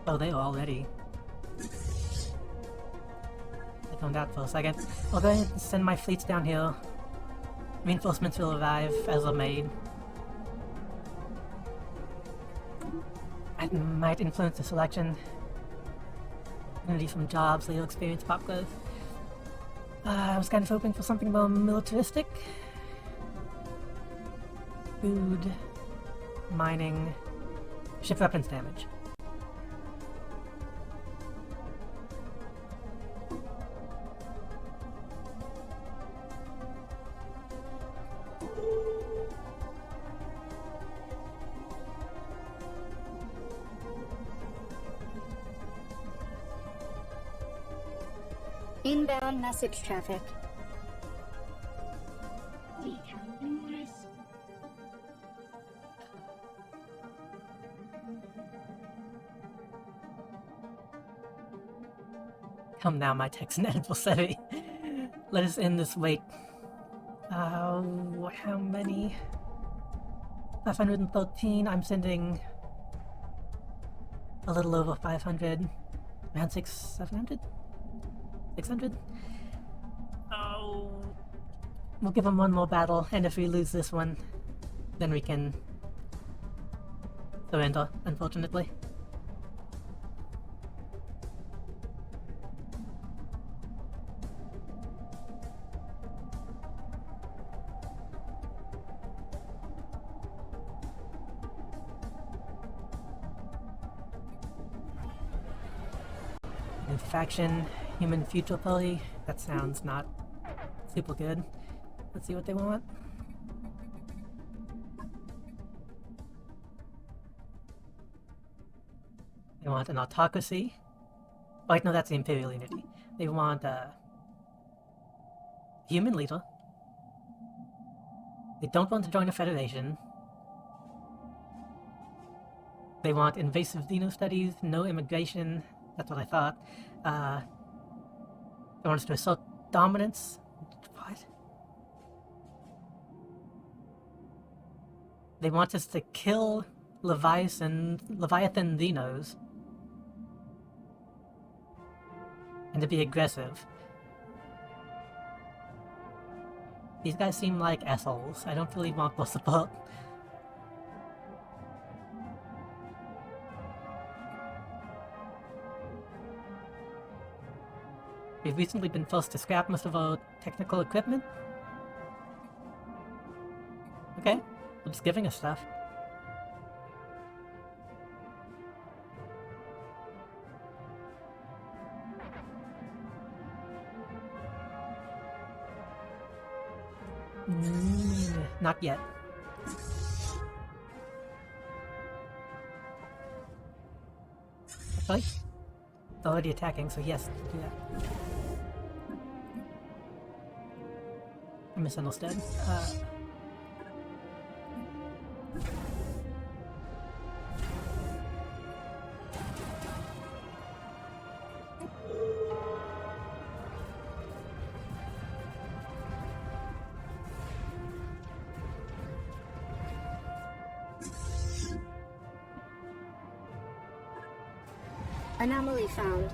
Oh, they are already. I found out for a second. I'll go ahead and send my fleets down here. Reinforcements will arrive as they're made. I might influence the selection. Gonna do some jobs, little experience, pop growth. I was kind of hoping for something more militaristic. Food, mining, ship weapons damage.
Inbound message traffic.
We can do this.
Come now, my Texan adversary. Let us end this wait. How many? 513. I'm sending a little over 500. Around 700? 600? Oh. We'll give them one more battle, and if we lose this one, then we can surrender, unfortunately. New faction, Human Future Party. That sounds not super good. Let's see what they want. They want an autocracy. Oh, wait, no, that's the Imperial Unity. They want a human leader. They don't want to join a federation. They want invasive xeno studies, no immigration. That's what I thought. They want us to assert dominance. What? They want us to kill Leviathan Xenos. And to be aggressive. These guys seem like assholes. I don't really want their support. We've recently been forced to scrap most of our technical equipment. Okay, it's giving us stuff. Not yet. Actually, it's already attacking, so yes, do that. I misunderstood.
Anomaly found.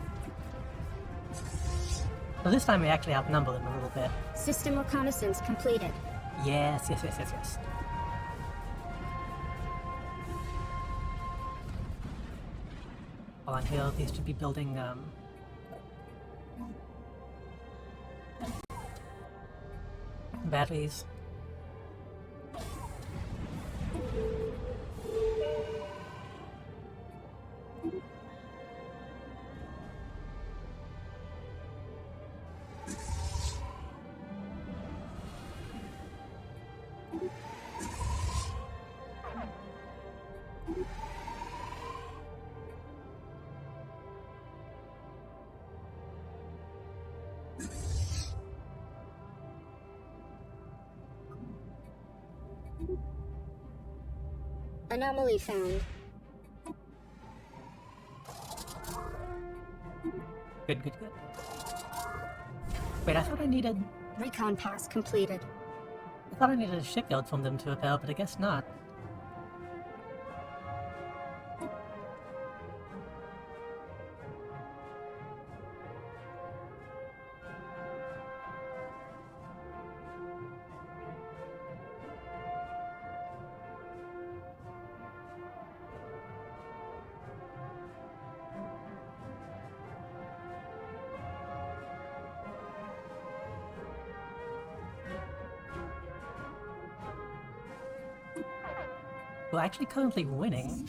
Well, this time we actually outnumber them a little bit.
System reconnaissance completed.
Yes, yes, yes, yes, yes. While I'm here, these should be building, batteries.
Anomaly found.
Good, good, good. Wait, I thought I needed...
Recon pass completed.
I thought I needed a shipyard from them to repel, but I guess not. We're actually currently winning.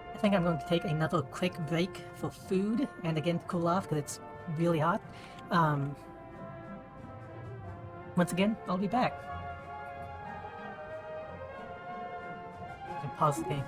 I think I'm going to take another quick break for food and again to cool off because it's really hot. Once again, I'll be back. Pause the game.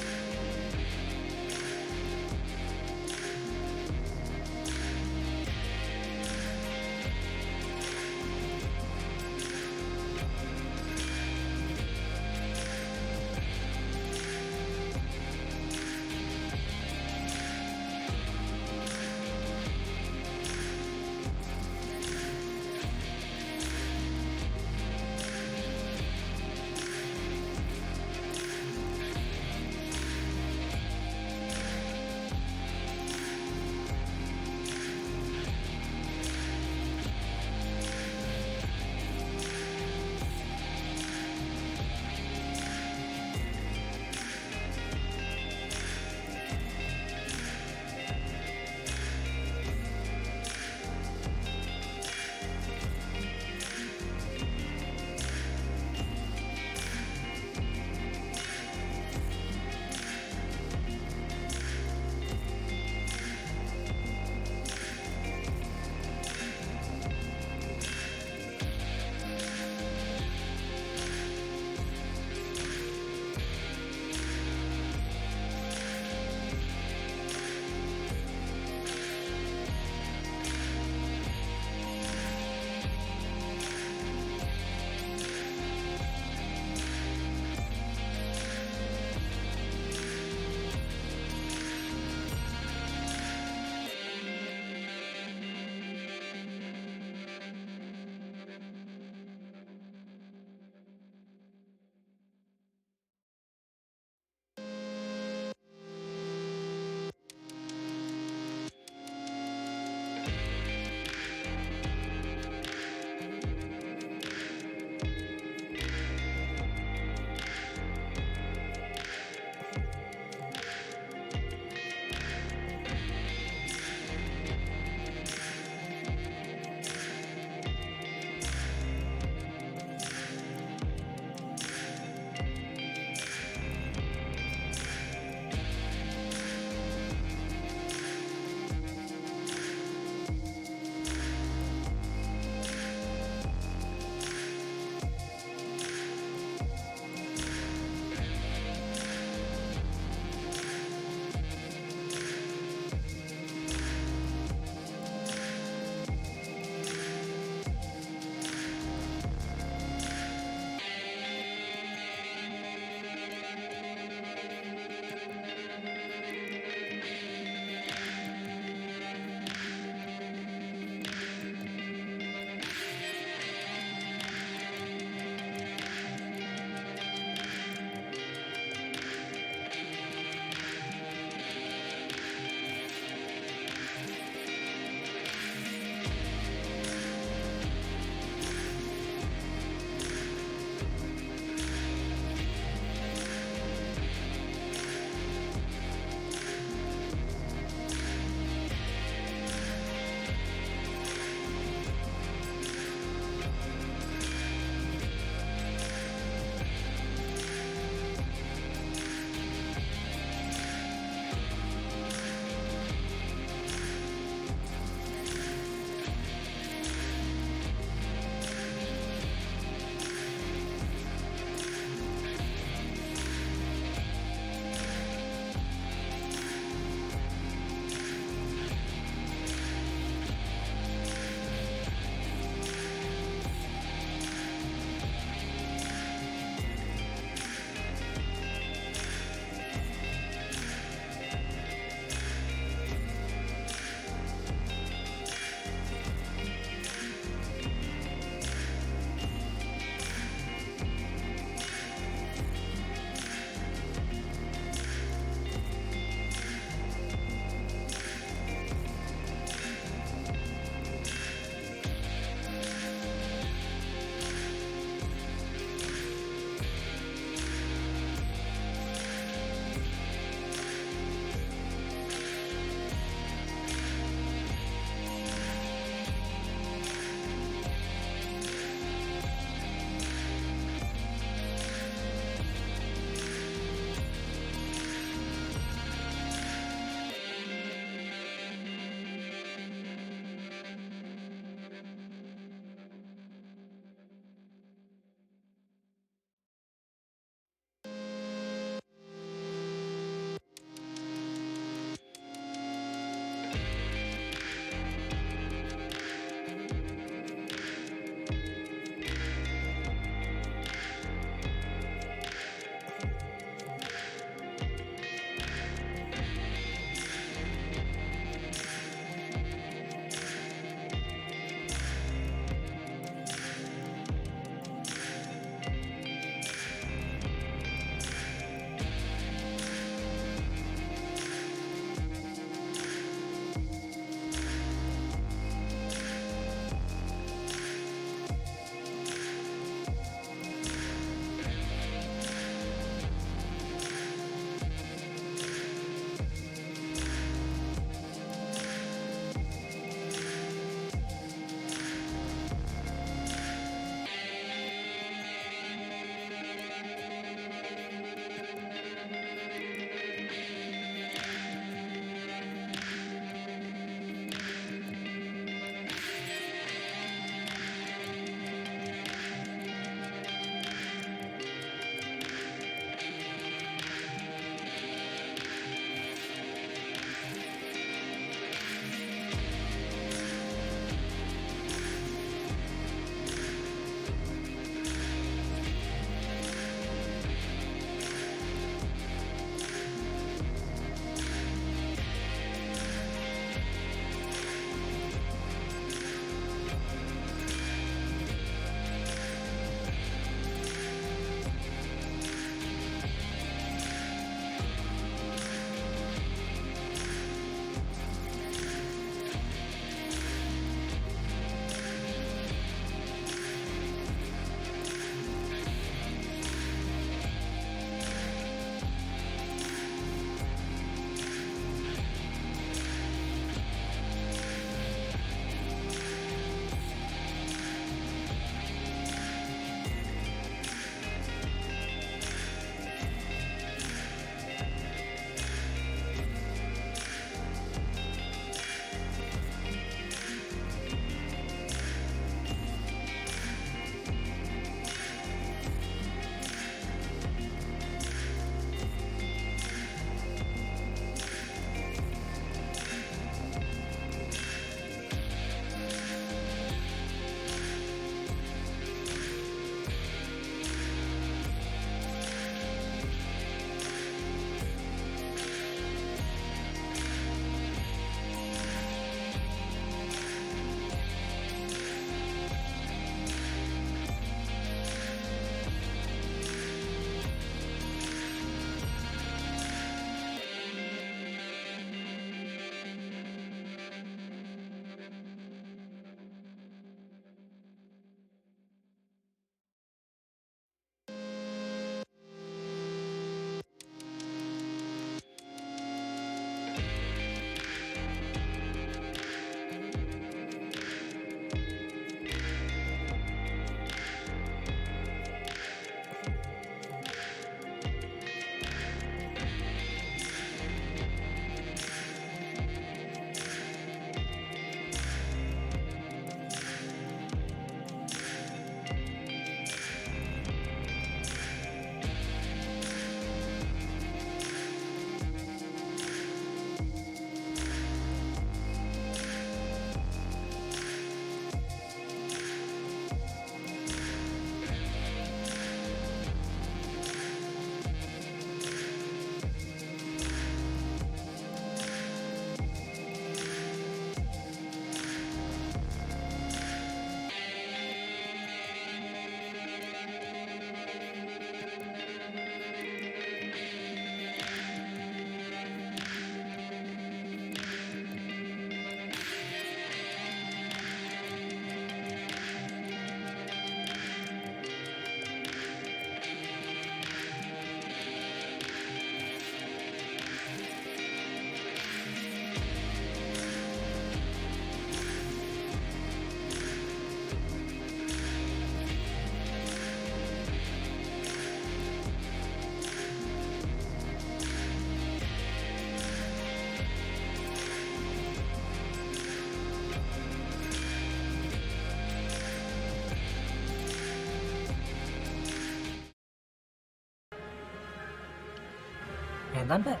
And I'm back.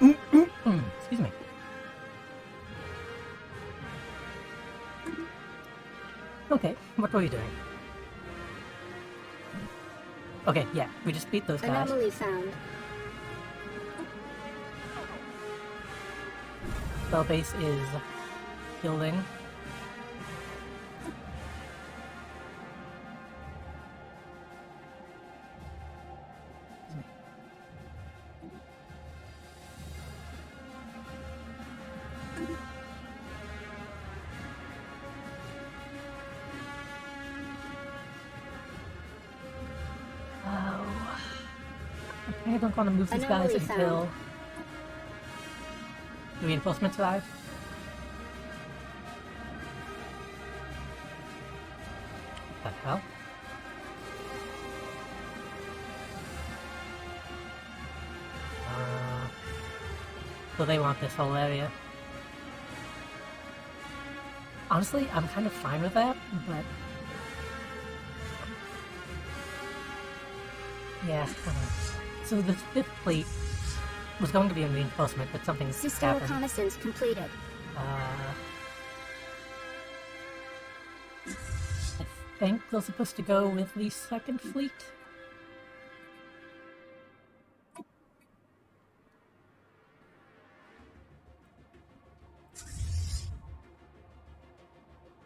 Excuse me. Okay, what were you doing? Okay, yeah, we just beat those guys.
Anomaly found.
Spell base is building. I don't want to move these guys
Anomaly
until
found.
the reinforcements arrive. What the hell? So they want this whole area. Honestly, I'm kind of fine with that, but... yeah, so the 5th fleet was going to be in reinforcement, but something
System
happened.
reconnaissance completed.
I think they're supposed to go with the 2nd fleet.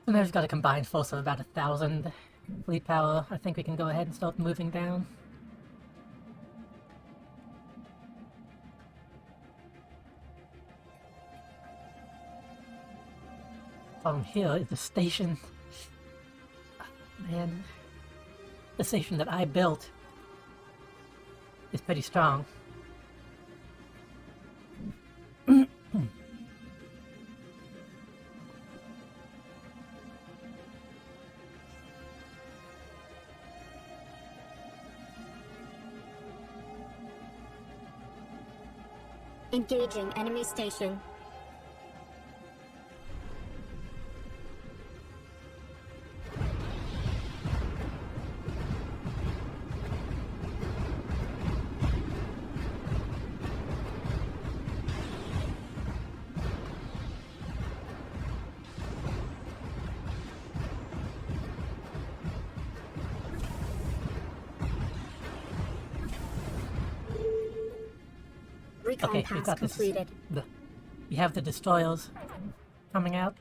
And there's got a combined force of about 1,000 fleet power. I think we can go ahead and start moving down. Problem here is the station. Man, the station that I built is pretty strong.
Engaging enemy station. Recon
Okay, we've
pass
got
completed.
We have the destroyers coming out.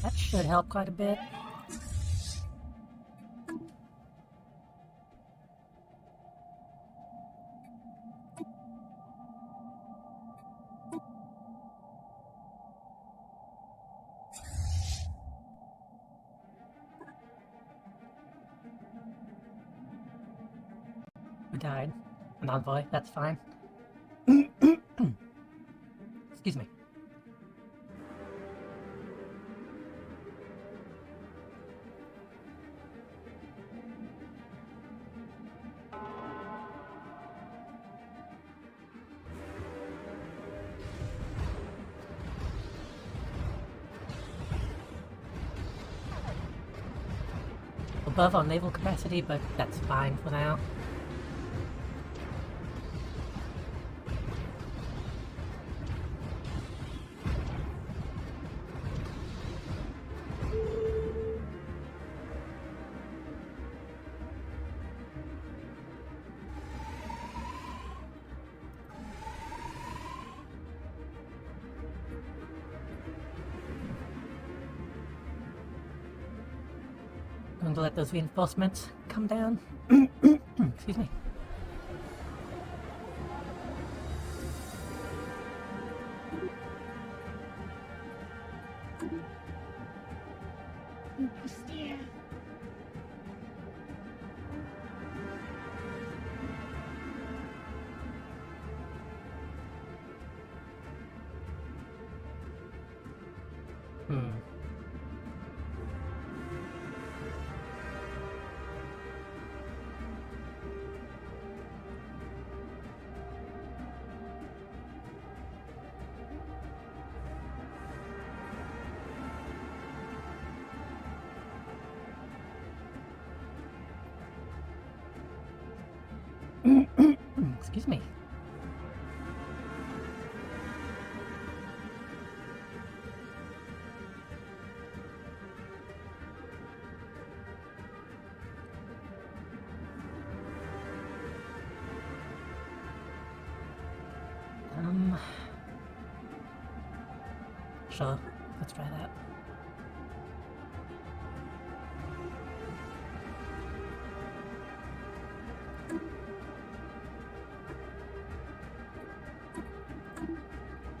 That should help quite a bit. We died. An envoy, that's fine. Excuse me. Above our naval capacity, but that's fine for now. Going to let those reinforcements come down. Excuse me.
Steer.
Excuse me. Sure, let's try that.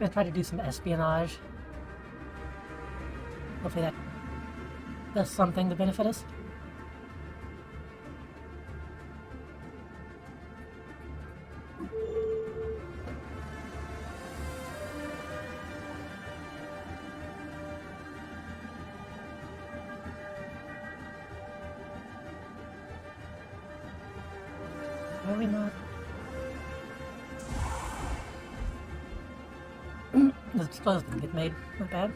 I'm gonna try to do some espionage. Hopefully that does something to benefit us. Are we not? The explosives didn't get made. Not bad.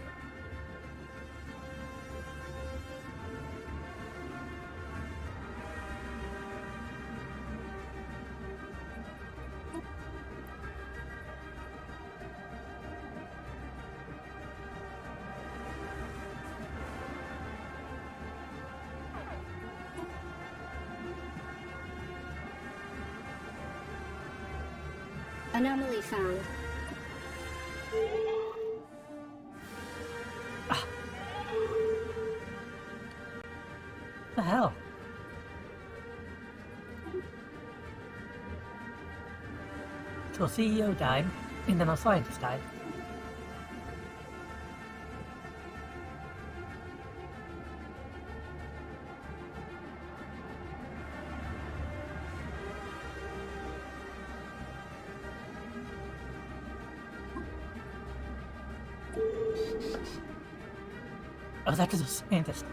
Anomaly found.
What the hell? So a CEO died, and then a scientist died. Oh, that was a scientist.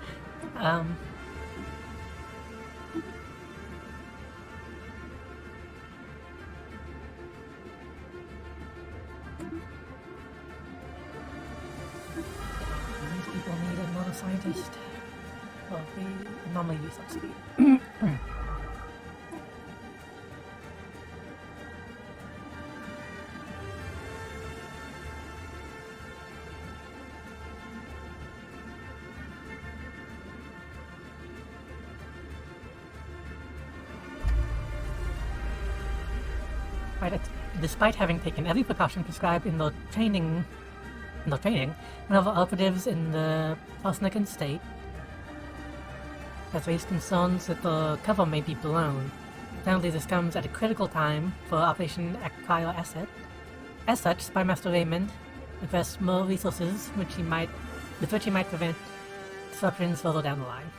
These people need another scientist. Well, we normally use subsidy. Right, despite having taken every precaution prescribed in the training, another operatives in the Osnican state has raised concerns that the cover may be blown. Apparently this comes at a critical time for Operation Acquire Asset. As such, Spymaster Raymond requests more resources with which he might prevent disruptions further down the line.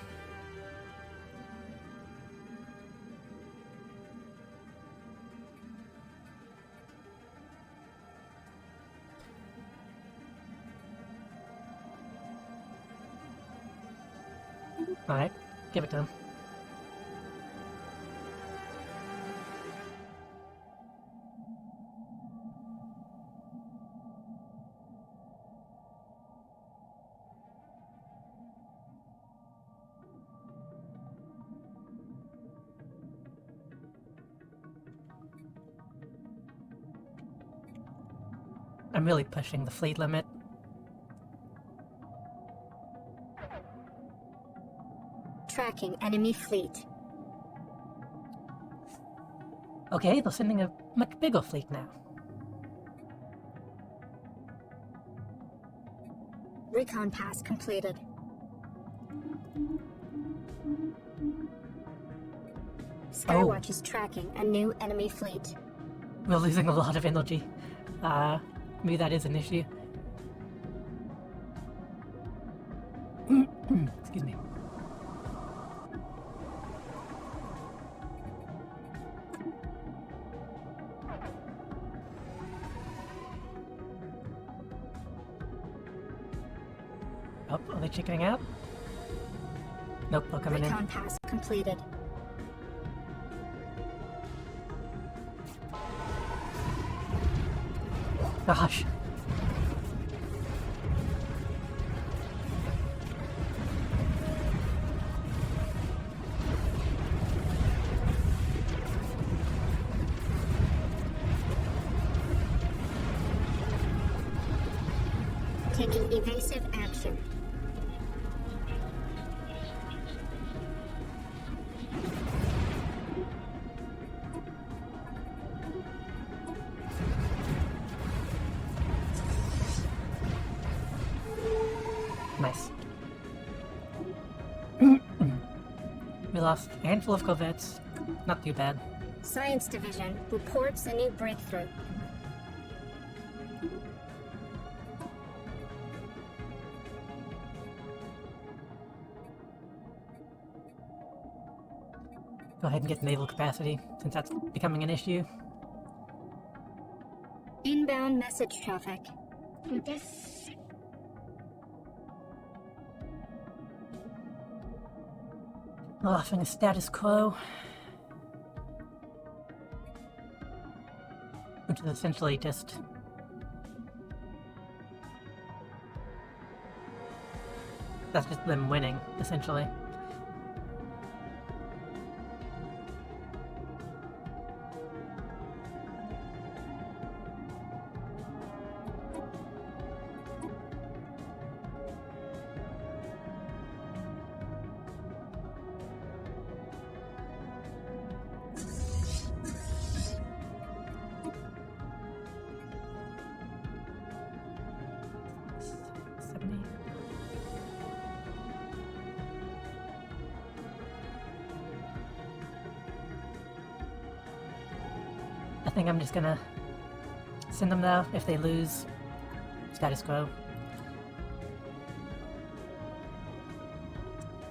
Alright, give it to him. I'm really pushing the fleet limit.
Tracking enemy fleet.
Okay, they're sending a much bigger fleet now.
Recon pass completed. Skywatch is tracking a new enemy fleet.
We're losing a lot of energy. Maybe that is an issue. Excuse me. Oh, are they chickening out? Nope, they're coming in.
Recon pass completed.
Gosh.
Taking evasive action.
We lost a handful of corvettes. Not too bad.
Science Division reports a new breakthrough.
Go ahead and get naval capacity, since that's becoming an issue.
Inbound message traffic.
This.
Offering a status quo. Which is essentially just... That's just them winning, essentially. I think I'm just gonna send them though. If they lose, status quo.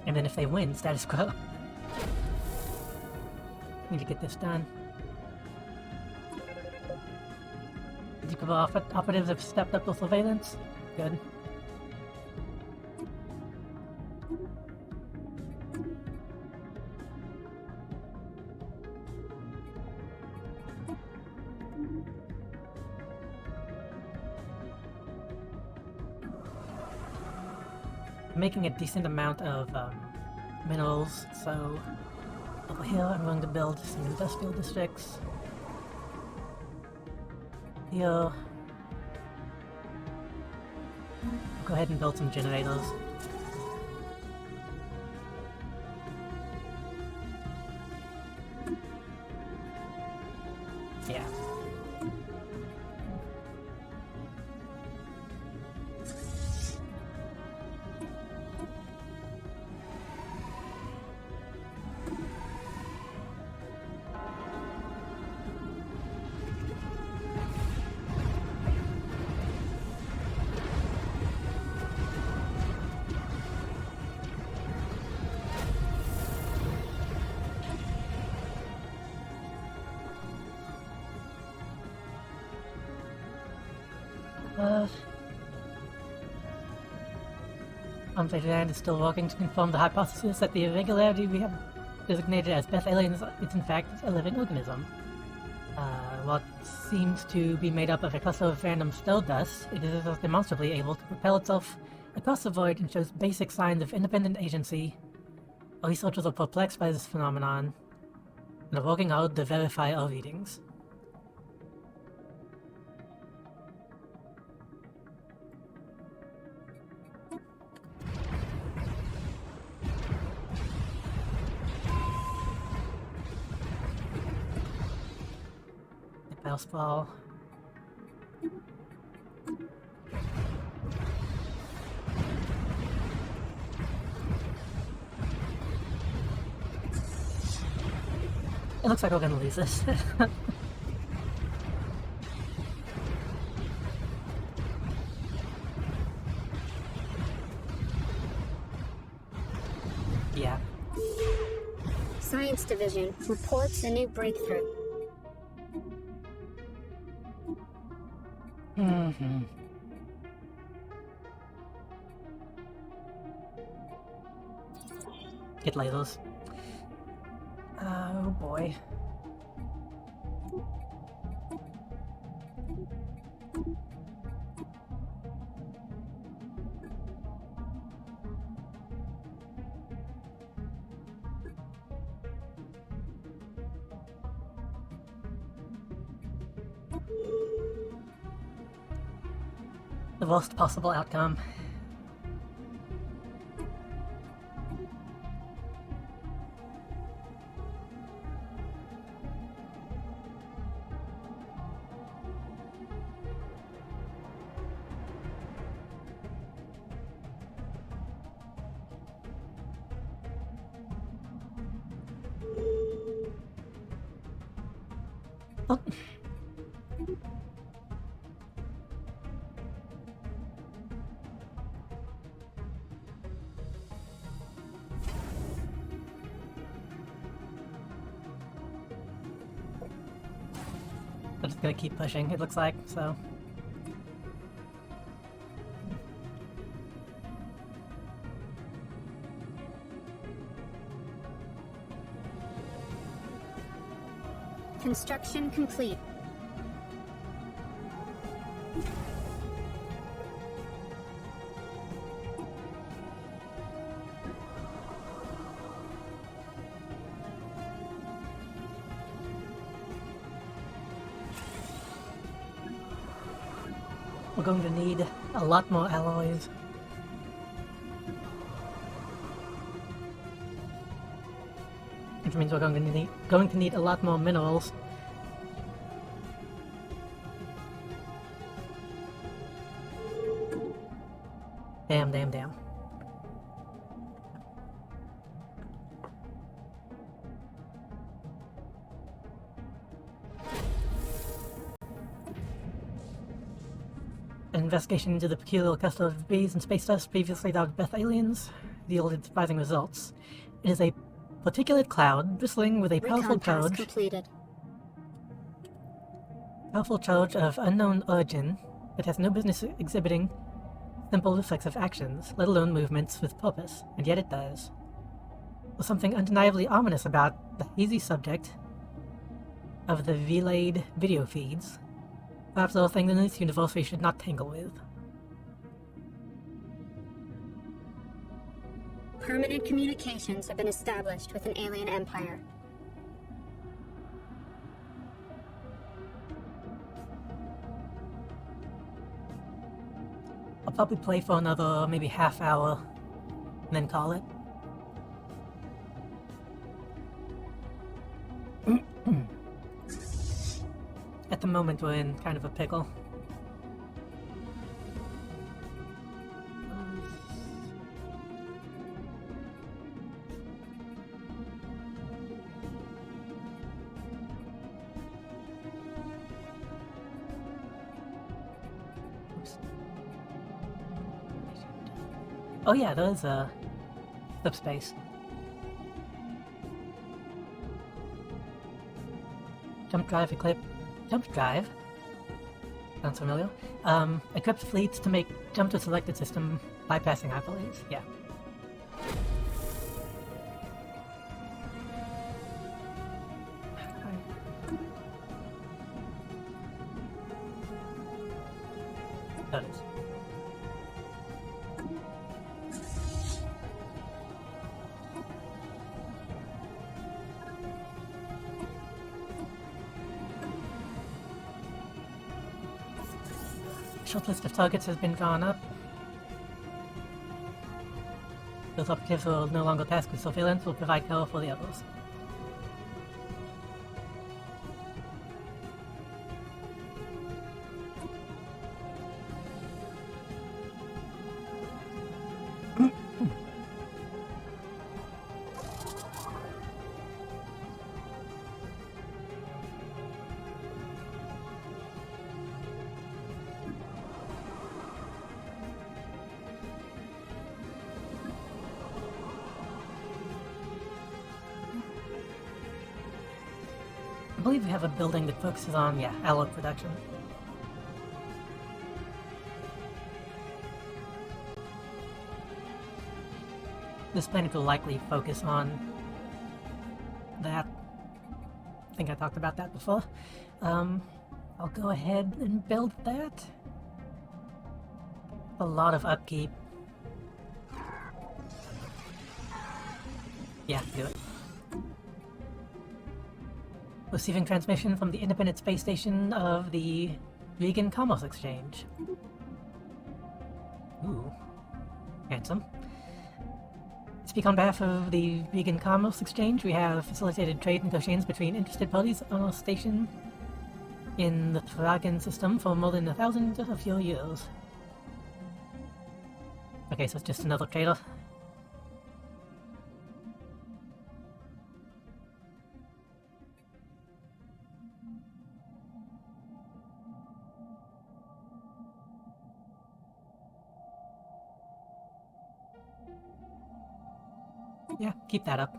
And then if they win, status quo. Need to get this done. Decover operatives have stepped up with surveillance. Good. Making a decent amount of minerals, so over here I'm going to build some industrial districts. Here, go ahead and build some generators. Yeah. Land is still working to confirm the hypothesis that the irregularity we have designated as Beth Alien is in fact a living organism. What seems to be made up of a cluster of random stardust, it is demonstrably able to propel itself across the void and shows basic signs of independent agency. Researchers are perplexed by this phenomenon and are working hard to verify our readings. Mouse ball. It looks like we're gonna lose this. Yeah.
Science Division reports a new breakthrough.
Mm-hmm. Get labels. Oh boy. The worst possible outcome. Oh. I'm just gonna keep pushing, it looks like, so...
Construction complete.
We're going to need a lot more alloys. Which means we're going to need a lot more minerals. Damn, damn, damn. An investigation into the peculiar cluster of bees and space dust previously doubted Beth aliens yielded surprising results. It is a particulate cloud bristling with a powerful charge.
Completed.
Powerful charge of unknown origin that has no business exhibiting simple reflexive actions, let alone movements with purpose, and yet it does. There's something undeniably ominous about the hazy subject of the relayed video feeds. Perhaps there are things in this universe we should not tangle with.
Permanent communications have been established with an alien empire.
I'll probably play for another maybe half hour, and then call it. At the moment we're in kind of a pickle. Oh yeah, there's a subspace. Jump drive equip. Jump drive? Sounds familiar. Equipped fleets to make jump to selected system bypassing hyperlinks. Yeah. That is. Short list of targets has been drawn up. Those operatives will no longer tasked with surveillance will provide cover for the others. I believe we have a building that focuses on, yeah, alloy production. This planet will likely focus on that. I think I talked about that before. I'll go ahead and build that. A lot of upkeep. Yeah, do it. Receiving transmission from the Independent Space Station of the Vegan Commerce Exchange. Ooh. Handsome. Speak on behalf of the Vegan Commerce Exchange. We have facilitated trade negotiations between interested parties on our station in the Tragan system for more than 1,000 of your years. Okay, so it's just another trader. Yeah, keep that up.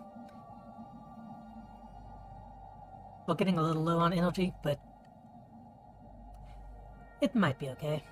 We're getting a little low on energy, but it might be okay.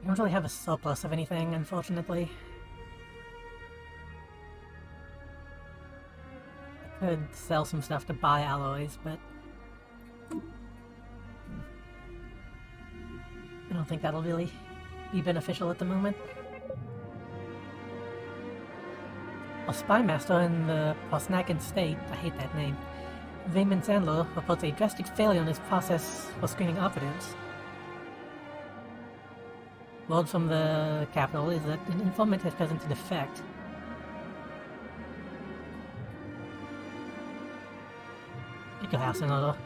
I don't really have a surplus of anything, unfortunately. I could sell some stuff to buy alloys, but I don't think that'll really be beneficial at the moment. A spy master in the Posnakan state, I hate that name, Vayman Sandler, reports a drastic failure in his process for screening operatives. Word from the capital is that an informant has presented effect. Get your house in order.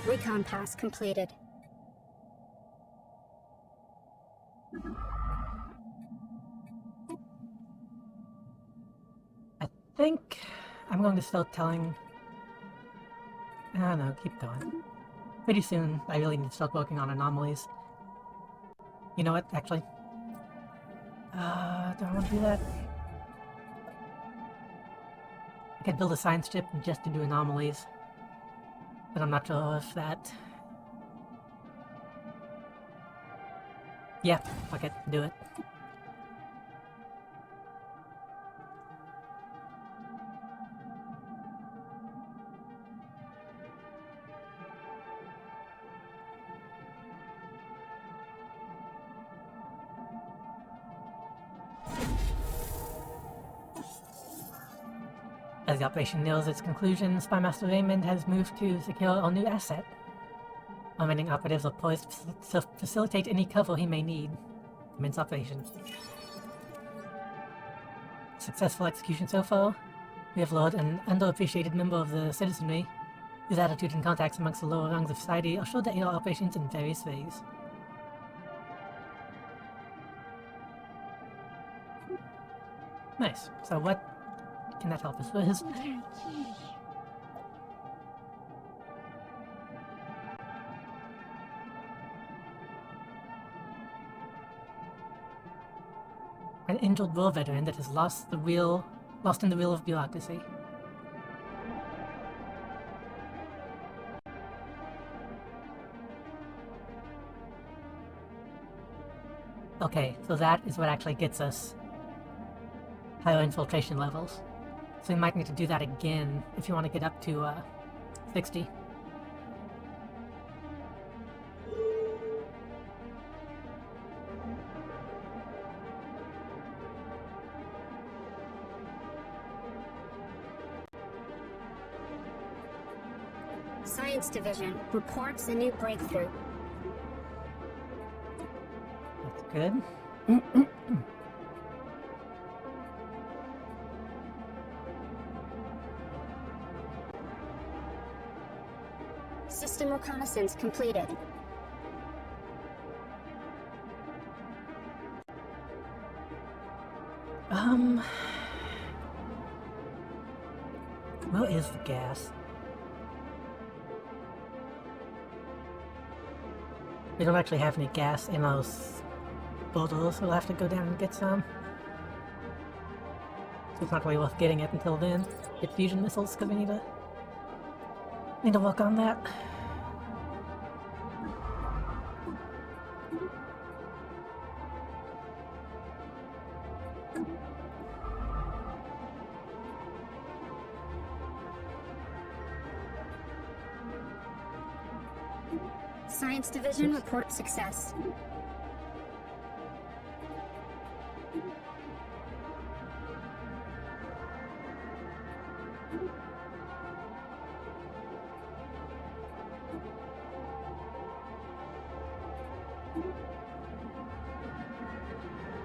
Recon pass completed.
I think I'm going to start telling... I don't know, keep going. Pretty soon, I really need to start working on anomalies. You know what, actually? Do I want to do that? I could build a science chip just to do anomalies. But I'm not sure if that... Yeah, fuck it, do it. As the operation nears its conclusion, Spymaster Raymond has moved to secure a new asset. Remaining operatives are poised to facilitate any cover he may need. Commence operation. Successful execution so far. We have lured an underappreciated member of the citizenry, whose attitude and contacts amongst the lower rungs of society are sure to aid our operations in various ways. Nice. So what can that help us with? An injured war veteran that has lost in the wheel of bureaucracy. Okay, so that is what actually gets us higher infiltration levels. So we might need to do that again if you want to get up to 60.
Science Division reports a new breakthrough.
That's good.
System reconnaissance completed.
Where is the gas? We don't actually have any gas in those bottles, so we'll have to go down and get some. So it's not really worth getting it until then. Get fusion missiles, because we need to work on that.
Science Division report success.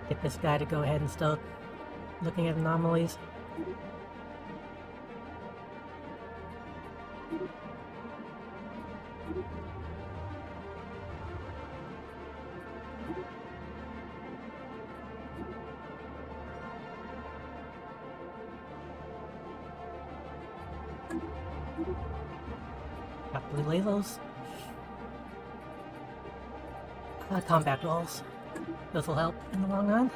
Get this guy to go ahead and start looking at anomalies. Got blue lasers. Combat rolls. Those will help in the long run.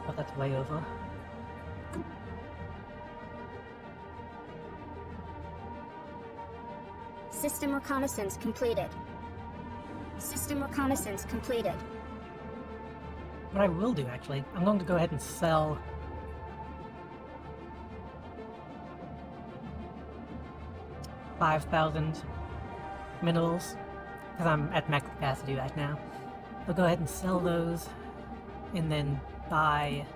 Oh, that's way over.
System reconnaissance completed. System reconnaissance completed.
What I will do, actually, I'm going to go ahead and sell $5,000 minerals, because I'm at max capacity right now. I'll go ahead and sell those, and then buy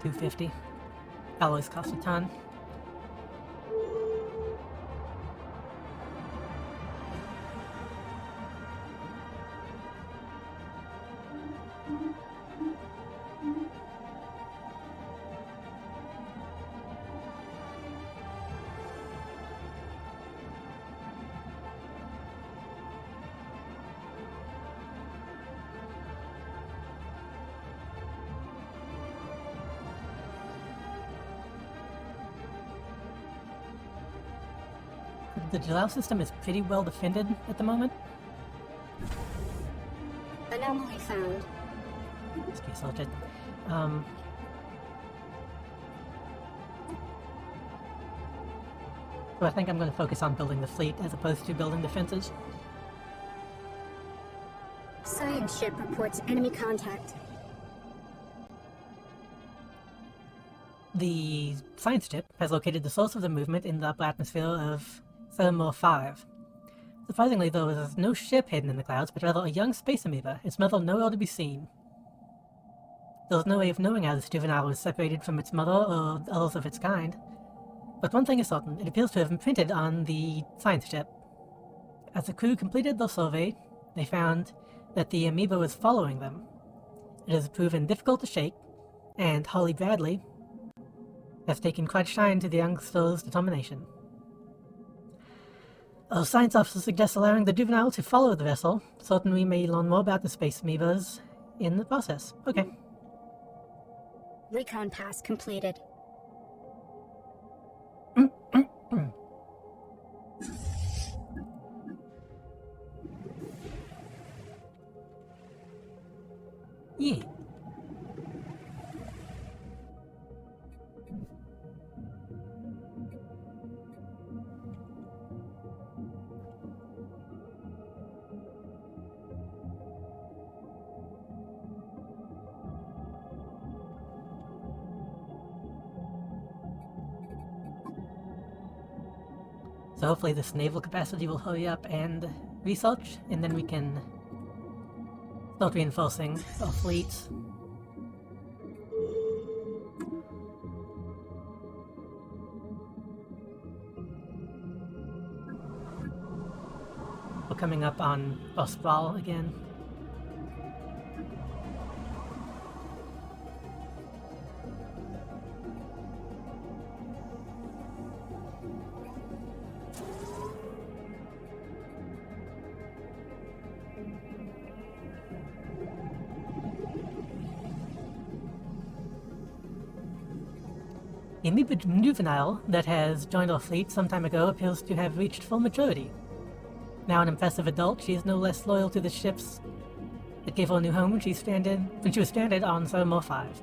$250. Alloys cost a ton. The Jalal system is pretty well defended at the moment.
Anomaly found.
Excuse salted. So I think I'm going to focus on building the fleet as opposed to building defenses.
Science ship reports enemy contact.
The science ship has located the source of the movement in the upper atmosphere of Thermor 5. Surprisingly, there was no ship hidden in the clouds, but rather a young space amoeba, its mother nowhere to be seen. There was no way of knowing how this juvenile was separated from its mother or others of its kind. But one thing is certain, it appears to have imprinted on the science ship. As the crew completed their survey, they found that the amoeba was following them. It has proven difficult to shake, and Holly Bradley has taken quite shine to the youngster's determination. Our science officer suggests allowing the juvenile to follow the vessel, certain we may learn more about the space amoebas in the process. Okay.
Recon pass completed.
Yeah. So hopefully this naval capacity will hurry up and research, and then we can start reinforcing our fleets. coming up on Sprawl again. A juvenile that has joined our fleet some time ago appears to have reached full maturity. Now an impressive adult, she is no less loyal to the ships that gave her a new home when she was stranded on Sermo 5.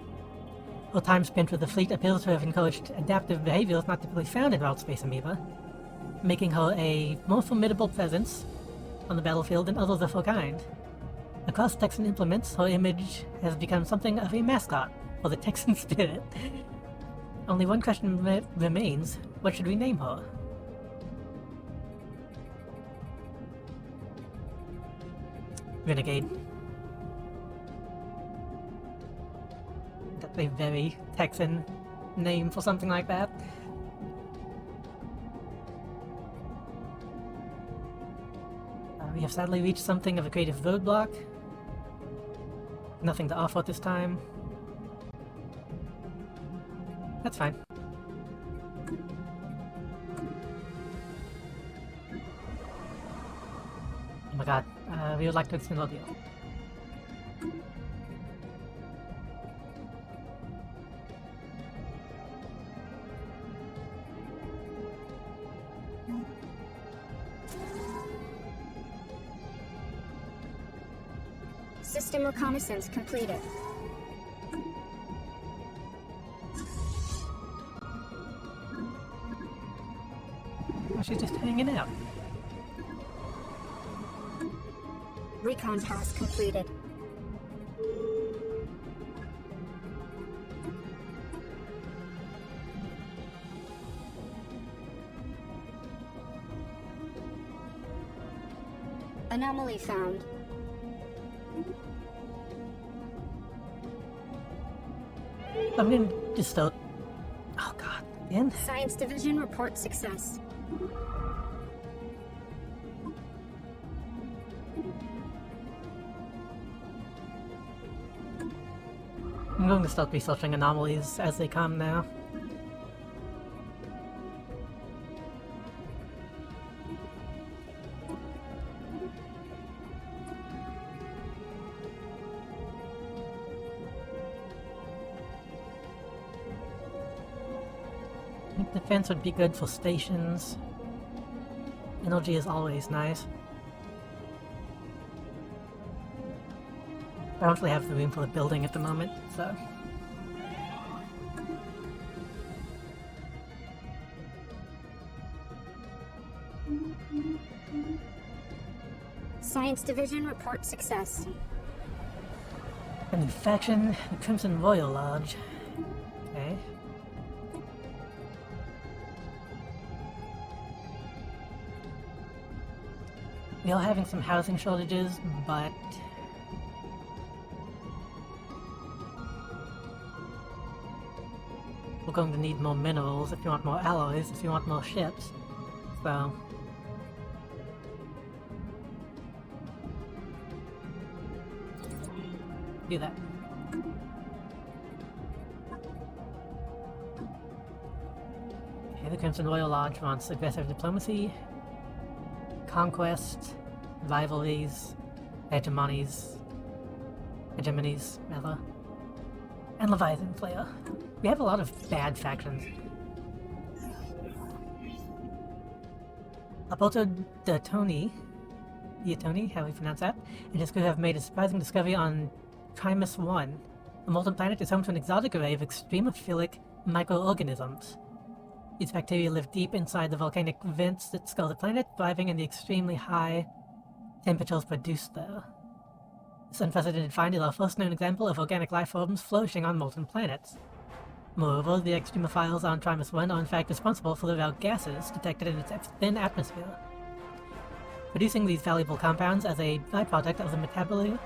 Her time spent with the fleet appears to have encouraged adaptive behaviors not typically found in wild space amoeba, making her a more formidable presence on the battlefield than others of her kind. Across Texan implements, her image has become something of a mascot for the Texan spirit. Only one question remains: what should we name her? Renegade. That's a very Texan name for something like that. We have sadly reached something of a creative roadblock. Nothing to offer at this time. That's fine. Oh my god, we would like to extend our deal.
System reconnaissance completed.
Oh, she's just hanging out.
Recon task completed. Anomaly found.
I'm gonna just start. Oh god, again?
Science Division report success.
I'm going to start researching anomalies as they come now. I think defense would be good for stations. Energy is always nice. I don't really have the room for the building at the moment, so...
Science Division report success.
A new faction, the Crimson Royal Lodge. Okay. We are having some housing shortages, but... we're going to need more minerals if you want more alloys, if you want more ships. So... do that. Okay, the Crimson Royal Lodge wants aggressive diplomacy, conquest, rivalries, hegemonies, rather, and Leviathan Player. We have a lot of bad factions. Alberto Diatoni, how we pronounce that, and his crew have made a surprising discovery on Primus 1. The molten planet is home to an exotic array of extremophilic microorganisms. These bacteria live deep inside the volcanic vents that skull the planet, thriving in the extremely high temperatures produced there. This unprecedented find is our first known example of organic life forms flourishing on molten planets. Moreover, the extremophiles on Primus 1 are in fact responsible for the rare gases detected in its thin atmosphere, producing these valuable compounds as a byproduct of the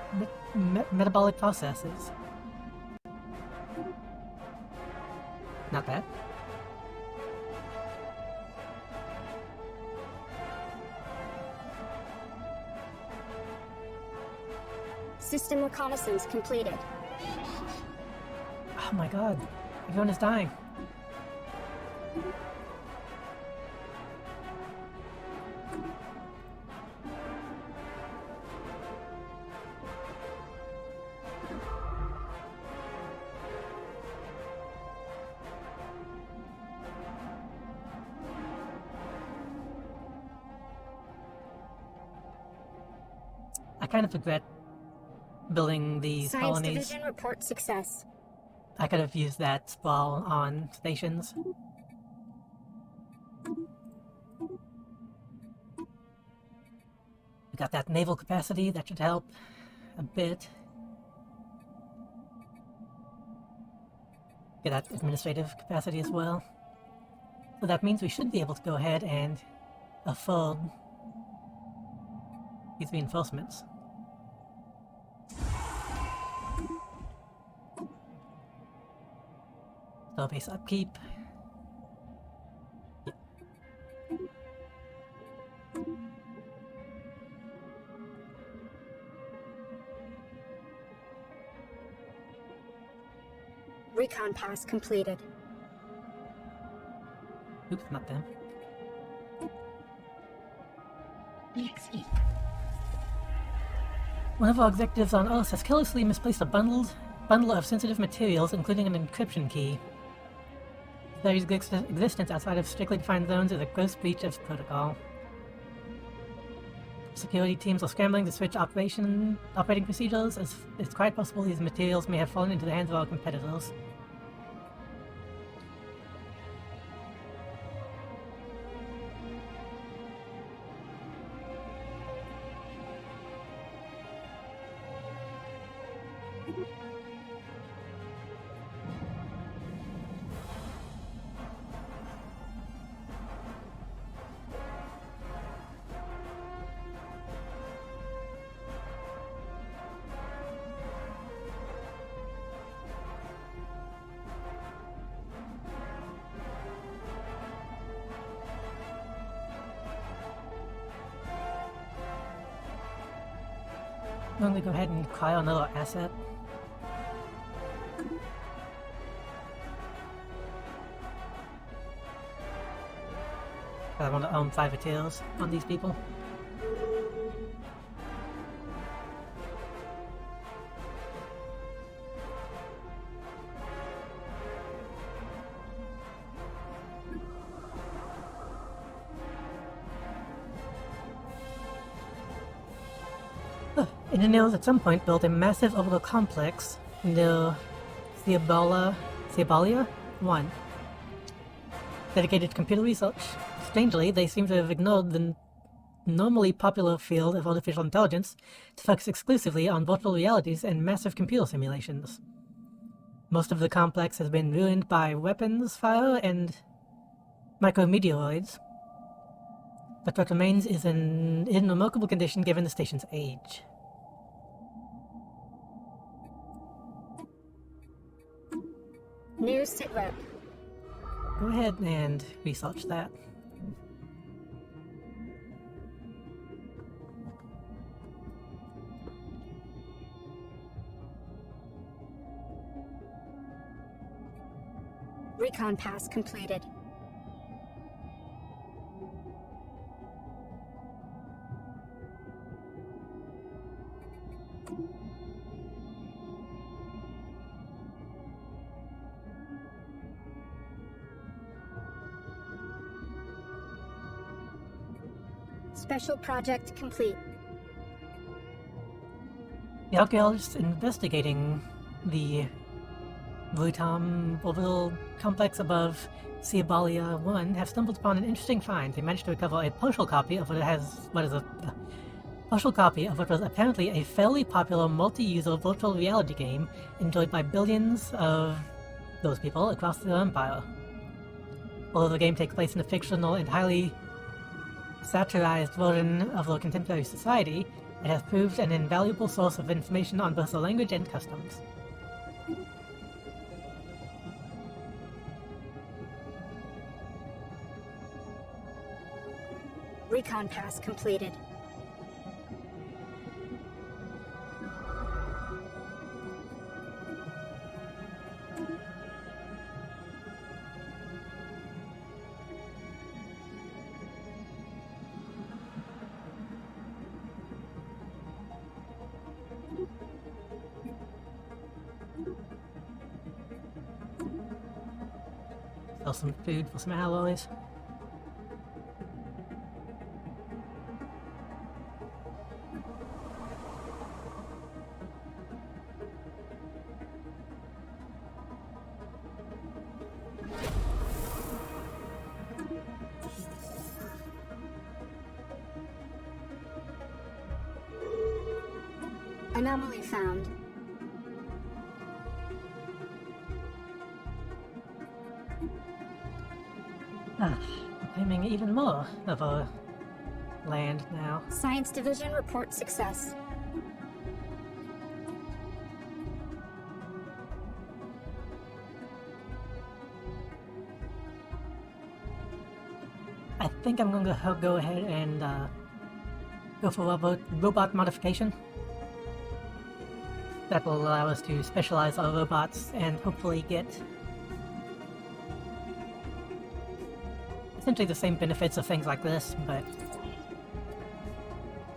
metabolic processes. Not bad.
System reconnaissance completed.
Oh my god. Everyone is dying. I kind of regret building these
Science
colonies.
Division report success.
I could have used that sprawl on stations. We got that naval capacity, that should help a bit. Get that administrative capacity as well. So that means we should be able to go ahead and afford these reinforcements. Base upkeep.
Recon pass completed.
Oops, not them.
EXE.
One of our executives on Earth has carelessly misplaced a bundle of sensitive materials, including an encryption key. Their existence outside of strictly defined zones is a gross breach of protocol. Security teams are scrambling to switch operating procedures, as it's quite possible these materials may have fallen into the hands of our competitors. I'm going to go ahead and acquire another asset. I want to own privateers on these people. Engineers at some point built a massive orbital complex near Ciabalia 1, dedicated to computer research. Strangely, they seem to have ignored the normally popular field of artificial intelligence to focus exclusively on virtual realities and massive computer simulations. Most of the complex has been ruined by weapons fire and micrometeoroids, but what remains is in remarkable condition given the station's age.
New sitrep.
Go ahead and research that.
Recon pass completed. Special project complete.
The archaeologists investigating the Vuitton orbital complex above Ciabalia 1 have stumbled upon an interesting find. They managed to recover a partial copy of what was apparently a fairly popular multi-user virtual reality game enjoyed by billions of those people across the empire. Although the game takes place in a fictional and highly satirized version of the contemporary society, it has proved an invaluable source of information on both the language and customs.
Recon pass completed.
Sell some food for some alloys.
Anomaly found.
Claiming even more of our land now.
Science Division report success.
I think I'm going to go ahead and go for robot modification. That will allow us to specialize our robots and hopefully get essentially the same benefits of things like this, but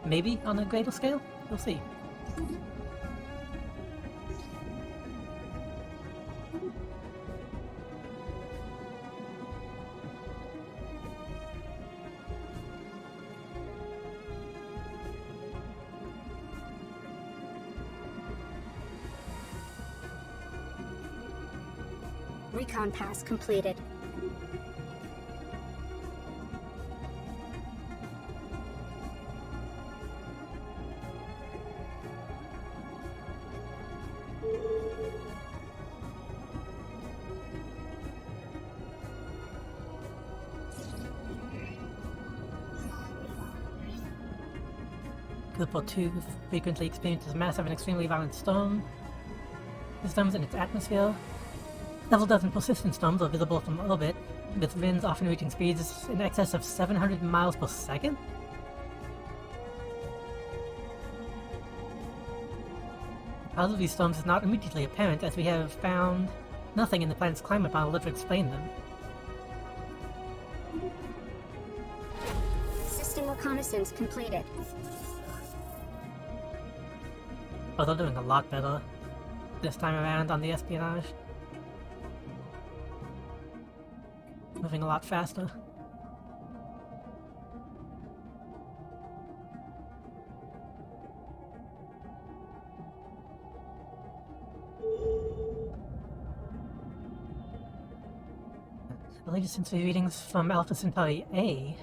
maybe on a greater scale? We'll see.
Recon pass completed.
Level 2 frequently experiences massive and extremely violent storm systems in its atmosphere. Level doesn't persist in storms or visible from orbit, with winds often reaching speeds in excess of 700 miles per second. The cause of these storms is not immediately apparent, as we have found nothing in the planet's climate model to explain them.
System reconnaissance completed.
Oh, they're doing a lot better this time around on the espionage. Moving a lot faster. The latest sensory readings from Alpha Centauri A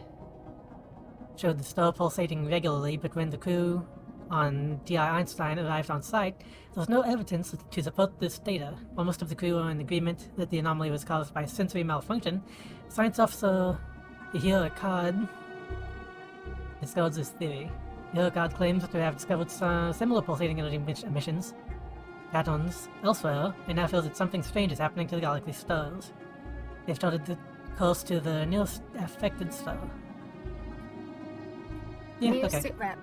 showed the star pulsating regularly, but when the crew on D.I. Einstein arrived on site, there was no evidence to support this data. While most of the crew were in agreement that the anomaly was caused by sensory malfunction, Science Officer Hirokad discards this theory. Hirokad claims to have discovered similar pulsating energy emissions patterns elsewhere, and now feels that something strange is happening to the galaxy's stars. They've charted the course to the nearest affected star. Yeah,
New
okay.
sit rep.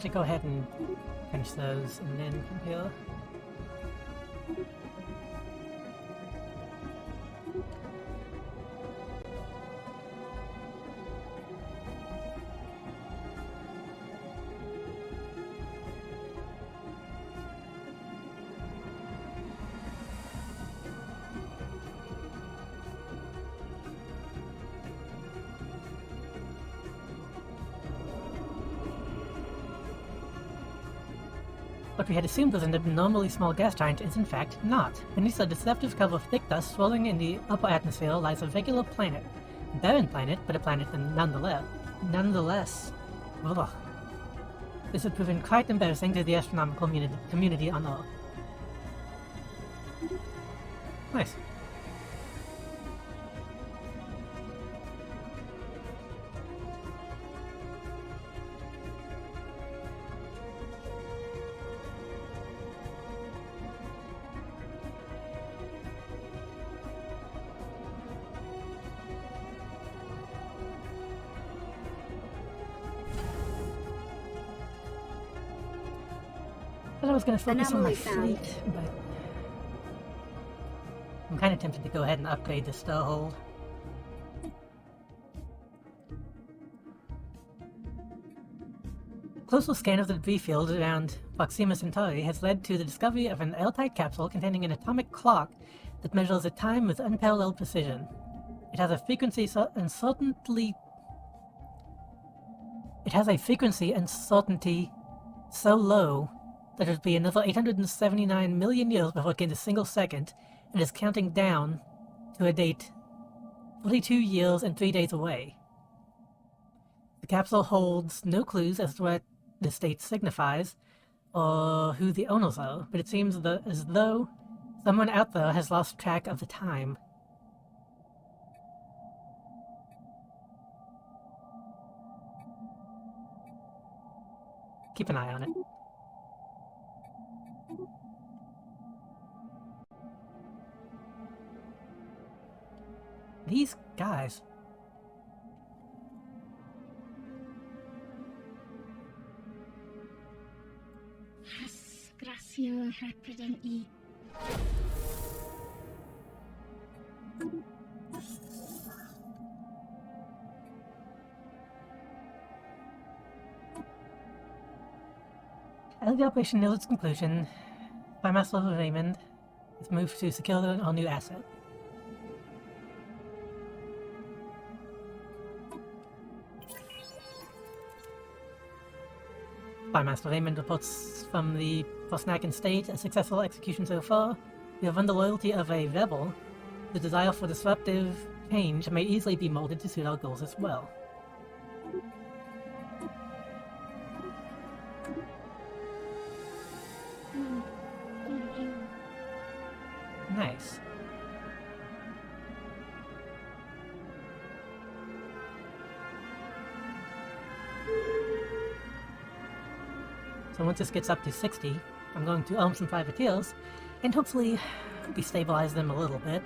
To go ahead and finish those and then come here. What we had assumed was an abnormally small gas giant is in fact not. Beneath a deceptive cover of thick dust swirling in the upper atmosphere lies a regular planet. A barren planet, but a planet nonetheless. Ugh. This had proven quite embarrassing to the astronomical community on Earth. Nice. I was going to focus on my
Anomaly found.
fleet, but I'm kind of tempted to go ahead and upgrade the Starhold. Closer scan of the debris field around Proxima Centauri has led to the discovery of an airtight capsule containing an atomic clock that measures the time with unparalleled precision. It has a frequency uncertainty so low that it would be another 879 million years before it gains a single second, and is counting down to a date 42 years and 3 days away. The capsule holds no clues as to what the state signifies, or who the owners are, but it seems as though someone out there has lost track of the time. Keep an eye on it. These guys.
Gracia representi.
As the operation nears its conclusion, Prime Master Raymond is moved to secure our new asset. Prime Master Raymond reports from the Prosnacan state a successful execution so far. We have won the loyalty of a rebel. The desire for disruptive change may easily be molded to suit our goals as well. Nice. So once this gets up to 60, I'm going to arm some privateers, and hopefully destabilize them a little bit.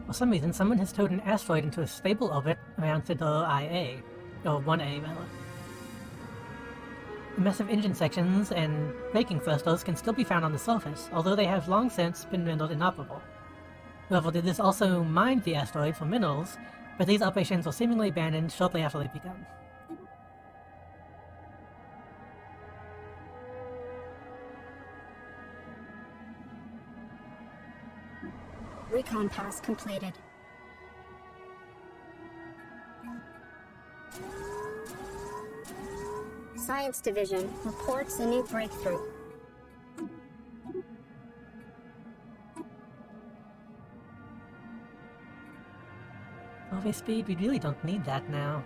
For some reason, someone has towed an asteroid into a stable orbit around Centaur IA, or 1A rather. The massive engine sections and braking thrusters can still be found on the surface, although they have long since been rendered inoperable. Whoever did this also mined the asteroid for minerals, but these operations were seemingly abandoned shortly after they began.
Recon pass completed. Science Division reports a new breakthrough.
Overspeed, speed, we really don't need that now.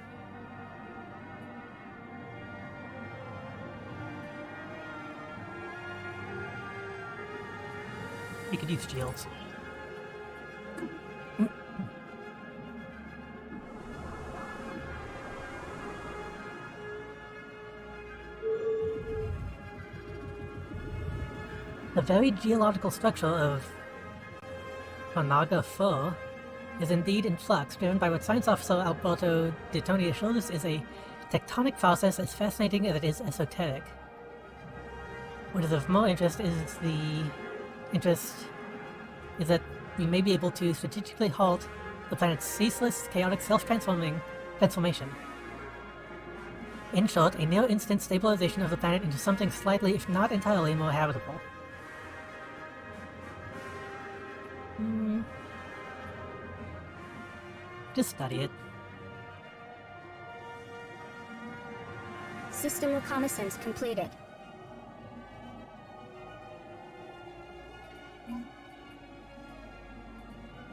We could use shields. The very geological structure of Panaga 4 is indeed in flux, driven by what Science Officer Alberto De Toni assured us is a tectonic process as fascinating as it is esoteric. What is of more interest is that we may be able to strategically halt the planet's ceaseless, chaotic transformation. In short, a near-instant stabilization of the planet into something slightly, if not entirely, more habitable. Just study it.
System reconnaissance completed.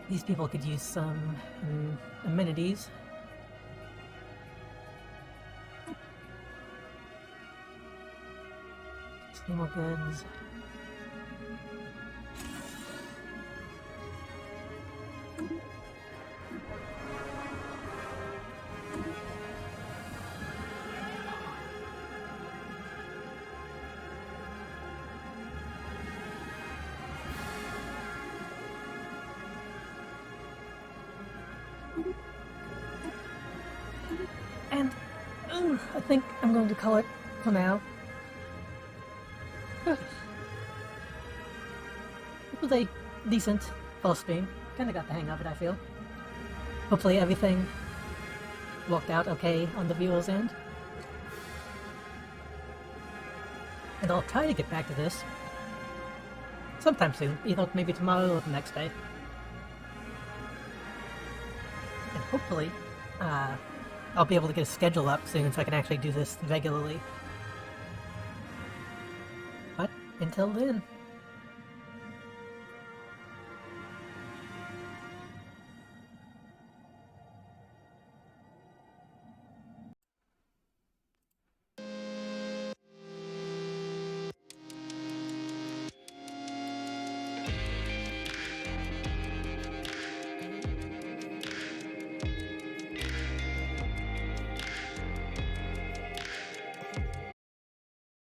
These people could use some amenities. Some more goods. think I'm going to call it for now. It was a decent first stream. Kinda got the hang of it, I feel. Hopefully everything worked out okay on the viewer's end. And I'll try to get back to this sometime soon, either maybe tomorrow or the next day. And hopefully, I'll be able to get a schedule up soon so I can actually do this regularly. But until then,